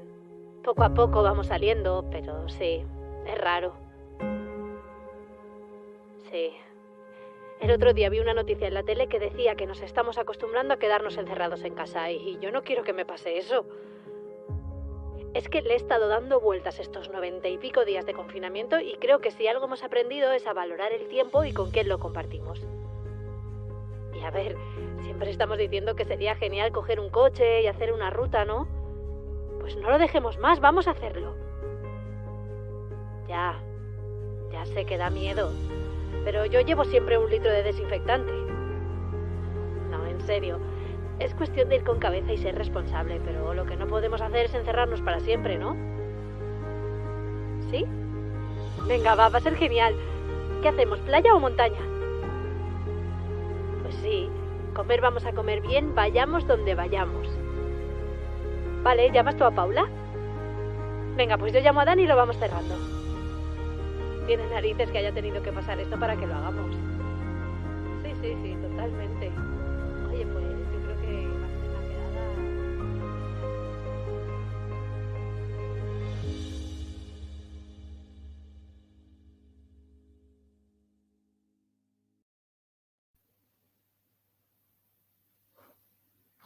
Poco a poco vamos saliendo, pero sí, es raro. Sí. El otro día vi una noticia en la tele que decía que nos estamos acostumbrando a quedarnos encerrados en casa y yo no quiero que me pase eso. Es que le he estado dando vueltas estos 90 y pico días de confinamiento y creo que si algo hemos aprendido es a valorar el tiempo y con quién lo compartimos. Y a ver, siempre estamos diciendo que sería genial coger un coche y hacer una ruta, ¿no? Pues no lo dejemos más, vamos a hacerlo. Ya sé que da miedo, pero yo llevo siempre 1 litro de desinfectante. No, en serio. Es cuestión de ir con cabeza y ser responsable, pero lo que no podemos hacer es encerrarnos para siempre, ¿no? ¿Sí? Venga, va a ser genial. ¿Qué hacemos, playa o montaña? Pues sí, comer vamos a comer bien, vayamos donde vayamos. Vale, ¿llamas tú a Paula? Venga, pues yo llamo a Dani y lo vamos cerrando. Tiene narices que haya tenido que pasar esto para que lo hagamos. Sí, totalmente. Oye, pues yo creo que va a ser una quedada.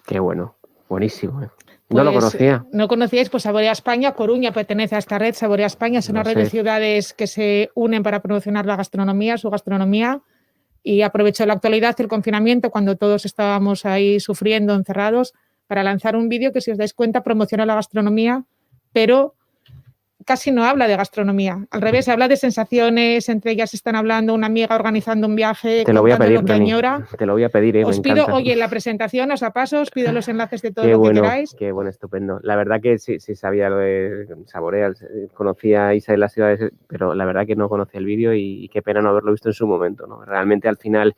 Qué bueno, buenísimo. No lo conocía.
¿No conocíais? Pues Saborea España, Coruña pertenece a esta red. Saborea España es una red de ciudades que se unen para promocionar la gastronomía, su gastronomía, y aprovechó la actualidad y el confinamiento cuando todos estábamos ahí sufriendo, encerrados, para lanzar un vídeo que, si os dais cuenta, promociona la gastronomía, pero casi no habla de gastronomía. Al revés, habla de sensaciones, entre ellas están hablando una amiga organizando un viaje.
Te lo voy a pedir,
lo que añora.
te lo voy a pedir,
Os
me
pido,
encanta.
oye, en la presentación os la paso, os pido los enlaces de todo
Qué
lo
bueno,
que queráis.
qué bueno, estupendo. La verdad que sí sabía lo de Saboreal, conocía a Isa de las ciudades, pero la verdad que no conocía el vídeo y qué pena no haberlo visto en su momento, ¿no? Realmente al final,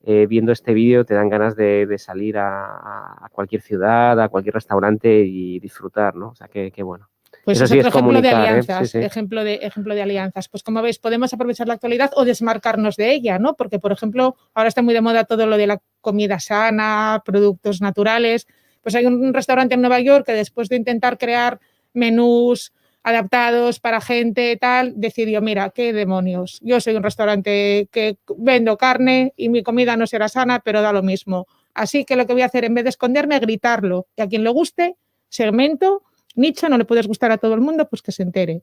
viendo este vídeo te dan ganas de salir a cualquier ciudad, a cualquier restaurante y disfrutar, ¿no? O sea, qué bueno.
Pues
Eso
es
sí
otro
es
ejemplo de
comunicar,
alianzas,
Sí.
ejemplo de alianzas. Pues como veis, podemos aprovechar la actualidad o desmarcarnos de ella, ¿no? Porque, por ejemplo, ahora está muy de moda todo lo de la comida sana, productos naturales. Pues hay un restaurante en Nueva York que después de intentar crear menús adaptados para gente tal, decidió, mira, qué demonios, yo soy un restaurante que vendo carne y mi comida no será sana, pero da lo mismo. Así que lo que voy a hacer, en vez de esconderme, gritarlo. Y a quien le guste, segmento, nicho, no le puedes gustar a todo el mundo, pues que se entere.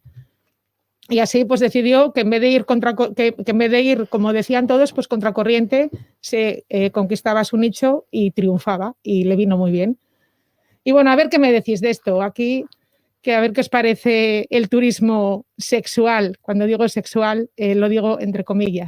Y así pues decidió que en vez de ir en vez de ir, como decían todos, pues contracorriente, se conquistaba su nicho y triunfaba y le vino muy bien. Y bueno, a ver qué me decís de esto. Aquí, que a ver qué os parece el turismo sexual. Cuando digo sexual, lo digo entre comillas.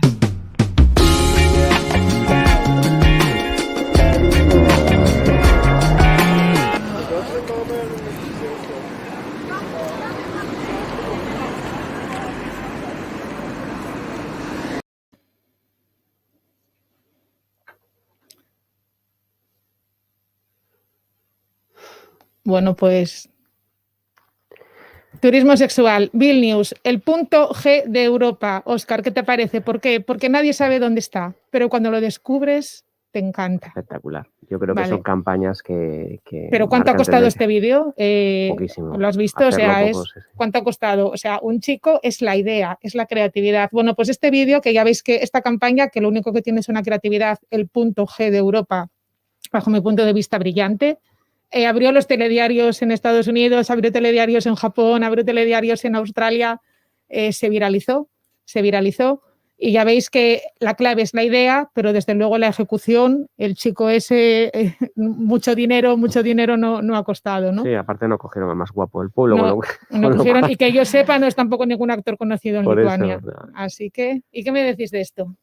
Bueno, pues turismo sexual, Vilnius, el punto G de Europa. Óscar, ¿qué te parece? ¿Por qué? Porque nadie sabe dónde está, pero cuando lo descubres te encanta.
Espectacular. Yo creo que son campañas que
¿Pero cuánto ha costado este vídeo?
Poquísimo.
¿Lo has visto? O sea,
poco, sí.
¿cuánto ha costado? O sea, un chico es la idea, es la creatividad. Bueno, pues este vídeo, que ya veis que esta campaña, que lo único que tiene es una creatividad, el punto G de Europa, bajo mi punto de vista, brillante. Abrió los telediarios en Estados Unidos, abrió telediarios en Japón, abrió telediarios en Australia, se viralizó y ya veis que la clave es la idea, pero desde luego la ejecución, el chico ese, mucho dinero no ha costado, ¿no?
Sí, aparte no cogieron al más guapo del pueblo.
No cogieron, y que yo sepa, no es tampoco ningún actor conocido en Lituania.
Eso, no.
Así que, ¿y qué me decís de esto?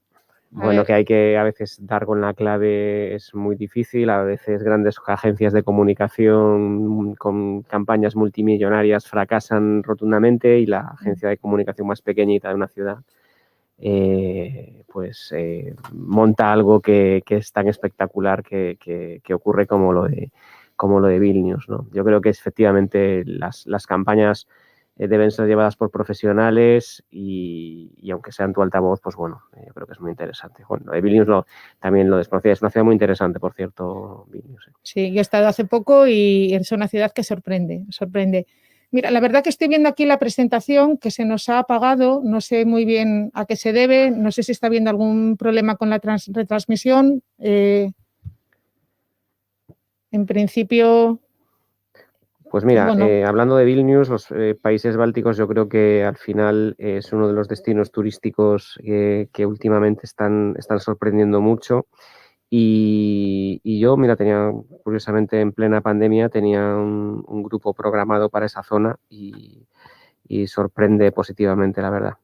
Bueno, que hay que a veces dar con la clave es muy difícil, a veces grandes agencias de comunicación con campañas multimillonarias fracasan rotundamente y la agencia de comunicación más pequeñita de una ciudad monta algo que es tan espectacular que ocurre como lo de Vilnius, ¿no? Yo creo que efectivamente las campañas deben ser llevadas por profesionales y aunque sea en tu altavoz, pues bueno, yo creo que es muy interesante. Bueno, de Vilnius también lo desconocía, es una ciudad muy interesante, por cierto, Vilnius.
Sí, yo he estado hace poco y es una ciudad que sorprende. Mira, la verdad que estoy viendo aquí la presentación que se nos ha apagado, no sé muy bien a qué se debe, no sé si está habiendo algún problema con la retransmisión. En principio...
Pues mira, hablando de Vilnius, los países bálticos yo creo que al final es uno de los destinos turísticos que últimamente están sorprendiendo mucho. Y yo, mira, curiosamente en plena pandemia, tenía un grupo programado para esa zona y sorprende positivamente, la verdad.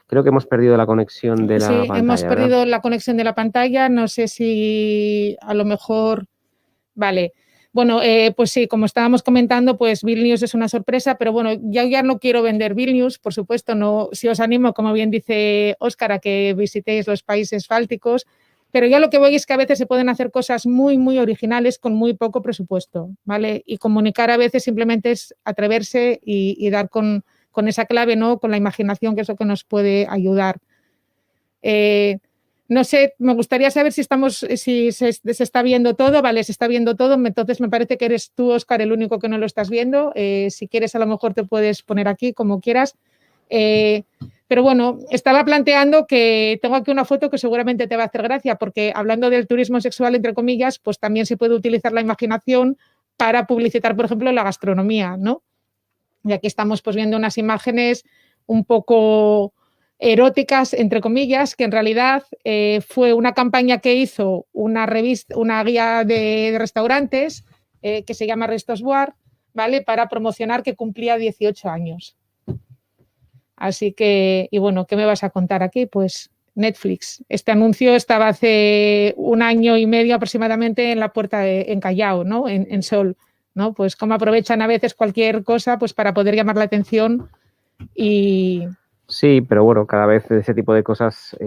Creo que hemos perdido la conexión de la pantalla.
Sí, hemos perdido la conexión de la pantalla. No sé si a lo mejor... Vale. Bueno, pues sí, como estábamos comentando, pues Vilnius es una sorpresa, pero bueno, ya no quiero vender Vilnius, por supuesto, no. Sí os animo, como bien dice Óscar, a que visitéis los países bálticos, pero ya lo que voy es que a veces se pueden hacer cosas muy, muy originales con muy poco presupuesto, ¿vale? Y comunicar a veces simplemente es atreverse y dar con esa clave, ¿no? Con la imaginación, que es lo que nos puede ayudar. No sé, me gustaría saber si se está viendo todo. Vale, se está viendo todo. Entonces me parece que eres tú, Óscar, el único que no lo estás viendo. Si quieres, a lo mejor te puedes poner aquí como quieras. Pero bueno, estaba planteando que tengo aquí una foto que seguramente te va a hacer gracia, porque hablando del turismo sexual, entre comillas, pues también se puede utilizar la imaginación para publicitar, por ejemplo, la gastronomía, ¿no? Y aquí estamos pues viendo unas imágenes un poco eróticas, entre comillas, que en realidad fue una campaña que hizo una guía de restaurantes que se llama Restos Bar, ¿vale? Para promocionar que cumplía 18 años. Así que, y bueno, ¿qué me vas a contar aquí? Pues Netflix. Este anuncio estaba hace 1 año y medio aproximadamente en la puerta en Callao, ¿no? En Sol, ¿no? Pues cómo aprovechan a veces cualquier cosa pues para poder llamar la atención y...
Sí, pero bueno, cada vez ese tipo de cosas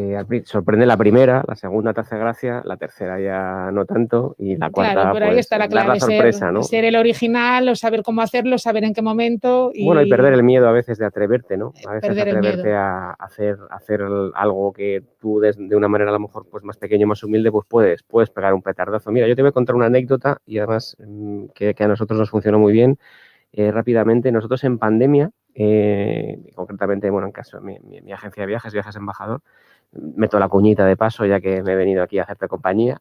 sorprende la primera, la segunda te hace gracia, la tercera ya no tanto y la cuarta,
claro, pero ahí
pues,
está la
dar
clave,
sorpresa, ¿no?
ser el original o saber cómo hacerlo, saber en qué momento y...
Bueno, y perder el miedo a veces de atreverte, ¿no? A veces
perder el
atreverte
miedo.
a hacer algo que tú de una manera a lo mejor pues más pequeño, más humilde, pues puedes pegar un petardazo. Mira, yo te voy a contar una anécdota y además que a nosotros nos funcionó muy bien. Rápidamente, nosotros en pandemia, concretamente, bueno, en caso de mi agencia de Viajes Embajador, meto la cuñita de paso ya que me he venido aquí a hacerte compañía.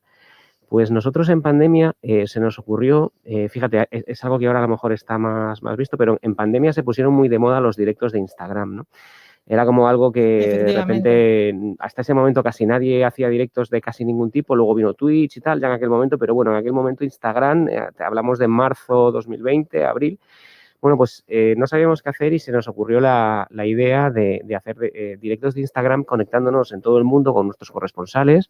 Pues nosotros en pandemia se nos ocurrió, fíjate, es algo que ahora a lo mejor está más visto, pero en pandemia se pusieron muy de moda los directos de Instagram, ¿no? Era como algo que de repente, hasta ese momento casi nadie hacía directos de casi ningún tipo, luego vino Twitch y tal, ya en aquel momento, pero bueno, en aquel momento Instagram, hablamos de marzo 2020, abril, bueno, pues no sabíamos qué hacer y se nos ocurrió la idea de hacer directos de Instagram conectándonos en todo el mundo con nuestros corresponsales.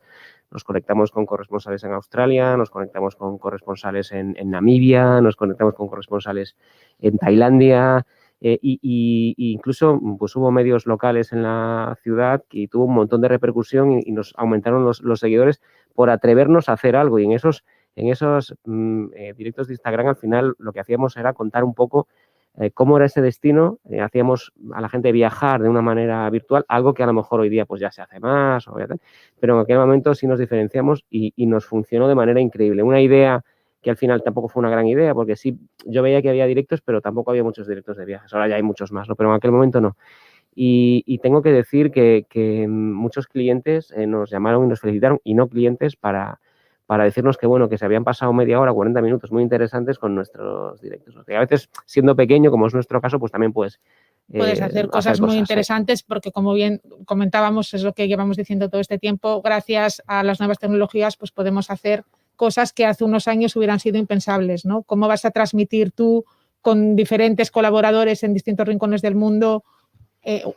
Nos conectamos con corresponsales en Australia, nos conectamos con corresponsales en Namibia, nos conectamos con corresponsales en Tailandia y incluso pues hubo medios locales en la ciudad que tuvo un montón de repercusión y nos aumentaron los seguidores por atrevernos a hacer algo y en esos directos de Instagram al final lo que hacíamos era contar un poco cómo era ese destino, hacíamos a la gente viajar de una manera virtual, algo que a lo mejor hoy día pues ya se hace más, pero en aquel momento sí nos diferenciamos y nos funcionó de manera increíble. Una idea que al final tampoco fue una gran idea, porque sí, yo veía que había directos, pero tampoco había muchos directos de viajes, ahora ya hay muchos más, ¿no? Pero en aquel momento no. Y tengo que decir que muchos clientes nos llamaron y nos felicitaron, y no clientes, para decirnos que bueno, que se habían pasado media hora, 40 minutos muy interesantes con nuestros directos. O sea, a veces, siendo pequeño, como es nuestro caso, pues también puedes
hacer cosas muy interesantes porque, como bien comentábamos, es lo que llevamos diciendo todo este tiempo, gracias a las nuevas tecnologías pues podemos hacer cosas que hace unos años hubieran sido impensables, ¿no? ¿Cómo vas a transmitir tú con diferentes colaboradores en distintos rincones del mundo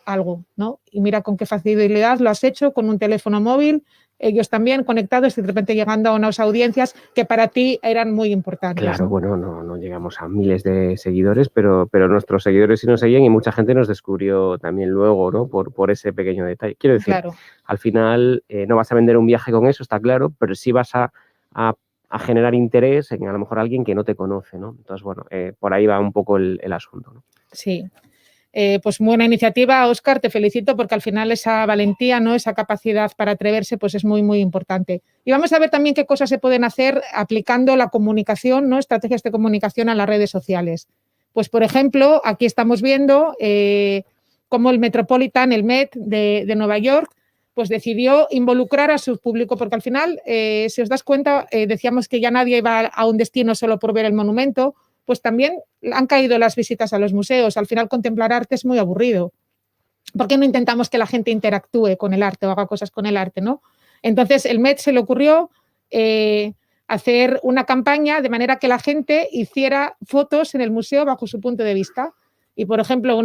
algo, ¿no? Y mira con qué facilidad lo has hecho con un teléfono móvil, ellos también conectados y de repente llegando a unas audiencias que para ti eran muy importantes.
Claro,
¿no?
bueno, no llegamos a miles de seguidores, pero nuestros seguidores sí nos seguían y mucha gente nos descubrió también luego, ¿no? Por ese pequeño detalle. Quiero decir,
claro.
Al final no vas a vender un viaje con eso, está claro, pero sí vas a generar interés en a lo mejor alguien que no te conoce, ¿no? Entonces, bueno, por ahí va un poco el asunto, ¿no?
Sí. Pues buena iniciativa, Óscar, te felicito porque al final esa valentía, ¿no? Esa capacidad para atreverse pues es muy, muy importante. Y vamos a ver también qué cosas se pueden hacer aplicando la comunicación, ¿no? Estrategias de comunicación a las redes sociales. Pues, por ejemplo, aquí estamos viendo cómo el Metropolitan, el Met de Nueva York, pues decidió involucrar a su público, porque al final, si os das cuenta, decíamos que ya nadie iba a un destino solo por ver el monumento, pues también han caído las visitas a los museos. Al final, contemplar arte es muy aburrido. ¿Por qué no intentamos que la gente interactúe con el arte o haga cosas con el arte, ¿no? Entonces, el Met se le ocurrió hacer una campaña de manera que la gente hiciera fotos en el museo bajo su punto de vista. Y, por ejemplo,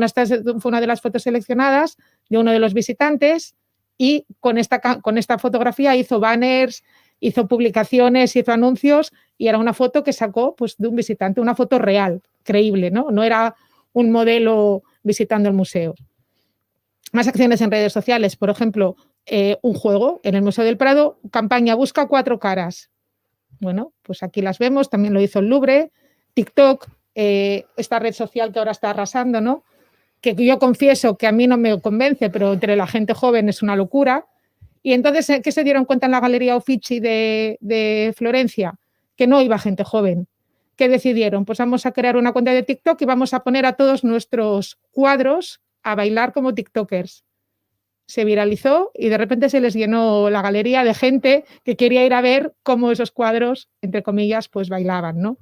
fue una de las fotos seleccionadas de uno de los visitantes y con esta fotografía hizo banners, hizo publicaciones, hizo anuncios y era una foto que sacó pues, de un visitante, una foto real, creíble, ¿no? No era un modelo visitando el museo. Más acciones en redes sociales, por ejemplo, un juego en el Museo del Prado, campaña Busca 4 caras. Bueno, pues aquí las vemos, también lo hizo el Louvre, TikTok, esta red social que ahora está arrasando, ¿no? Que yo confieso que a mí no me convence, pero entre la gente joven es una locura. Y entonces, ¿qué se dieron cuenta en la Galería Uffizi de Florencia? Que no iba gente joven. ¿Qué decidieron? Pues vamos a crear una cuenta de TikTok y vamos a poner a todos nuestros cuadros a bailar como tiktokers. Se viralizó y de repente se les llenó la galería de gente que quería ir a ver cómo esos cuadros, entre comillas, pues bailaban, ¿no?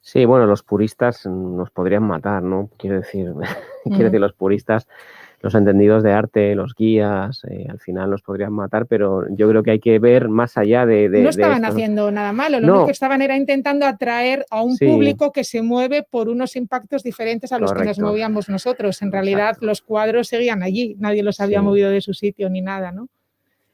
Sí, bueno, los puristas nos podrían matar, ¿no? Quiero decir, los puristas, los entendidos de arte, los guías, al final nos podrían matar, pero yo creo que hay que ver más allá de
No estaban
esto, ¿no?
haciendo nada malo, lo
No.
único que estaban era intentando atraer a un
Sí.
público que se mueve por unos impactos diferentes a los que nos
Correcto.
movíamos nosotros. En realidad,
Exacto.
los cuadros seguían allí, nadie los había
Sí.
movido de su sitio ni nada, ¿no?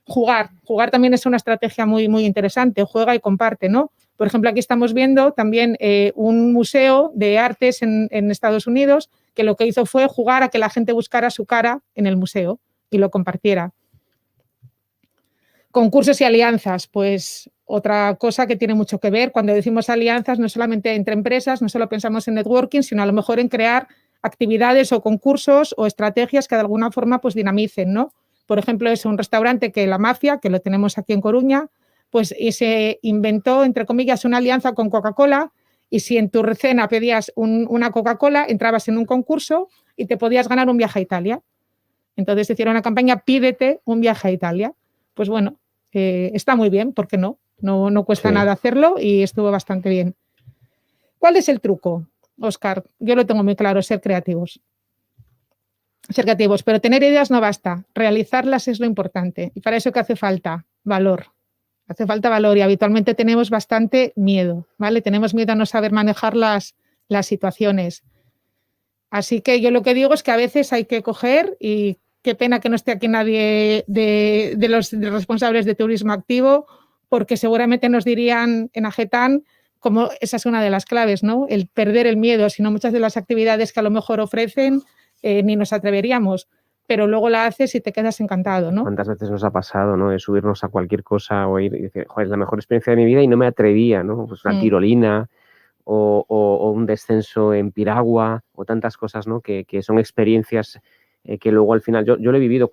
Jugar también es una estrategia muy, muy interesante, juega y comparte, ¿no? Por ejemplo, aquí estamos viendo también un museo de artes en Estados Unidos que lo que hizo fue jugar a que la gente buscara su cara en el museo y lo compartiera. Concursos y alianzas, pues otra cosa que tiene mucho que ver. Cuando decimos alianzas, no solamente entre empresas, no solo pensamos en networking, sino a lo mejor en crear actividades o concursos o estrategias que de alguna forma pues dinamicen, ¿no? Por ejemplo, es un restaurante que La Mafia, que lo tenemos aquí en Coruña, pues se inventó, entre comillas, una alianza con Coca-Cola, y si en tu cena pedías una Coca-Cola, entrabas en un concurso y te podías ganar un viaje a Italia. Entonces hicieron una campaña, pídete un viaje a Italia. Pues bueno, está muy bien, ¿por qué no? No cuesta
Sí.
nada hacerlo y estuvo bastante bien. ¿Cuál es el truco, Óscar? Yo lo tengo muy claro, ser creativos. Ser creativos, pero tener ideas no basta, realizarlas es lo importante. Y para eso, ¿qué hace falta? Valor. Hace falta valor y habitualmente tenemos bastante miedo, ¿vale? Tenemos miedo a no saber manejar las situaciones. Así que yo lo que digo es que a veces hay que coger, y qué pena que no esté aquí nadie de los responsables de turismo activo, porque seguramente nos dirían en Agetán como esa es una de las claves, ¿no? El perder el miedo, sino muchas de las actividades que a lo mejor ofrecen ni nos atreveríamos, pero luego la haces y te quedas encantado, ¿no?
¿Cuántas veces nos ha pasado, ¿no? De subirnos a cualquier cosa o ir y decir, joder, es la mejor experiencia de mi vida y no me atrevía, ¿no? Pues una tirolina o un descenso en piragua o tantas cosas, ¿no? Que son experiencias que luego al final, yo lo he vivido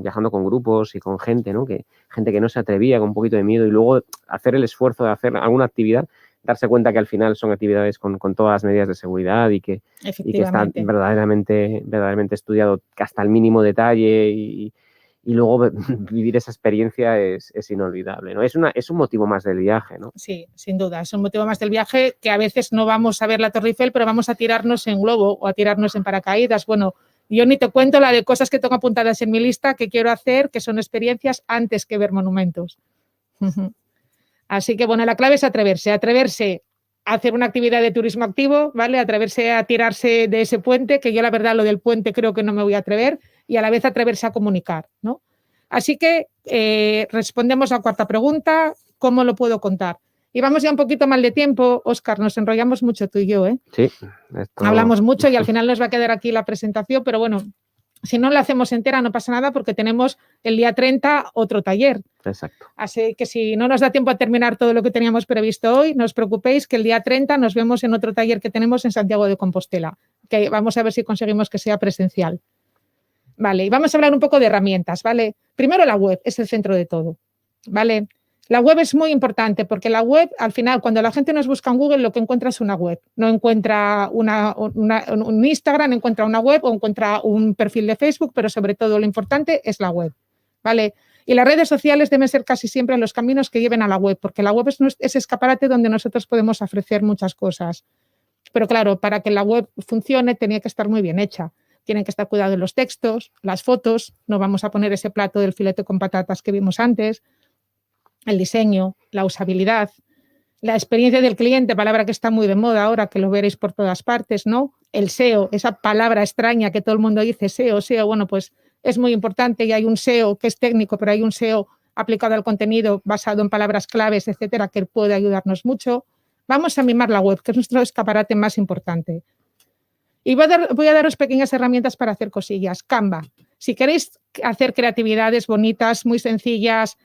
viajando con grupos y con gente, ¿no? Gente que no se atrevía, con un poquito de miedo, y luego hacer el esfuerzo de hacer alguna actividad, darse cuenta que al final son actividades con todas las medidas de seguridad y que está verdaderamente estudiado hasta el mínimo detalle y luego vivir esa experiencia es inolvidable, ¿no? Es un motivo más del viaje, ¿no?
Sí, sin duda, es un motivo más del viaje, que a veces no vamos a ver la Torre Eiffel, pero vamos a tirarnos en globo o a tirarnos en paracaídas. Bueno, yo ni te cuento la de cosas que tengo apuntadas en mi lista que quiero hacer, que son experiencias antes que ver monumentos. Así que, bueno, la clave es atreverse a hacer una actividad de turismo activo, ¿vale? Atreverse a tirarse de ese puente, que yo la verdad lo del puente creo que no me voy a atrever, y a la vez atreverse a comunicar, ¿no? Así que respondemos a la cuarta pregunta, ¿cómo lo puedo contar? Y vamos ya un poquito mal de tiempo, Óscar, nos enrollamos mucho tú y yo, ¿eh?
Sí.
Hablamos mucho y al final nos va a quedar aquí la presentación, pero bueno, si no la hacemos entera no pasa nada porque tenemos el día 30 otro taller.
Exacto.
Así que si no nos da tiempo a terminar todo lo que teníamos previsto hoy, no os preocupéis que el día 30 nos vemos en otro taller que tenemos en Santiago de Compostela, que vamos a ver si conseguimos que sea presencial. Vale, y vamos a hablar un poco de herramientas, ¿vale? Primero, la web es el centro de todo, ¿vale? La web es muy importante porque la web, al final, cuando la gente nos busca en Google, lo que encuentra es una web. No encuentra un Instagram, encuentra una web o encuentra un perfil de Facebook, pero sobre todo lo importante es la web, ¿vale? Y las redes sociales deben ser casi siempre los caminos que lleven a la web, porque la web es ese escaparate donde nosotros podemos ofrecer muchas cosas. Pero claro, para que la web funcione tenía que estar muy bien hecha. Tienen que estar cuidados los textos, las fotos, no vamos a poner ese plato del filete con patatas que vimos antes, el diseño, la usabilidad, la experiencia del cliente, palabra que está muy de moda ahora, que lo veréis por todas partes, ¿no? El SEO, esa palabra extraña que todo el mundo dice, SEO, bueno, pues es muy importante y hay un SEO que es técnico, pero hay un SEO aplicado al contenido basado en palabras claves, etcétera, que puede ayudarnos mucho. Vamos a mimar la web, que es nuestro escaparate más importante. Y voy a daros pequeñas herramientas para hacer cosillas. Canva. Si queréis hacer creatividades bonitas, muy sencillas,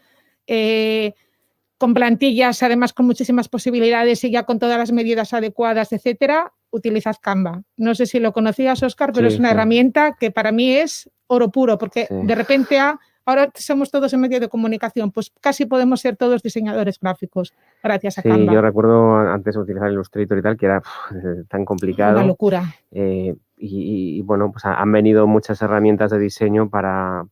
con plantillas, además con muchísimas posibilidades y ya con todas las medidas adecuadas, etcétera, utilizad Canva. No sé si lo conocías, Óscar, pero
sí,
es una herramienta que para mí es oro puro, porque de repente ahora somos todos en medio de comunicación, pues casi podemos ser todos diseñadores gráficos gracias a Canva.
Sí, yo recuerdo antes utilizar Illustrator y tal, que era tan complicado.
Una locura.
Y bueno, pues han venido muchas herramientas de diseño para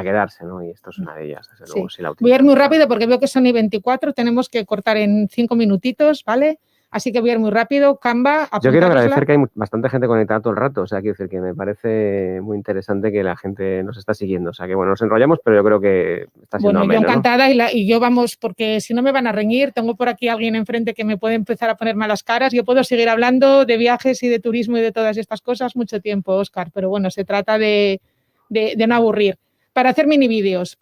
quedarse, ¿no? Y esto es una de ellas, desde luego, si la utilizamos.
Voy a ir muy rápido porque veo que son y 24, tenemos que cortar en 5 minutitos, ¿vale? Así que voy a ir muy rápido. Canva,
Yo quiero
apuntárosla.
agradecer que hay bastante gente conectada todo el rato, o sea, quiero decir que me parece muy interesante que la gente nos está siguiendo, o sea, que bueno, nos enrollamos, pero yo creo que está siendo
Bueno, yo
ameno, ¿no?
encantada y yo vamos, porque si no me van a reñir, tengo por aquí a alguien enfrente que me puede empezar a poner malas caras. Yo puedo seguir hablando de viajes y de turismo y de todas estas cosas mucho tiempo, Óscar, pero bueno, se trata de no aburrir. Para hacer mini vídeos,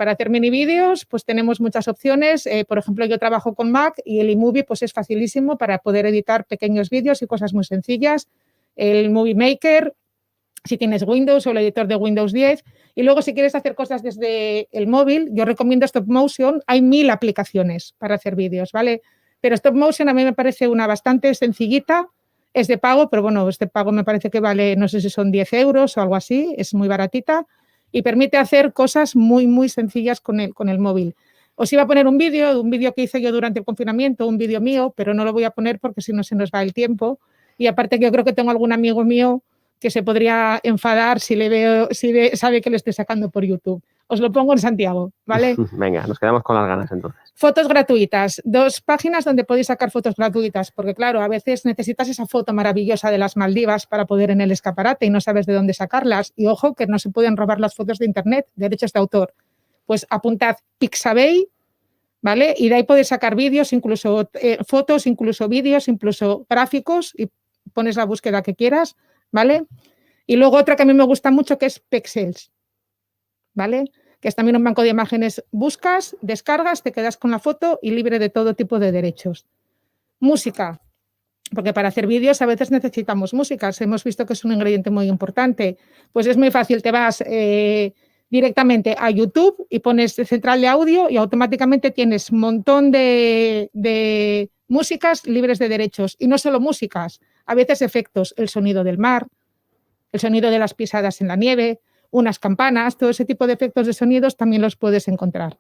pues tenemos muchas opciones. Por ejemplo, yo trabajo con Mac y el iMovie pues es facilísimo para poder editar pequeños vídeos y cosas muy sencillas. El Movie Maker, si tienes Windows o el editor de Windows 10. Y luego, si quieres hacer cosas desde el móvil, yo recomiendo Stop Motion. Hay 1000 aplicaciones para hacer vídeos, ¿vale? Pero Stop Motion a mí me parece una bastante sencillita. Es de pago, pero bueno, este pago me parece que vale, no sé si son 10 euros o algo así. Es muy baratita y permite hacer cosas muy, muy sencillas con el móvil. Os iba a poner un vídeo que hice yo durante el confinamiento, un vídeo mío, pero no lo voy a poner porque si no se nos va el tiempo. Y aparte que yo creo que tengo algún amigo mío que se podría enfadar si sabe que lo estoy sacando por YouTube. Os lo pongo en Santiago, ¿vale?
Venga, nos quedamos con las ganas entonces.
Fotos gratuitas. 2 páginas donde podéis sacar fotos gratuitas, porque claro, a veces necesitas esa foto maravillosa de las Maldivas para poder en el escaparate y no sabes de dónde sacarlas. Y ojo, que no se pueden robar las fotos de internet, derechos de autor. Pues apuntad Pixabay, ¿vale? Y de ahí podéis sacar vídeos, incluso fotos, incluso vídeos, incluso gráficos, y pones la búsqueda que quieras, ¿vale? Y luego otra que a mí me gusta mucho que es Pexels, ¿vale? Que es también un banco de imágenes. Buscas, descargas, te quedas con la foto y libre de todo tipo de derechos. Música, porque para hacer vídeos a veces necesitamos músicas. Hemos visto que es un ingrediente muy importante. Pues es muy fácil, te vas directamente a YouTube y pones central de audio y automáticamente tienes un montón de músicas libres de derechos. Y no solo músicas, a veces efectos, el sonido del mar, el sonido de las pisadas en la nieve, unas campanas, todo ese tipo de efectos de sonidos también los puedes encontrar.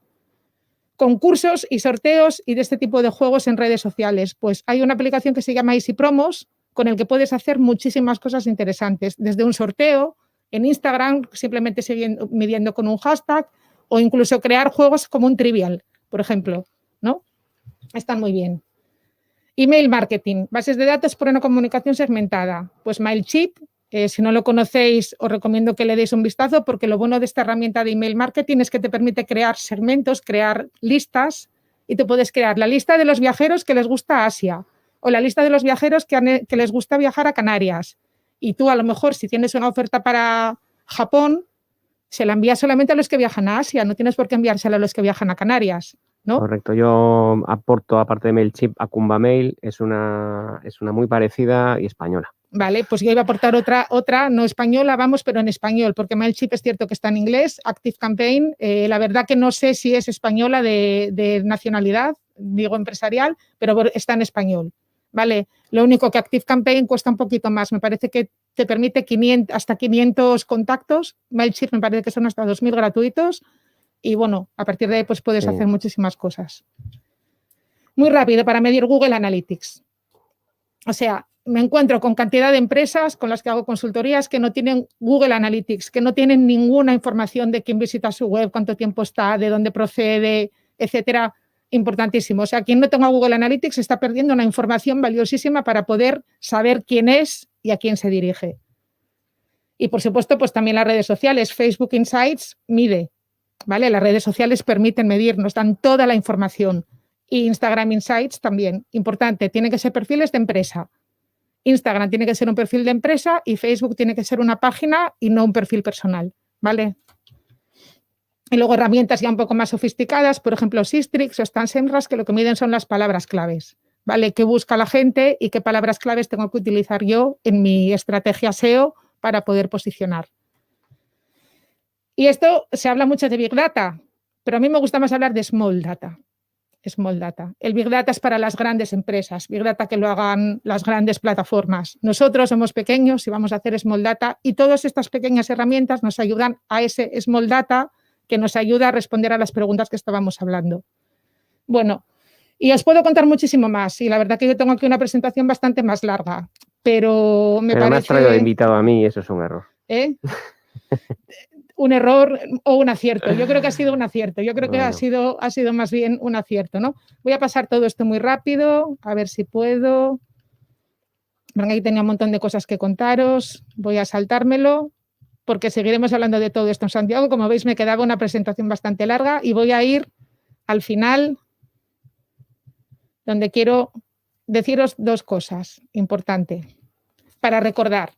Concursos y sorteos y de este tipo de juegos en redes sociales. Pues hay una aplicación que se llama Easy Promos con el que puedes hacer muchísimas cosas interesantes, desde un sorteo en Instagram, simplemente midiendo con un hashtag, o incluso crear juegos como un Trivial, por ejemplo, ¿no? Están muy bien. Email marketing, bases de datos por una comunicación segmentada. Pues MailChimp, si no lo conocéis, os recomiendo que le deis un vistazo porque lo bueno de esta herramienta de email marketing es que te permite crear segmentos, crear listas y tú puedes crear la lista de los viajeros que les gusta Asia o la lista de los viajeros que les gusta viajar a Canarias. Y tú a lo mejor si tienes una oferta para Japón, se la envías solamente a los que viajan a Asia, no tienes por qué enviársela a los que viajan a Canarias, ¿no?
Correcto, yo aporto, aparte de MailChimp, a Kumba Mail, es una muy parecida y española.
Vale, pues yo iba a aportar otra no española, vamos, pero en español, porque MailChimp es cierto que está en inglés, ActiveCampaign, la verdad que no sé si es española de nacionalidad, digo empresarial, pero está en español, ¿vale? Lo único que ActiveCampaign cuesta un poquito más, me parece que te permite hasta 500 contactos, MailChimp me parece que son hasta 2000 gratuitos y bueno, a partir de ahí pues puedes hacer muchísimas cosas. Muy rápido para medir Google Analytics. O sea, me encuentro con cantidad de empresas con las que hago consultorías que no tienen Google Analytics, que no tienen ninguna información de quién visita su web, cuánto tiempo está, de dónde procede, etcétera. Importantísimo. O sea, quien no tenga Google Analytics está perdiendo una información valiosísima para poder saber quién es y a quién se dirige. Y, por supuesto, pues también las redes sociales. Facebook Insights mide, ¿vale? Las redes sociales permiten medir, nos dan toda la información. Y Instagram Insights también. Importante, tienen que ser perfiles de empresa. Instagram tiene que ser un perfil de empresa y Facebook tiene que ser una página y no un perfil personal, ¿vale? Y luego herramientas ya un poco más sofisticadas, por ejemplo, Sistrix o StanSEMrush, que lo que miden son las palabras claves, ¿vale? ¿Qué busca la gente y qué palabras claves tengo que utilizar yo en mi estrategia SEO para poder posicionar? Y esto se habla mucho de Big Data, pero a mí me gusta más hablar de Small Data. Small Data. El Big Data es para las grandes empresas, Big Data que lo hagan las grandes plataformas. Nosotros somos pequeños y vamos a hacer Small Data y todas estas pequeñas herramientas nos ayudan a ese Small Data que nos ayuda a responder a las preguntas que estábamos hablando. Bueno, y os puedo contar muchísimo más y la verdad que yo tengo aquí una presentación bastante más larga, pero me parece...
me has traído de invitado a mí y eso es un error.
¿Eh? Un error o un acierto. Yo creo que ha sido un acierto. Yo creo que ha sido más bien un acierto, ¿no? Voy a pasar todo esto muy rápido, a ver si puedo. Aquí tenía un montón de cosas que contaros, voy a saltármelo porque seguiremos hablando de todo esto en Santiago. Como veis, me quedaba una presentación bastante larga y voy a ir al final, donde quiero deciros 2 cosas importantes para recordar.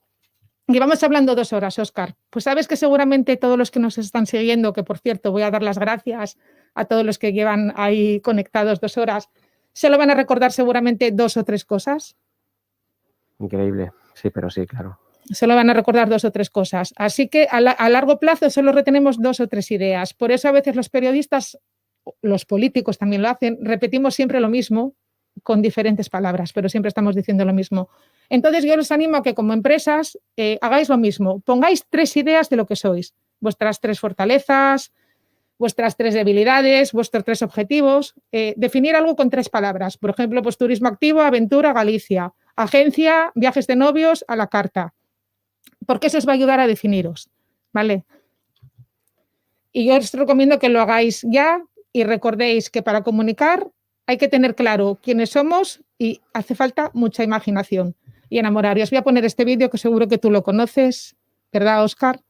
Llevamos hablando 2 horas, Óscar. Pues sabes que seguramente todos los que nos están siguiendo, que por cierto voy a dar las gracias a todos los que llevan ahí conectados 2 horas, se lo van a recordar seguramente 2 o 3 cosas.
Increíble, sí, pero sí, claro.
Solo van a recordar 2 o 3 cosas. Así que a largo plazo solo retenemos 2 o 3 ideas. Por eso a veces los periodistas, los políticos también lo hacen, repetimos siempre lo mismo con diferentes palabras, pero siempre estamos diciendo lo mismo. Entonces yo los animo a que como empresas hagáis lo mismo. Pongáis 3 ideas de lo que sois. Vuestras 3 fortalezas, vuestras 3 debilidades, vuestros 3 objetivos. Definir algo con 3 palabras. Por ejemplo, pues turismo activo, aventura, Galicia. Agencia, viajes de novios, a la carta. Porque eso os va a ayudar a definiros, ¿vale? Y yo os recomiendo que lo hagáis ya y recordéis que para comunicar hay que tener claro quiénes somos y hace falta mucha imaginación y enamorar. Y os voy a poner este vídeo que seguro que tú lo conoces, ¿verdad, Óscar?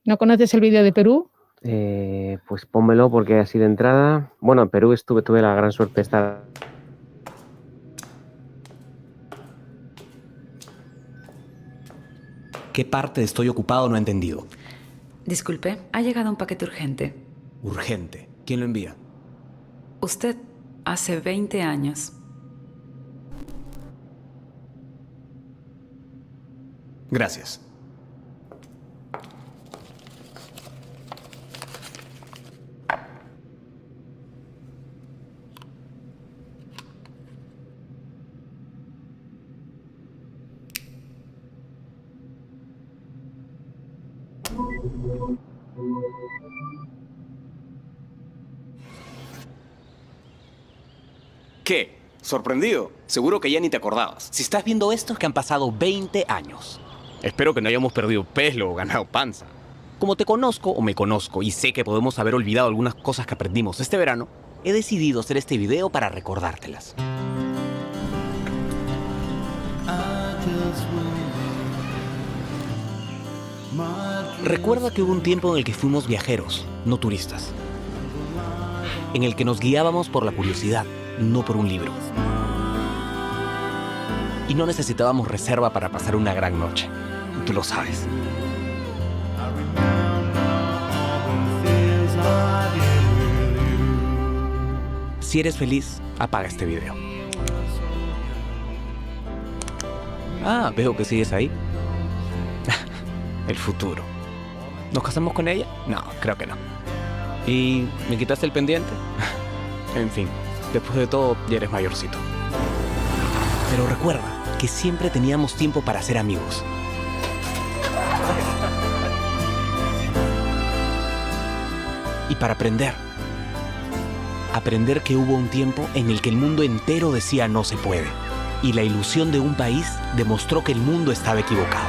¿No conoces el vídeo de Perú?
Pues pónmelo porque así de entrada... Bueno, en Perú tuve la gran suerte de estar...
¿Qué parte de estoy ocupado no he entendido?
Disculpe, ha llegado un paquete urgente.
Urgente. ¿Quién lo envía?
Usted, hace 20 años.
Gracias. ¿Qué? ¿Sorprendido? Seguro que ya ni te acordabas. Si estás viendo esto es que han pasado 20 años. Espero que no hayamos perdido pelo o ganado panza. Como te conozco o me conozco y sé que podemos haber olvidado algunas cosas que aprendimos este verano, he decidido hacer este video para recordártelas. Recuerda que hubo un tiempo en el que fuimos viajeros, no turistas. En el que nos guiábamos por la curiosidad, no por un libro. Y no necesitábamos reserva para pasar una gran noche. Tú lo sabes. Si eres feliz, apaga este video. Ah, veo que sigues ahí. El futuro. ¿Nos casamos con ella? No, creo que no. ¿Y me quitaste el pendiente? En fin, después de todo, ya eres mayorcito. Pero recuerda que siempre teníamos tiempo para ser amigos. Y para aprender. Aprender que hubo un tiempo en el que el mundo entero decía no se puede. Y la ilusión de un país demostró que el mundo estaba equivocado.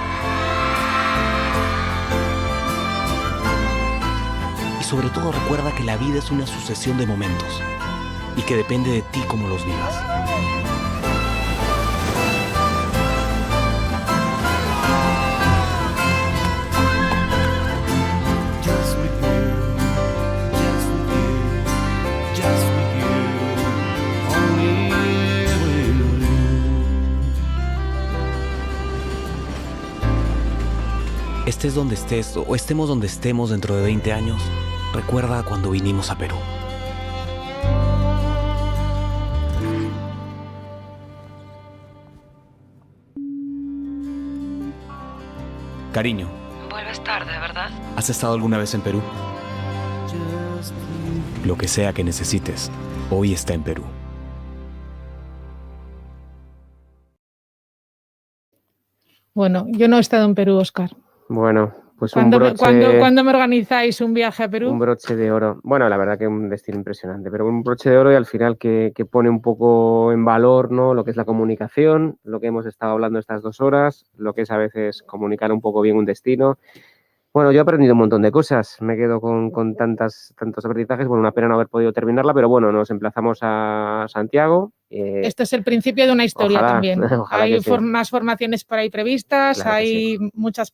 Y sobre todo recuerda que la vida es una sucesión de momentos. Y que depende de ti cómo los vivas. Estés donde estés o estemos donde estemos dentro de 20 años, recuerda cuando vinimos a Perú. Cariño.
Vuelves tarde, ¿verdad?
¿Has estado alguna vez en Perú? Lo que sea que necesites, hoy está en Perú.
Bueno, yo no he estado en Perú, Óscar.
Bueno, pues
¿Cuándo
un
me organizáis un viaje a Perú?
Un broche de oro. Bueno, la verdad que un destino impresionante, pero un broche de oro y al final que pone un poco en valor, ¿no?, lo que es la comunicación, lo que hemos estado hablando estas 2 horas, lo que es a veces comunicar un poco bien un destino. Bueno, yo he aprendido un montón de cosas, me quedo con tantos aprendizajes. Bueno, una pena no haber podido terminarla, pero bueno, nos emplazamos a Santiago
Esto es el principio de una historia también. Hay más formaciones por ahí previstas, claro, hay muchas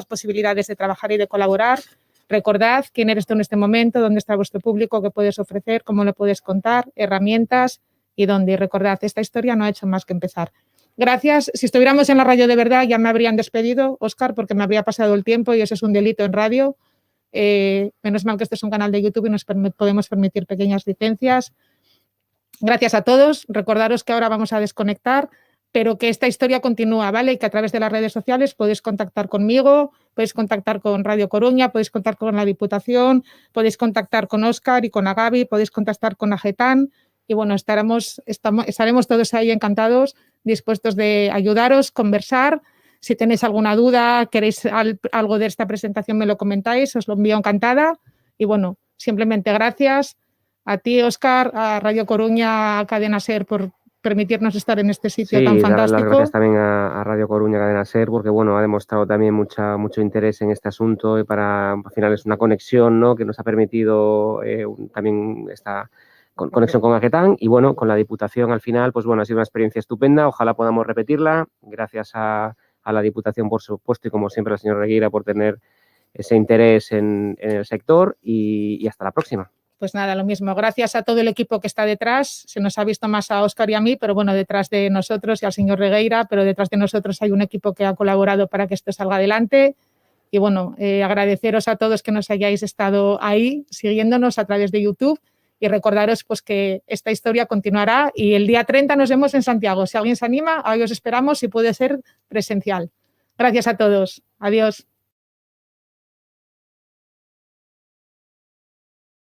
posibilidades de trabajar y de colaborar. Recordad quién eres tú en este momento, dónde está vuestro público, qué puedes ofrecer, cómo le puedes contar, herramientas y dónde. Y recordad, esta historia no ha hecho más que empezar. Gracias. Si estuviéramos en la radio de verdad ya me habrían despedido, Óscar, porque me habría pasado el tiempo y eso es un delito en radio. Menos mal que este es un canal de YouTube y nos podemos permitir pequeñas licencias. Gracias a todos. Recordaros que ahora vamos a desconectar, pero que esta historia continúa, ¿vale? Y que a través de las redes sociales podéis contactar conmigo, podéis contactar con Radio Coruña, podéis contactar con la Diputación, podéis contactar con Óscar y con Agavi, podéis contactar con Agetán y bueno, estaremos todos ahí encantados, dispuestos de ayudaros, conversar. Si tenéis alguna duda, queréis algo de esta presentación, me lo comentáis, os lo envío encantada. Y bueno, simplemente gracias a ti, Óscar, a Radio Coruña, a Cadena SER por permitirnos estar en este sitio tan fantástico.
Las gracias también a Radio Coruña, Cadena SER, porque bueno, ha demostrado también mucho interés en este asunto y al final es una conexión, ¿no?, que nos ha permitido también esta conexión con Agetán y bueno, con la Diputación al final, pues bueno, ha sido una experiencia estupenda, ojalá podamos repetirla. Gracias a la Diputación, por supuesto, y como siempre al señor Regueira por tener ese interés en el sector y hasta la próxima.
Pues nada, lo mismo. Gracias a todo el equipo que está detrás. Se nos ha visto más a Óscar y a mí, pero bueno, detrás de nosotros y al señor Regueira, pero detrás de nosotros hay un equipo que ha colaborado para que esto salga adelante. Y bueno, agradeceros a todos que nos hayáis estado ahí siguiéndonos a través de YouTube y recordaros pues que esta historia continuará y el día 30 nos vemos en Santiago. Si alguien se anima, ahí os esperamos y puede ser presencial. Gracias a todos. Adiós.